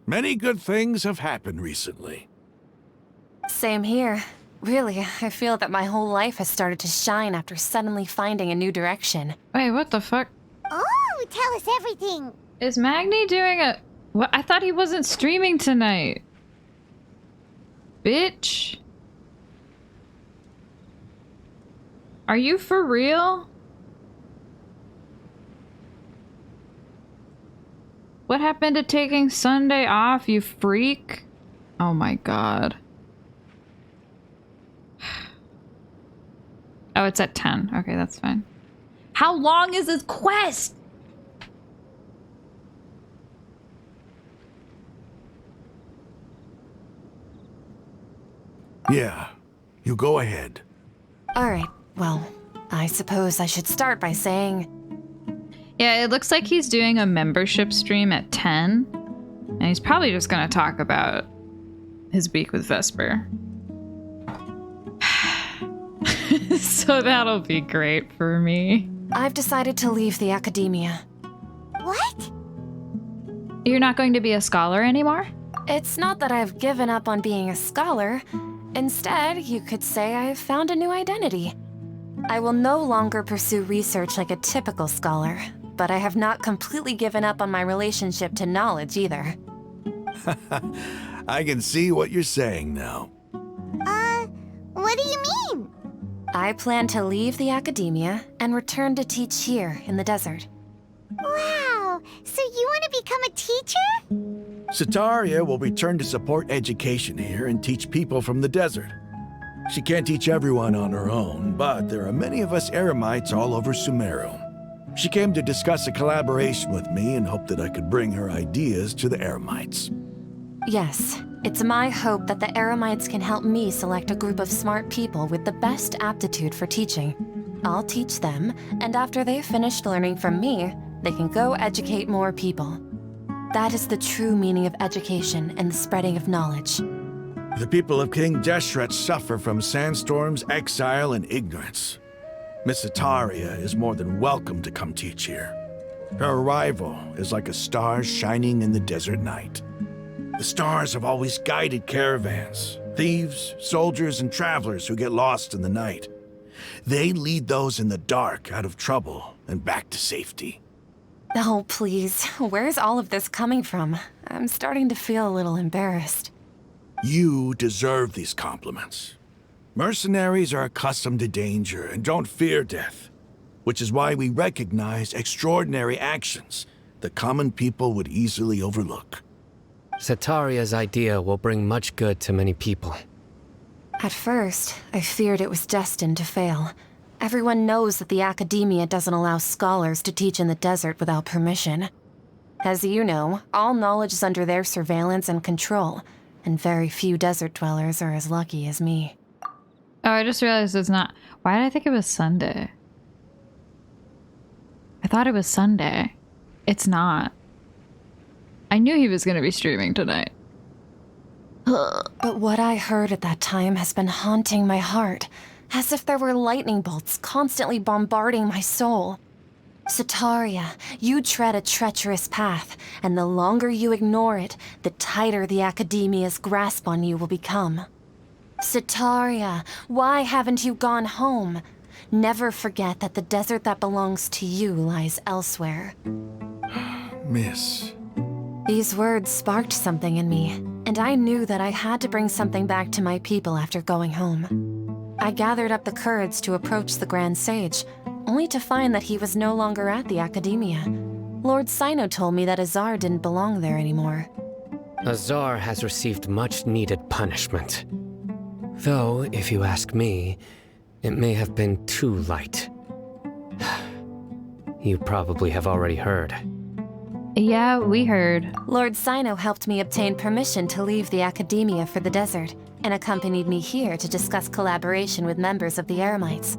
Many good things have happened recently. Same here. Really, I feel that my whole life has started to shine after suddenly finding a new direction. Wait, what the fuck? Oh, tell us everything. Is Magni doing a... What? I thought he wasn't streaming tonight. Bitch. Are you for real? What happened to taking Sunday off, you freak? Oh my god. Oh, it's at 10. Okay, that's fine. How long is this quest? Yeah, you go ahead. Alright, well, I suppose I should start by saying... Yeah, it looks like he's doing a membership stream at 10. And he's probably just gonna talk about his week with Vesper. So that'll be great for me. I've decided to leave the academia. What? You're not going to be a scholar anymore? It's not that I've given up on being a scholar. Instead, you could say I've found a new identity. I will no longer pursue research like a typical scholar, but I have not completely given up on my relationship to knowledge either. I can see what you're saying now. What do you mean? I plan to leave the academia and return to teach here in the desert. Wow, so you want to become a teacher? Sataria will return to support education here and teach people from the desert. She can't teach everyone on her own, but there are many of us Eremites all over Sumeru. She came to discuss a collaboration with me and hoped that I could bring her ideas to the Eremites. Yes, it's my hope that the Eremites can help me select a group of smart people with the best aptitude for teaching. I'll teach them, and after they've finished learning from me, they can go educate more people. That is the true meaning of education and the spreading of knowledge. The people of King Deshret suffer from sandstorms, exile, and ignorance. Miss Sataria is more than welcome to come teach here. Her arrival is like a star shining in the desert night. The stars have always guided caravans, thieves, soldiers, and travelers who get lost in the night. They lead those in the dark out of trouble and back to safety. Oh, please, where's all of this coming from? I'm starting to feel a little embarrassed. You deserve these compliments. Mercenaries are accustomed to danger and don't fear death, which is why we recognize extraordinary actions that common people would easily overlook. Sataria's idea will bring much good to many people. At first, I feared it was destined to fail. Everyone knows that the academia doesn't allow scholars to teach in the desert without permission. As you know, all knowledge is under their surveillance and control, and very few desert dwellers are as lucky as me. Oh, I just realized it's not. Why did I think it was Sunday? I thought it was Sunday. It's not. I knew he was going to be streaming tonight. But what I heard at that time has been haunting my heart, as if there were lightning bolts constantly bombarding my soul. Sataria, you tread a treacherous path, and the longer you ignore it, the tighter the academia's grasp on you will become. Sataria, why haven't you gone home? Never forget that the desert that belongs to you lies elsewhere. Miss. These words sparked something in me, and I knew that I had to bring something back to my people after going home. I gathered up the courage to approach the Grand Sage, only to find that he was no longer at the Academia. Lord Sino told me that Azar didn't belong there anymore. Azar has received much-needed punishment. Though, if you ask me, It may have been too light. You probably have already heard. Yeah, we heard. Lord Sino helped me obtain permission to leave the Academia for the desert, and accompanied me here to discuss collaboration with members of the Eremites.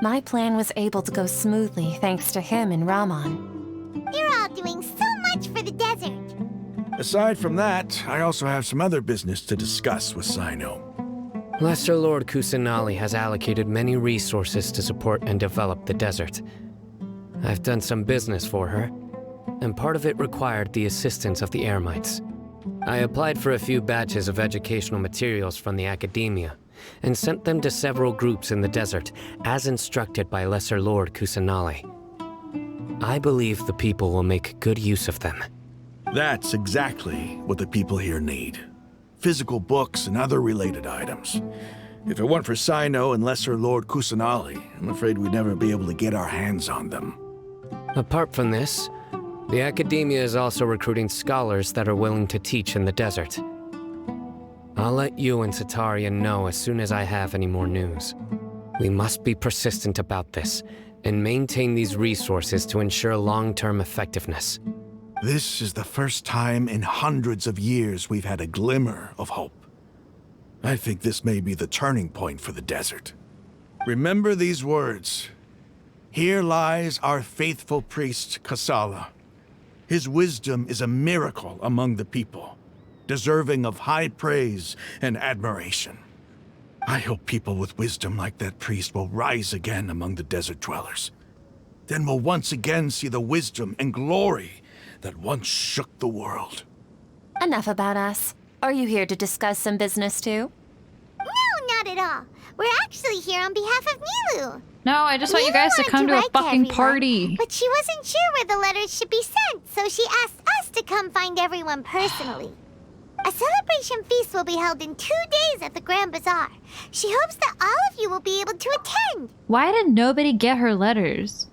My plan was able to go smoothly thanks to him and Rahman. You're all doing so much for the desert. Aside from that, I also have some other business to discuss with Sino. Lesser Lord Kusanali has allocated many resources to support and develop the desert. I've done some business for her, and part of it required the assistance of the Eremites. I applied for a few batches of educational materials from the Academia, and sent them to several groups in the desert, as instructed by Lesser Lord Kusanali. I believe the people will make good use of them. That's exactly what the people here need. Physical books and other related items. If it weren't for Sino and Lesser Lord Kusanali, I'm afraid we'd never be able to get our hands on them. Apart from this, the Academia is also recruiting scholars that are willing to teach in the desert. I'll let you and Sataria know as soon as I have any more news. We must be persistent about this, and maintain these resources to ensure long-term effectiveness. This is the first time in hundreds of years we've had a glimmer of hope. I think this may be the turning point for the desert. Remember these words. Here lies our faithful priest, Kasala. His wisdom is a miracle among the people, deserving of high praise and admiration. I hope people with wisdom like that priest will rise again among the desert dwellers. Then we'll once again see the wisdom and glory that once shook the world. Enough about us. Are you here to discuss some business too? No, not at all. We're actually here on behalf of Milu. No, I just want you guys to come to a fucking party. But she wasn't sure where the letters should be sent, so she asked us to come find everyone personally. A celebration feast will be held in 2 days at the Grand Bazaar. She hopes that all of you will be able to attend. Why did nobody get her letters?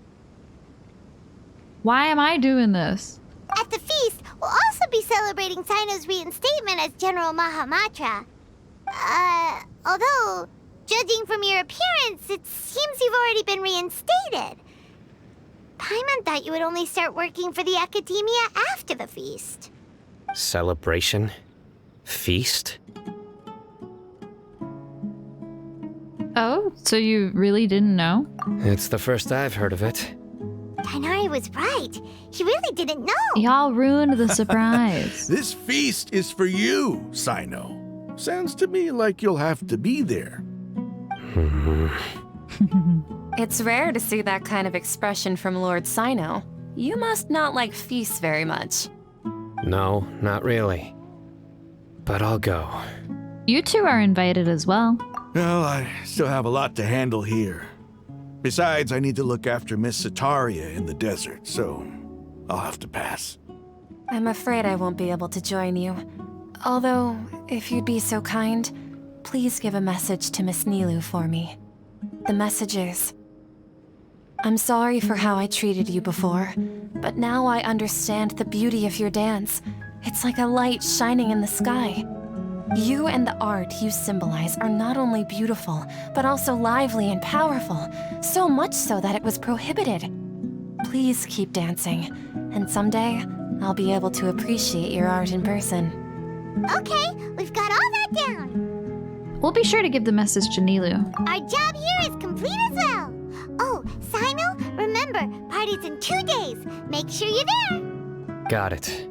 Why am I doing this? At the feast, we'll also be celebrating Sino's reinstatement as General Mahamatra. Although, judging from your appearance, it seems you've already been reinstated. Paimon thought you would only start working for the Academia after the feast. Celebration? Feast? Oh, so you really didn't know? It's the first I've heard of it. Tainari was right. He really didn't know. Y'all ruined the surprise. This feast is for you, Sino. Sounds to me like you'll have to be there. It's rare to see that kind of expression from Lord Sino. You must not like feasts very much. No, not really. But I'll go. You two are invited as well. Well, I still have a lot to handle here. Besides, I need to look after Miss Sataria in the desert, so I'll have to pass. I'm afraid I won't be able to join you. Although, if you'd be so kind, please give a message to Miss Nilu for me. The message is, I'm sorry for how I treated you before, but now I understand the beauty of your dance. It's like a light shining in the sky. You and the art you symbolize are not only beautiful, but also lively and powerful, so much so that it was prohibited. Please keep dancing, and someday I'll be able to appreciate your art in person. Okay, we've got all that down. We'll be sure to give the message to Nilu. Our job here is complete as well. Oh, Sino, remember, party's in 2 days. Make sure you're there. Got it.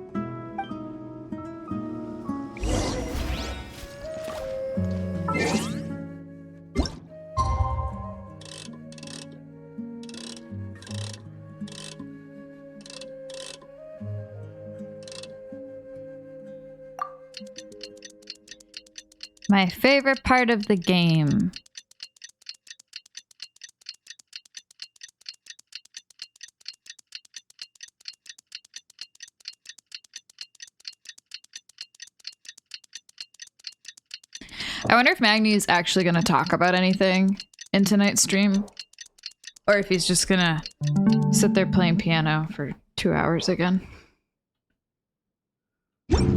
My favorite part of the game. I wonder if Magni is actually going to talk about anything in tonight's stream. Or if he's just going to sit there playing piano for 2 hours again. Today's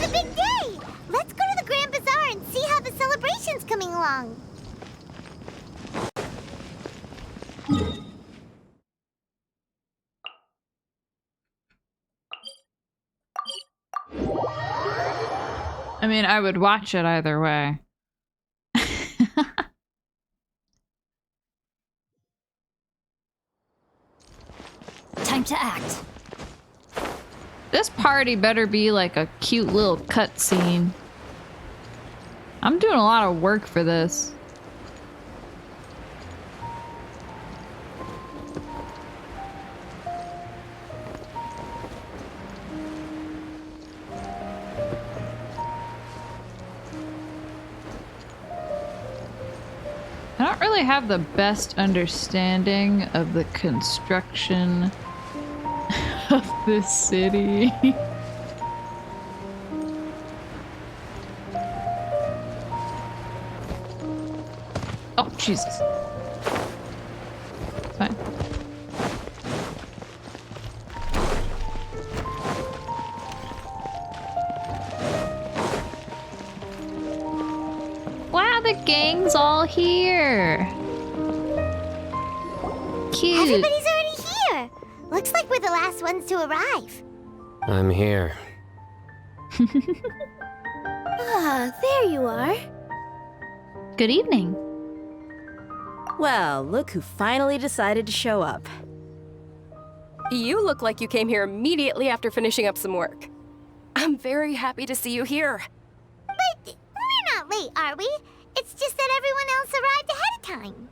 the big day! Let's go to the Grand Bazaar and see how the celebration's coming long. I mean, I would watch it either way. Time to act. This party better be like a cute little cutscene. I'm doing a lot of work for this. I don't really have the best understanding of the construction of this city. Oh, Jesus. Fine. Wow, the gang's all here. Cute. Everybody's already here. Looks like we're the last ones to arrive. I'm here. Ah, there you are. Good evening. Well, look who finally decided to show up. You look like you came here immediately after finishing up some work. I'm very happy to see you here. But we're not late, are we? It's just that everyone else arrived ahead of time.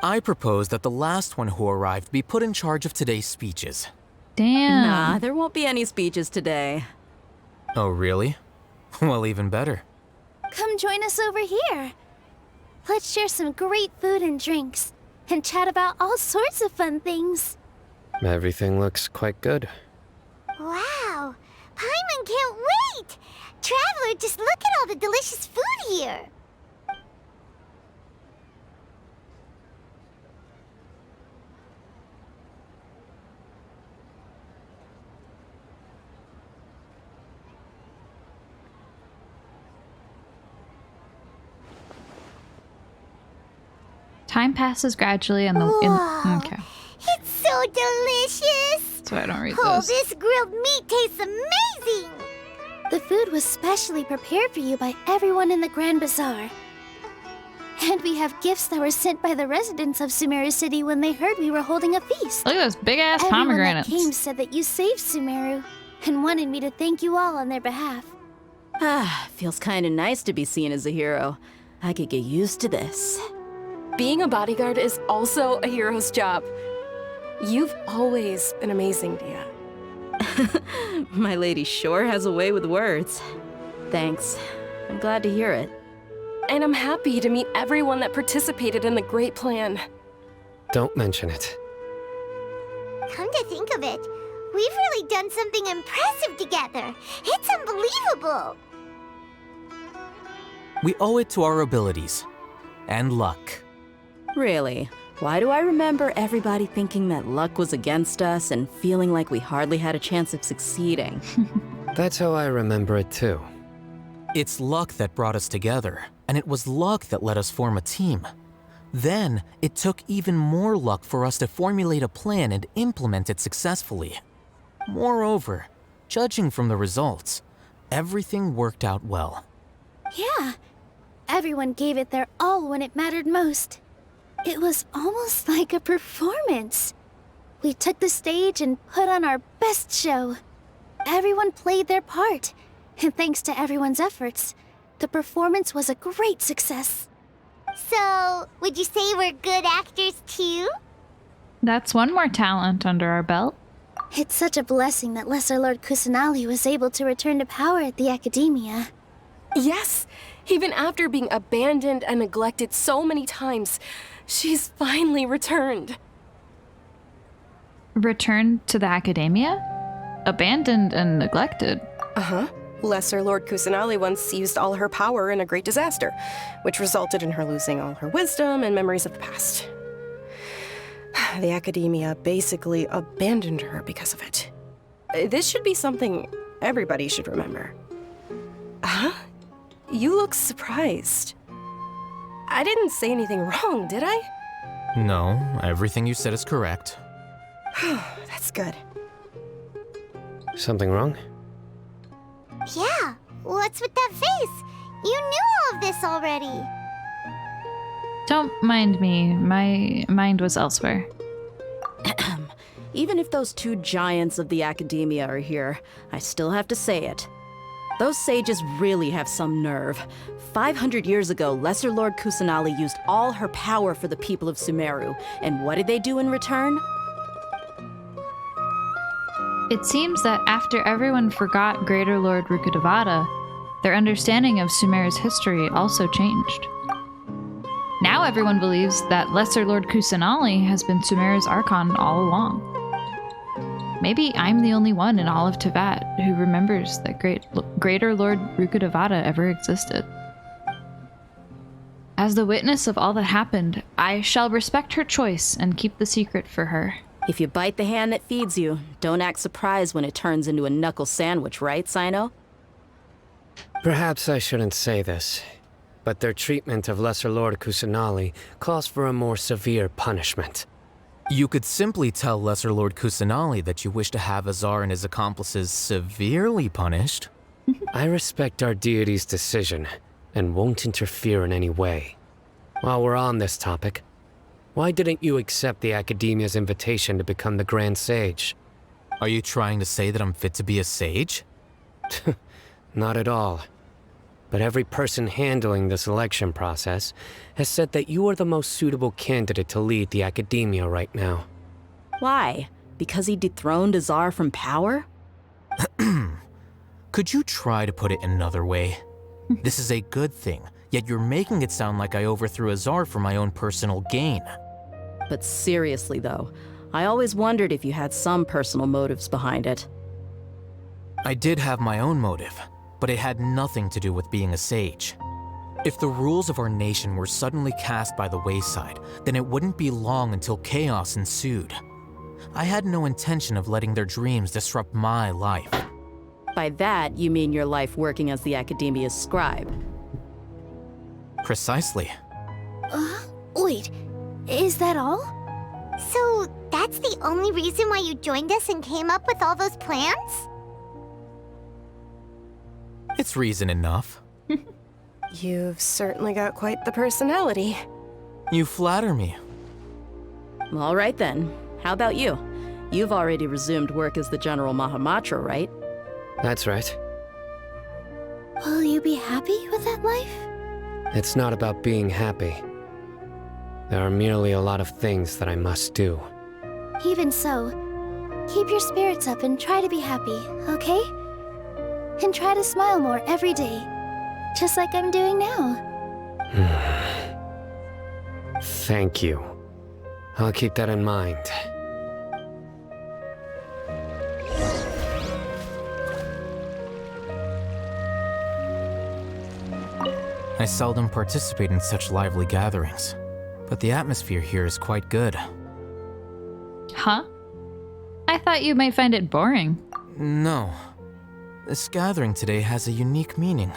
I propose that the last one who arrived be put in charge of today's speeches. Damn. Nah, there won't be any speeches today. Oh, really? Well, even better. Come join us over here. Let's share some great food and drinks, and chat about all sorts of fun things. Everything looks quite good. Wow! Paimon can't wait! Traveler, just look at all the delicious food here! Time passes gradually and the Whoa. okay. It's so delicious! That's why I don't read Oh, those. this grilled meat tastes amazing! The food was specially prepared for you by everyone in the Grand Bazaar. And we have gifts that were sent by the residents of Sumeru City when they heard we were holding a feast. Look at those big ass Everyone pomegranates. that came said that you saved Sumeru and wanted me to thank you all on their behalf. Ah, feels kinda nice to be seen as a hero. I could get used to this. Being a bodyguard is also a hero's job. You've always been amazing, Dia. My lady sure has a way with words. Thanks. I'm glad to hear it. And I'm happy to meet everyone that participated in the great plan. Don't mention it. Come to think of it, we've really done something impressive together. It's unbelievable! We owe it to our abilities. And luck. Really? Why do I remember everybody thinking that luck was against us and feeling like we hardly had a chance of succeeding? That's how I remember it too. It's luck that brought us together, and it was luck that let us form a team. Then, it took even more luck for us to formulate a plan and implement it successfully. Moreover, judging from the results, everything worked out well. Yeah, everyone gave it their all when it mattered most. It was almost like a performance. We took the stage and put on our best show. Everyone played their part, and thanks to everyone's efforts, the performance was a great success. So, would you say we're good actors too? That's one more talent under our belt. It's such a blessing that Lesser Lord Kusanali was able to return to power at the Academia. Yes, even after being abandoned and neglected so many times, she's finally returned. Returned to the Academia? Abandoned and neglected. Uh-huh. Lesser Lord Kusanali once used all her power in a great disaster, which resulted in her losing all her wisdom and memories of the past. The Academia basically abandoned her because of it. This should be something everybody should remember. Huh? You look surprised. I didn't say anything wrong, did I? No, everything you said is correct. That's good. Something wrong? Yeah, what's with that face? You knew all of this already. Don't mind me. My mind was elsewhere. Even if those two giants of the academia are here, I still have to say it. Those sages really have some nerve. 500 years ago, Lesser Lord Kusanali used all her power for the people of Sumeru. And what did they do in return? It seems that after everyone forgot Greater Lord Rukkhadevata, their understanding of Sumeru's history also changed. Now everyone believes that Lesser Lord Kusanali has been Sumeru's Archon all along. Maybe I'm the only one in all of Teyvat who remembers that Greater Lord Rukkhadevata ever existed. As the witness of all that happened, I shall respect her choice and keep the secret for her. If you bite the hand that feeds you, don't act surprised when it turns into a knuckle sandwich, right, Sino? Perhaps I shouldn't say this, but their treatment of Lesser Lord Kusanali calls for a more severe punishment. You could simply tell Lesser Lord Kusanali that you wish to have Azar and his accomplices severely punished. I respect our deity's decision and won't interfere in any way. While we're on this topic, why didn't you accept the Academia's invitation to become the Grand Sage? Are you trying to say that I'm fit to be a sage? Not at all. But every person handling the selection process has said that you are the most suitable candidate to lead the Academia right now. Why? Because he dethroned Azar from power? Could you try to put it another way? This is a good thing, yet you're making it sound like I overthrew Azar for my own personal gain. But seriously though, I always wondered if you had some personal motives behind it. I did have my own motive, but it had nothing to do with being a sage. If the rules of our nation were suddenly cast by the wayside, then it wouldn't be long until chaos ensued. I had no intention of letting their dreams disrupt my life. By that, you mean your life working as the Academia's scribe. Precisely. Wait, is that all? So that's the only reason why you joined us and came up with all those plans? It's reason enough. You've certainly got quite the personality. You flatter me. All right then. How about you? You've already resumed work as the General Mahamatra, right? That's right. Will you be happy with that life? It's not about being happy. There are merely a lot of things that I must do. Even so, keep your spirits up and try to be happy, okay? And try to smile more every day, just like I'm doing now. Thank you. I'll keep that in mind. I seldom participate in such lively gatherings, but the atmosphere here is quite good. Huh? I thought you might find it boring. No. This gathering today has a unique meaning.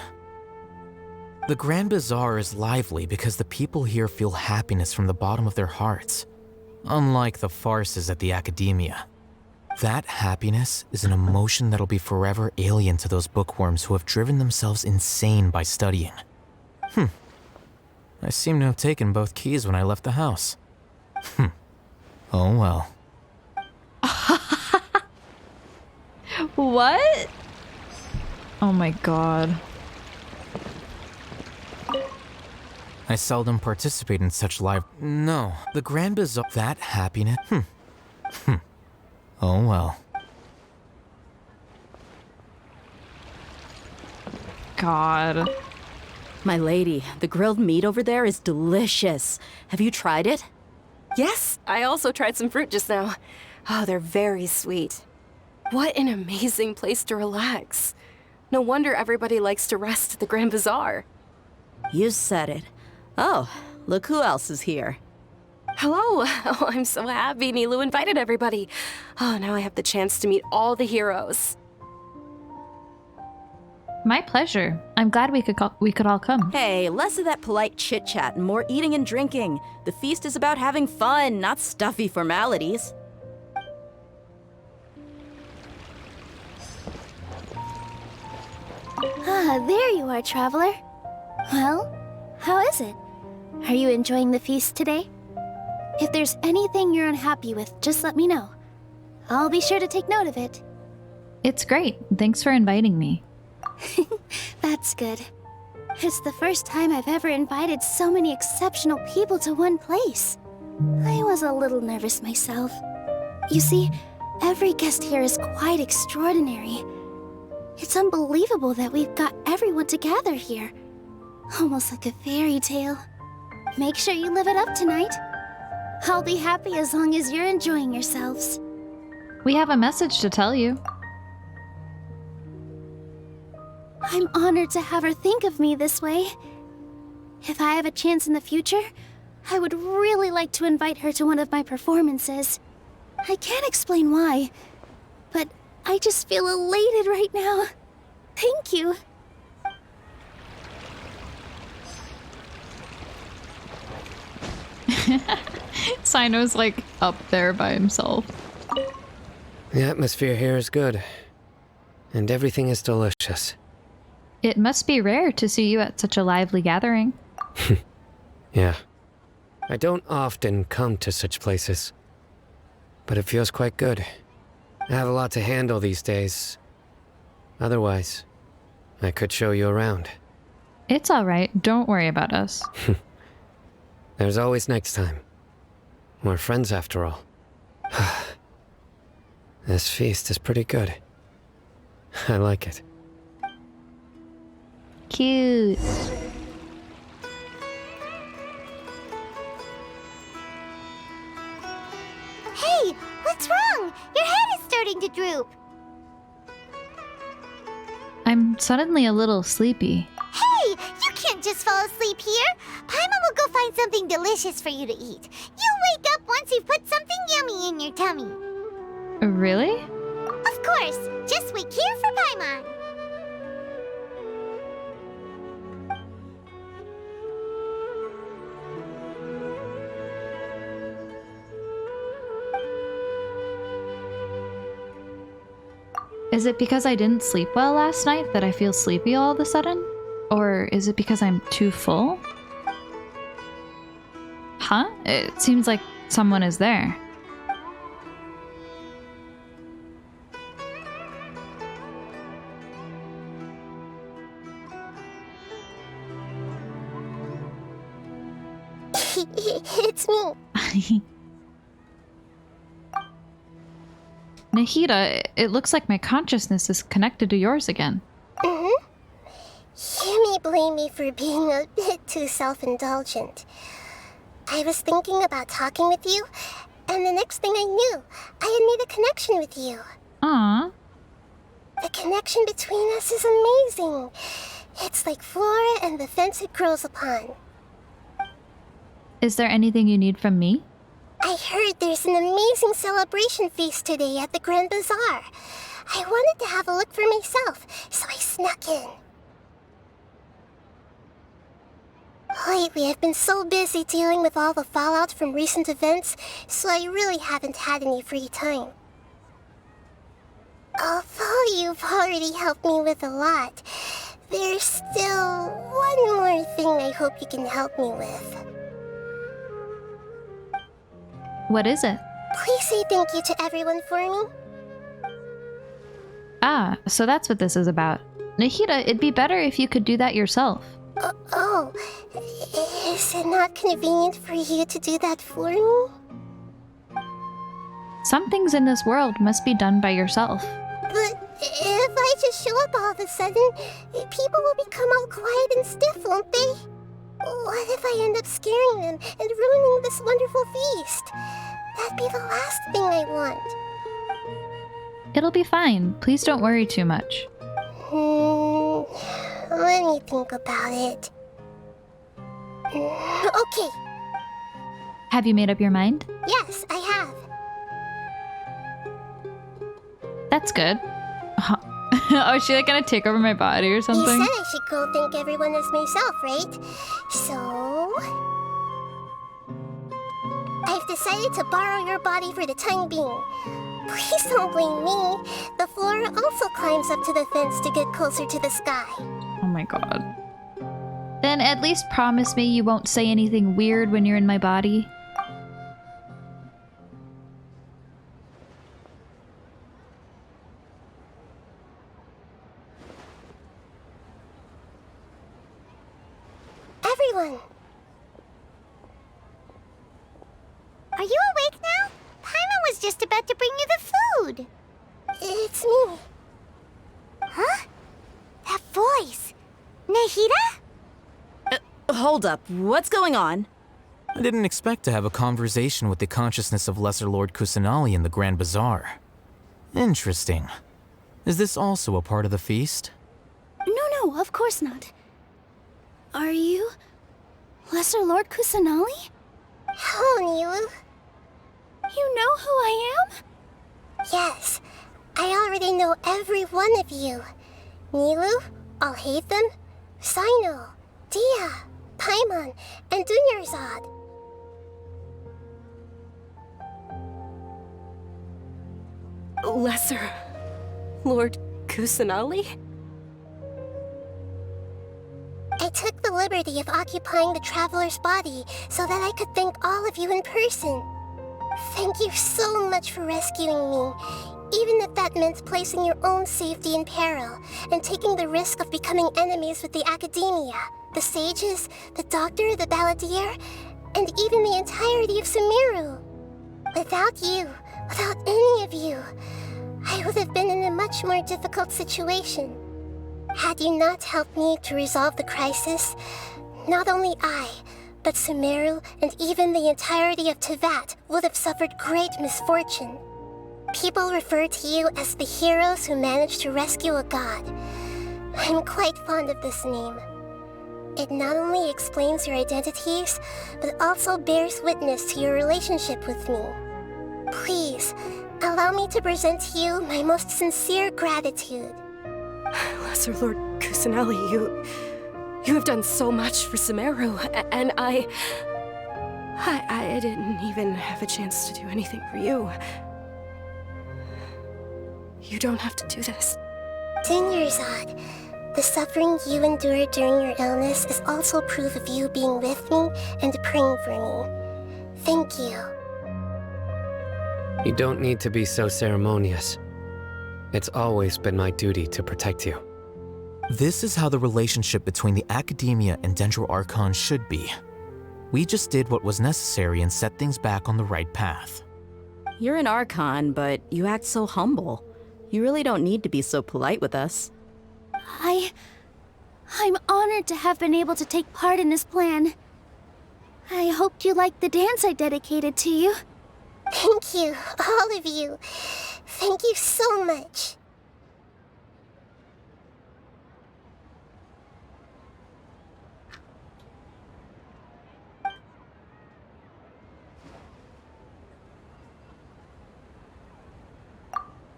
The Grand Bazaar is lively because the people here feel happiness from the bottom of their hearts, unlike the farces at the Academia. That happiness is an emotion that'll be forever alien to those bookworms who have driven themselves insane by studying. I seem to have taken both keys when I left the house. Oh well. What? Oh my god. I seldom participate in such live. No, the Grand Bazaar. That happiness. Oh well. God. My lady, the grilled meat over there is delicious. Have you tried it? Yes, I also tried some fruit just now. Oh, they're very sweet. What an amazing place to relax. No wonder everybody likes to rest at the Grand Bazaar. You said it. Oh, look who else is here. Hello. Oh, I'm so happy Nilu invited everybody. Oh, now I have the chance to meet all the heroes. My pleasure. I'm glad we could all come. Hey, less of that polite chit-chat and more eating and drinking. The feast is about having fun, not stuffy formalities. Ah, there you are, traveler. Well, how is it? Are you enjoying the feast today? If there's anything you're unhappy with, just let me know. I'll be sure to take note of it. It's great. Thanks for inviting me. That's good. It's the first time I've ever invited so many exceptional people to one place. I was a little nervous myself. You see, every guest here is quite extraordinary. It's unbelievable that we've got everyone together here. Almost like a fairy tale. Make sure you live it up tonight. I'll be happy as long as you're enjoying yourselves. We have a message to tell you. I'm honored to have her think of me this way. If I have a chance in the future, I would really like to invite her to one of my performances. I can't explain why, but I just feel elated right now. Thank you. Sino's like up there by himself. The atmosphere here is good, and everything is delicious. It must be rare to see you at such a lively gathering. Yeah. I don't often come to such places, but it feels quite good. I have a lot to handle these days. Otherwise, I could show you around. It's alright. Don't worry about us. There's always next time. We're friends after all. This feast is pretty good. I like it. Cute. Hey, what's wrong? Your head is starting to droop. I'm suddenly a little sleepy. Hey, you can't just fall asleep here. Paimon will go find something delicious for you to eat. You'll wake up once you've put something yummy in your tummy. Really? Of course. Just wait here for Paimon. Is it because I didn't sleep well last night that I feel sleepy all of a sudden? Or is it because I'm too full? Huh? It seems like someone is there. It's me. Nahida, it looks like my consciousness is connected to yours again. You may blame me for being a bit too self-indulgent. I was thinking about talking with you, and the next thing I knew, I had made a connection with you. Aww. The connection between us is amazing. It's like flora and the fence it grows upon. Is there anything you need from me? I heard there's an amazing celebration feast today at the Grand Bazaar. I wanted to have a look for myself, so I snuck in. Lately, I've been so busy dealing with all the fallout from recent events, so I really haven't had any free time. Although you've already helped me with a lot, there's still one more thing I hope you can help me with. What is it? Please say thank you to everyone for me. Ah, so that's what this is about. Nahida, it'd be better if you could do that yourself. Oh, is it not convenient for you to do that for me? Some things in this world must be done by yourself. But if I just show up all of a sudden, people will become all quiet and stiff, won't they? What if I end up scaring them and ruining this wonderful feast? That'd be the last thing I want. It'll be fine. Please don't worry too much. Let me think about it. Okay. Have you made up your mind? Yes, I have. That's good. Oh, is she like gonna take over my body or You something? said I should go thank everyone as myself, right? So... I've decided to borrow your body for the time being. Please don't blame me. The flora also climbs up to the fence to get closer to the sky. Oh my god. Then at least promise me you won't say anything weird when you're in my body. Everyone! Are you awake now? Paimon was just about to bring you the food. It's me. Huh? That voice. Nahida? Hold up. What's going on? I didn't expect to have a conversation with the consciousness of Lesser Lord Kusanali in the Grand Bazaar. Interesting. Is this also a part of the feast? No, of course not. Are you Lesser Lord Kusanali? Hello, Nilu. You know who I am? Yes, I already know every one of you. Nilu, Alhaitham, Sino, Dia, Paimon, and Dunyarzad. Lesser Lord Kusanali? I took the liberty of occupying the traveler's body so that I could thank all of you in person. Thank you so much for rescuing me, even if that meant placing your own safety in peril and taking the risk of becoming enemies with the academia, the sages, the doctor, the balladeer, and even the entirety of Sumeru. Without you, without any of you, I would have been in a much more difficult situation. Had you not helped me to resolve the crisis, not only I, but Sumeru and even the entirety of Tevat would have suffered great misfortune. People refer to you as the heroes who managed to rescue a god. I'm quite fond of this name. It not only explains your identities, but also bears witness to your relationship with me. Please, allow me to present to you my most sincere gratitude. Lesser Lord Kusanali, you have done so much for Sumeru, and I didn't even have a chance to do anything for you. You don't have to do this. Dunyarzad, the suffering you endured during your illness is also proof of you being with me and praying for me. Thank you. You don't need to be so ceremonious. It's always been my duty to protect you. This is how the relationship between the Academia and Dendro Archon should be. We just did what was necessary and set things back on the right path. You're an Archon, but you act so humble. You really don't need to be so polite with us. I'm honored to have been able to take part in this plan. I hoped you liked the dance I dedicated to you. Thank you, all of you. Thank you so much.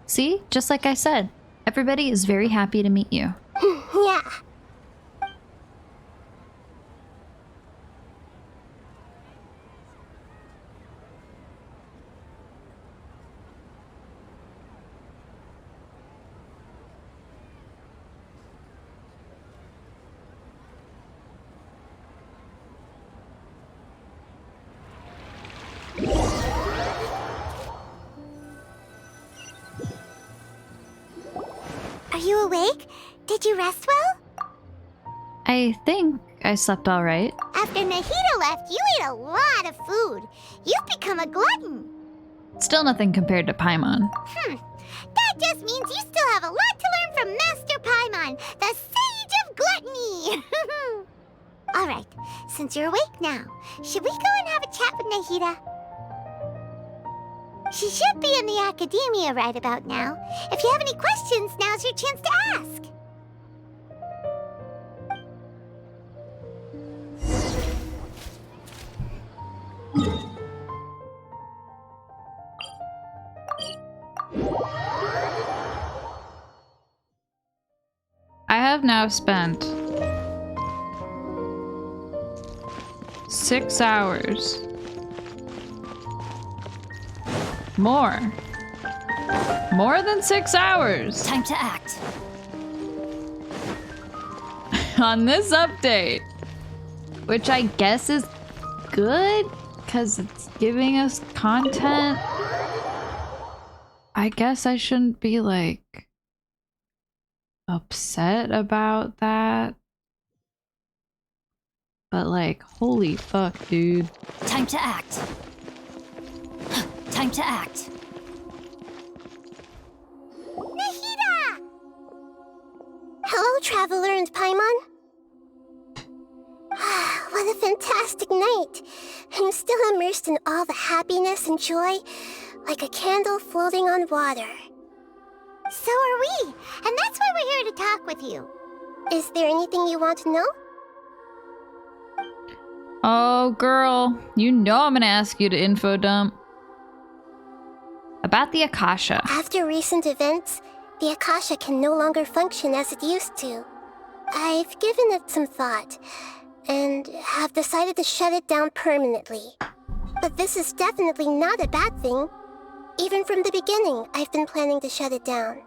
See? Just like I said. Everybody is very happy to meet you. Yeah. Are you awake? Did you rest well? I think I slept all right. After Nahida left, you ate a lot of food. You've become a glutton. Still nothing compared to Paimon. That just means you still have a lot to learn from Master Paimon, the Sage of Gluttony. Alright, since you're awake now, should we go and have a chat with Nahida? She should be in the academia right about now. If you have any questions, now's your chance to ask. have now spent 6 hours. More. More than 6 hours. Time to act. On this update. Which I guess is good, because it's giving us content. I guess I shouldn't be, like, upset about that. But, like, holy fuck, dude. Time to act. Time to act. Nahida! Hello, Traveler and Paimon. What a fantastic night. I'm still immersed in all the happiness and joy, like a candle floating on water. So are we, and that's why we're here to talk with you. Is there anything you want to know? Oh, girl. You know I'm gonna ask you to info dump. About the Akasha. After recent events, the Akasha can no longer function as it used to. I've given it some thought, and have decided to shut it down permanently. But this is definitely not a bad thing. Even from the beginning, I've been planning to shut it down.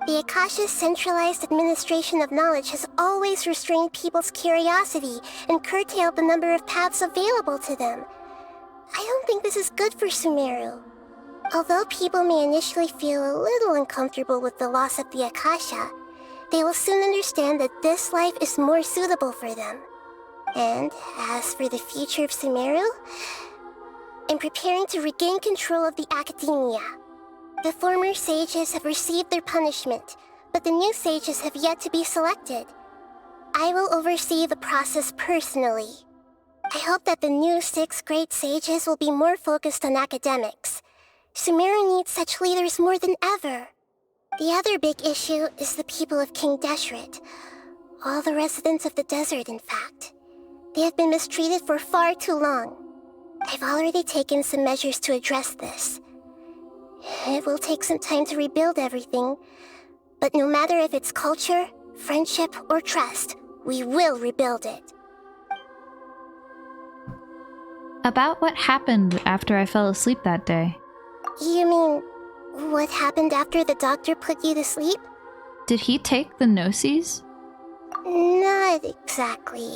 The Akasha's centralized administration of knowledge has always restrained people's curiosity and curtailed the number of paths available to them. I don't think this is good for Sumeru. Although people may initially feel a little uncomfortable with the loss of the Akasha, they will soon understand that this life is more suitable for them. And as for the future of Sumeru, I'm preparing to regain control of the academia. The former sages have received their punishment, but the new sages have yet to be selected. I will oversee the process personally. I hope that the new 6 great sages will be more focused on academics. Sumeru needs such leaders more than ever. The other big issue is the people of King Deshret. All the residents of the desert, in fact. They have been mistreated for far too long. I've already taken some measures to address this. It will take some time to rebuild everything, but no matter if it's culture, friendship, or trust, we will rebuild it. About what happened after I fell asleep that day. You mean, what happened after the doctor put you to sleep? Did he take the Gnosis? Not exactly.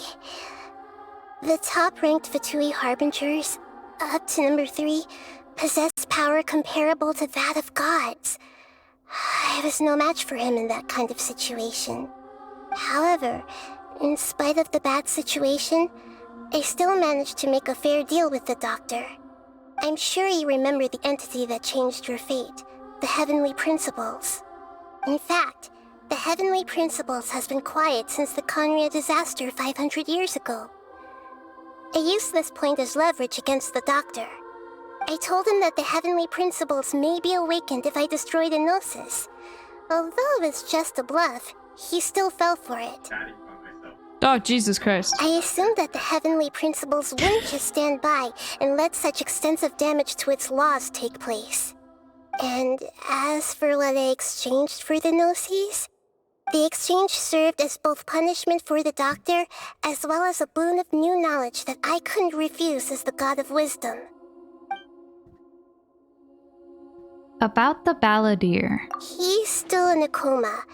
The top-ranked Fatui Harbingers, up to number 3, possess power comparable to that of gods. I was no match for him in that kind of situation. However, in spite of the bad situation, I still managed to make a fair deal with the doctor. I'm sure you remember the entity that changed your fate, the Heavenly Principles. In fact, the Heavenly Principles has been quiet since the Conria disaster 500 years ago. I used this point as leverage against the doctor. I told him that the Heavenly Principles may be awakened if I destroy the Gnosis. Although it's just a bluff, he still fell for it. Oh, Jesus Christ. I assumed that the Heavenly Principles wouldn't just stand by and let such extensive damage to its laws take place. And as for what I exchanged for the Gnosis, the exchange served as both punishment for the doctor, as well as a boon of new knowledge that I couldn't refuse as the God of Wisdom. About the Balladeer. He's still in a coma.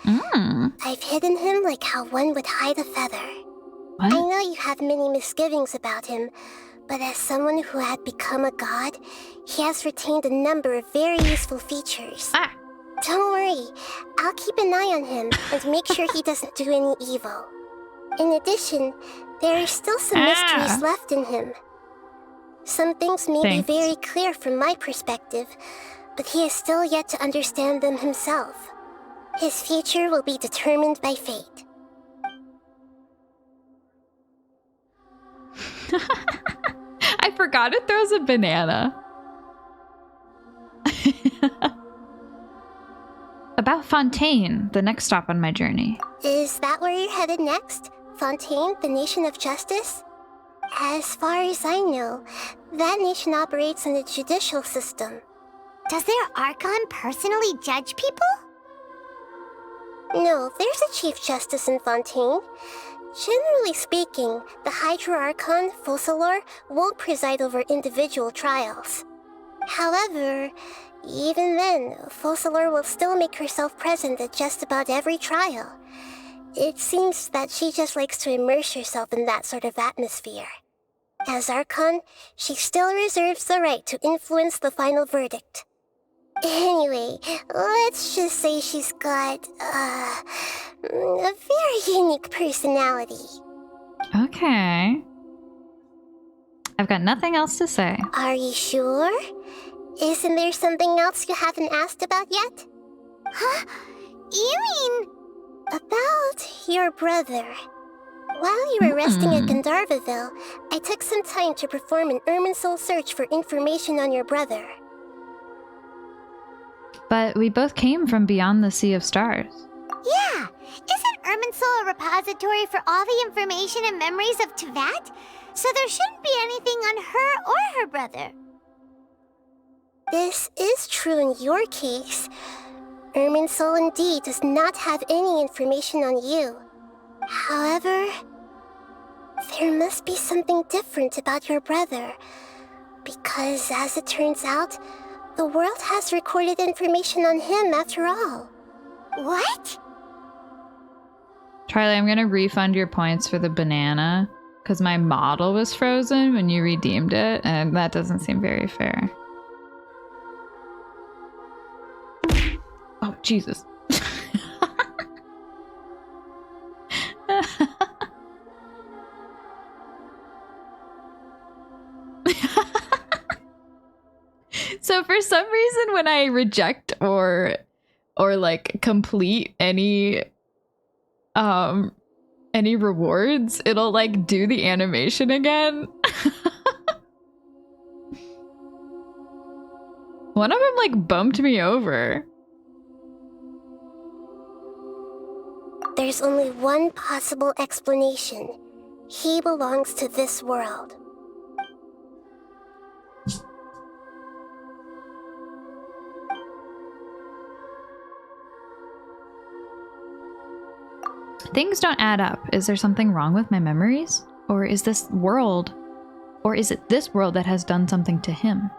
I've hidden him like how one would hide a feather. What? I know you have many misgivings about him, but as someone who had become a god, he has retained a number of very useful features. Don't worry, I'll keep an eye on him and make sure he doesn't do any evil. In addition, there are still some mysteries left in him. Some things may be very clear from my perspective, but he is still yet to understand them himself. His future will be determined by fate. I forgot it throws a banana. About Fontaine, the next stop on my journey. Is that where you're headed next? Fontaine, the nation of justice? As far as I know, that nation operates in a judicial system. Does their Archon personally judge people? No, there's a Chief Justice in Fontaine. Generally speaking, the Hydra Archon, Focalor, won't preside over individual trials. However, even then, Focalor will still make herself present at just about every trial. It seems that she just likes to immerse herself in that sort of atmosphere. As Archon, she still reserves the right to influence the final verdict. Anyway, let's just say she's got, a very unique personality. Okay. I've got nothing else to say. Are you sure? Isn't there something else you haven't asked about yet? Huh? You mean... About your brother. While you were resting at Gandharvaville, I took some time to perform an Irminsul search for information on your brother. But we both came from beyond the Sea of Stars. Yeah! Isn't Irminsul a repository for all the information and memories of Teyvat? So there shouldn't be anything on her or her brother. This is true in your case. Irminsul indeed does not have any information on you. However, there must be something different about your brother. Because as it turns out, the world has recorded information on him after all. What? Charlie, I'm gonna refund your points for the banana because my model was frozen when you redeemed it, and that doesn't seem very fair. Oh, Jesus. So for some reason when I reject or like complete any rewards, it'll like do the animation again. One of them like bumped me over. There's only one possible explanation. He belongs to this world. Things don't add up. Is there something wrong with my memories? Or is it this world that has done something to him?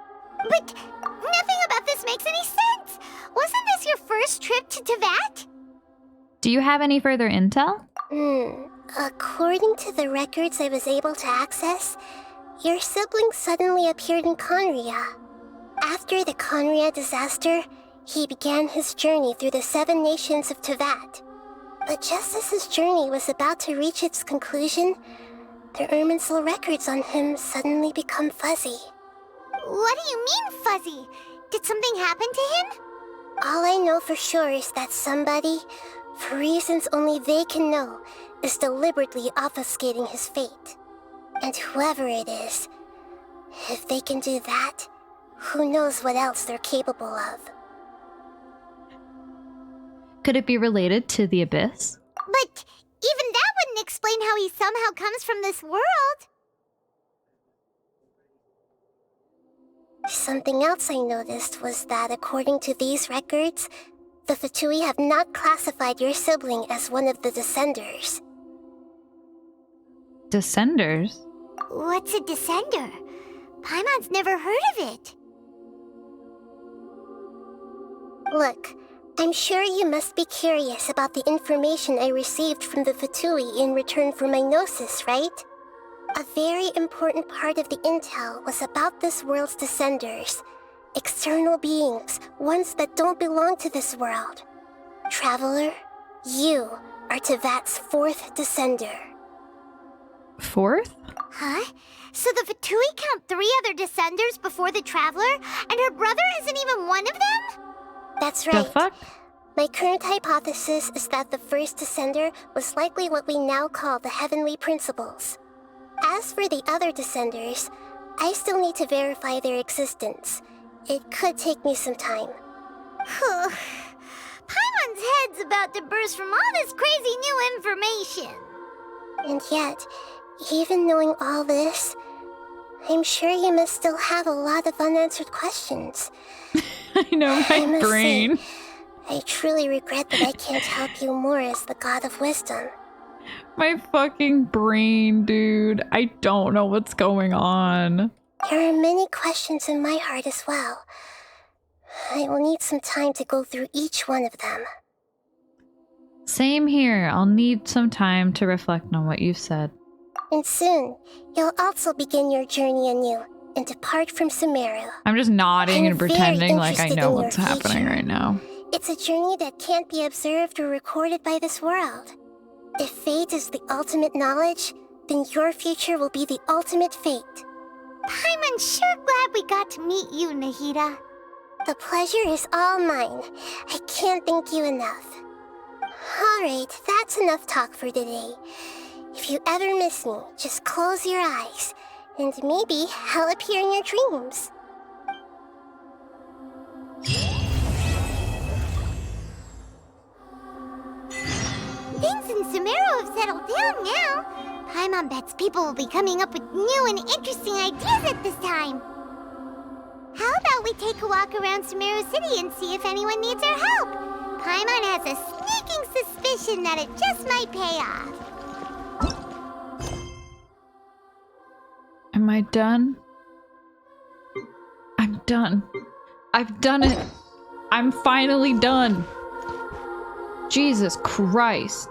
But nothing about this makes any sense! Wasn't this your first trip to Teyvat? Do you have any further intel? According to the records I was able to access, your sibling suddenly appeared in Conria. After the Conria disaster, he began his journey through the 7 nations of Teyvat. But just as his journey was about to reach its conclusion, the Irminsul records on him suddenly become fuzzy. What do you mean, fuzzy? Did something happen to him? All I know for sure is that somebody, for reasons only they can know, is deliberately obfuscating his fate. And whoever it is, if they can do that, who knows what else they're capable of. Could it be related to the Abyss? But even that wouldn't explain how he somehow comes from this world. Something else I noticed was that according to these records, the Fatui have not classified your sibling as one of the Descenders. Descenders? What's a Descender? Paimon's never heard of it. Look, I'm sure you must be curious about the information I received from the Fatui in return for my gnosis, right? A very important part of the intel was about this world's Descenders. External beings, ones that don't belong to this world. Traveler, you are Teyvat's 4th Descender. 4th? Huh? So the Fatui count 3 other Descenders before the Traveler, and her brother isn't even one of them? That's right. The fuck? My current hypothesis is that the first Descender was likely what we now call the Heavenly Principles. As for the other Descenders, I still need to verify their existence. It could take me some time. Paimon's head's about to burst from all this crazy new information. And yet, even knowing all this, I'm sure you must still have a lot of unanswered questions. I know, my brain. Say, I truly regret that I can't help you more as the God of Wisdom. My fucking brain, dude. I don't know what's going on. There are many questions in my heart as well. I will need some time to go through each one of them. Same here. I'll need some time to reflect on what you've said. And soon, you'll also begin your journey anew and depart from Sumeru. I'm just nodding I'm and pretending very like I interested know in your what's happening future. right now. It's a journey that can't be observed or recorded by this world. If fate is the ultimate knowledge, then your future will be the ultimate fate. I'm sure glad we got to meet you, Nahida. The pleasure is all mine. I can't thank you enough. Alright, that's enough talk for today. If you ever miss me, just close your eyes, and maybe I'll appear in your dreams. Things in Sumeru have settled down now. Paimon bets people will be coming up with new and interesting ideas at this time. How about we take a walk around Sumeru City and see if anyone needs our help? Paimon has a sneaking suspicion that it just might pay off. Am I done? I'm done. I've done it. I'm finally done. Jesus Christ.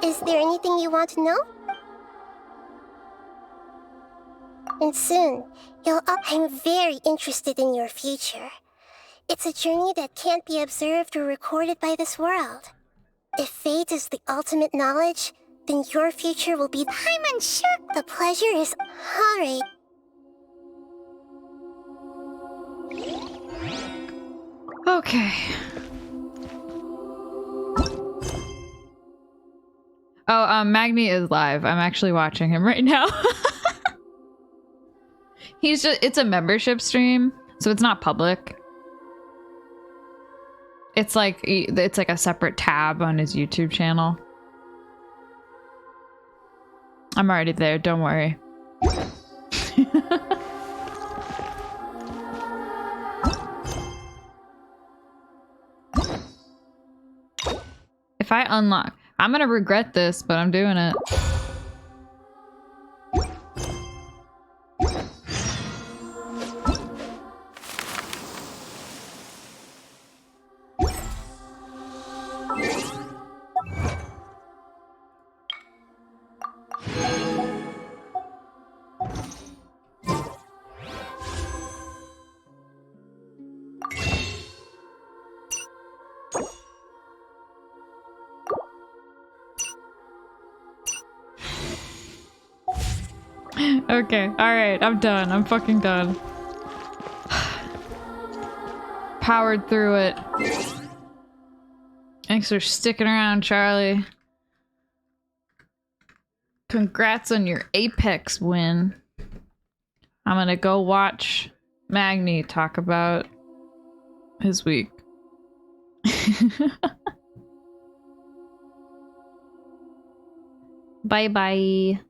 Is there anything you want to know? And soon, I'm very interested in your future. It's a journey that can't be observed or recorded by this world. If fate is the ultimate knowledge, then your future will be... I'm unsure. The pleasure is... Alright. Okay. Oh, Magni is live. I'm actually watching him right now. It's a membership stream, so it's not public. It's like a separate tab on his YouTube channel. I'm already there, don't worry. If I unlock, I'm gonna regret this, but I'm doing it. Okay, alright, I'm done. I'm fucking done. Powered through it. Thanks for sticking around, Charlie. Congrats on your Apex win. I'm gonna go watch Magni talk about his week. Bye bye.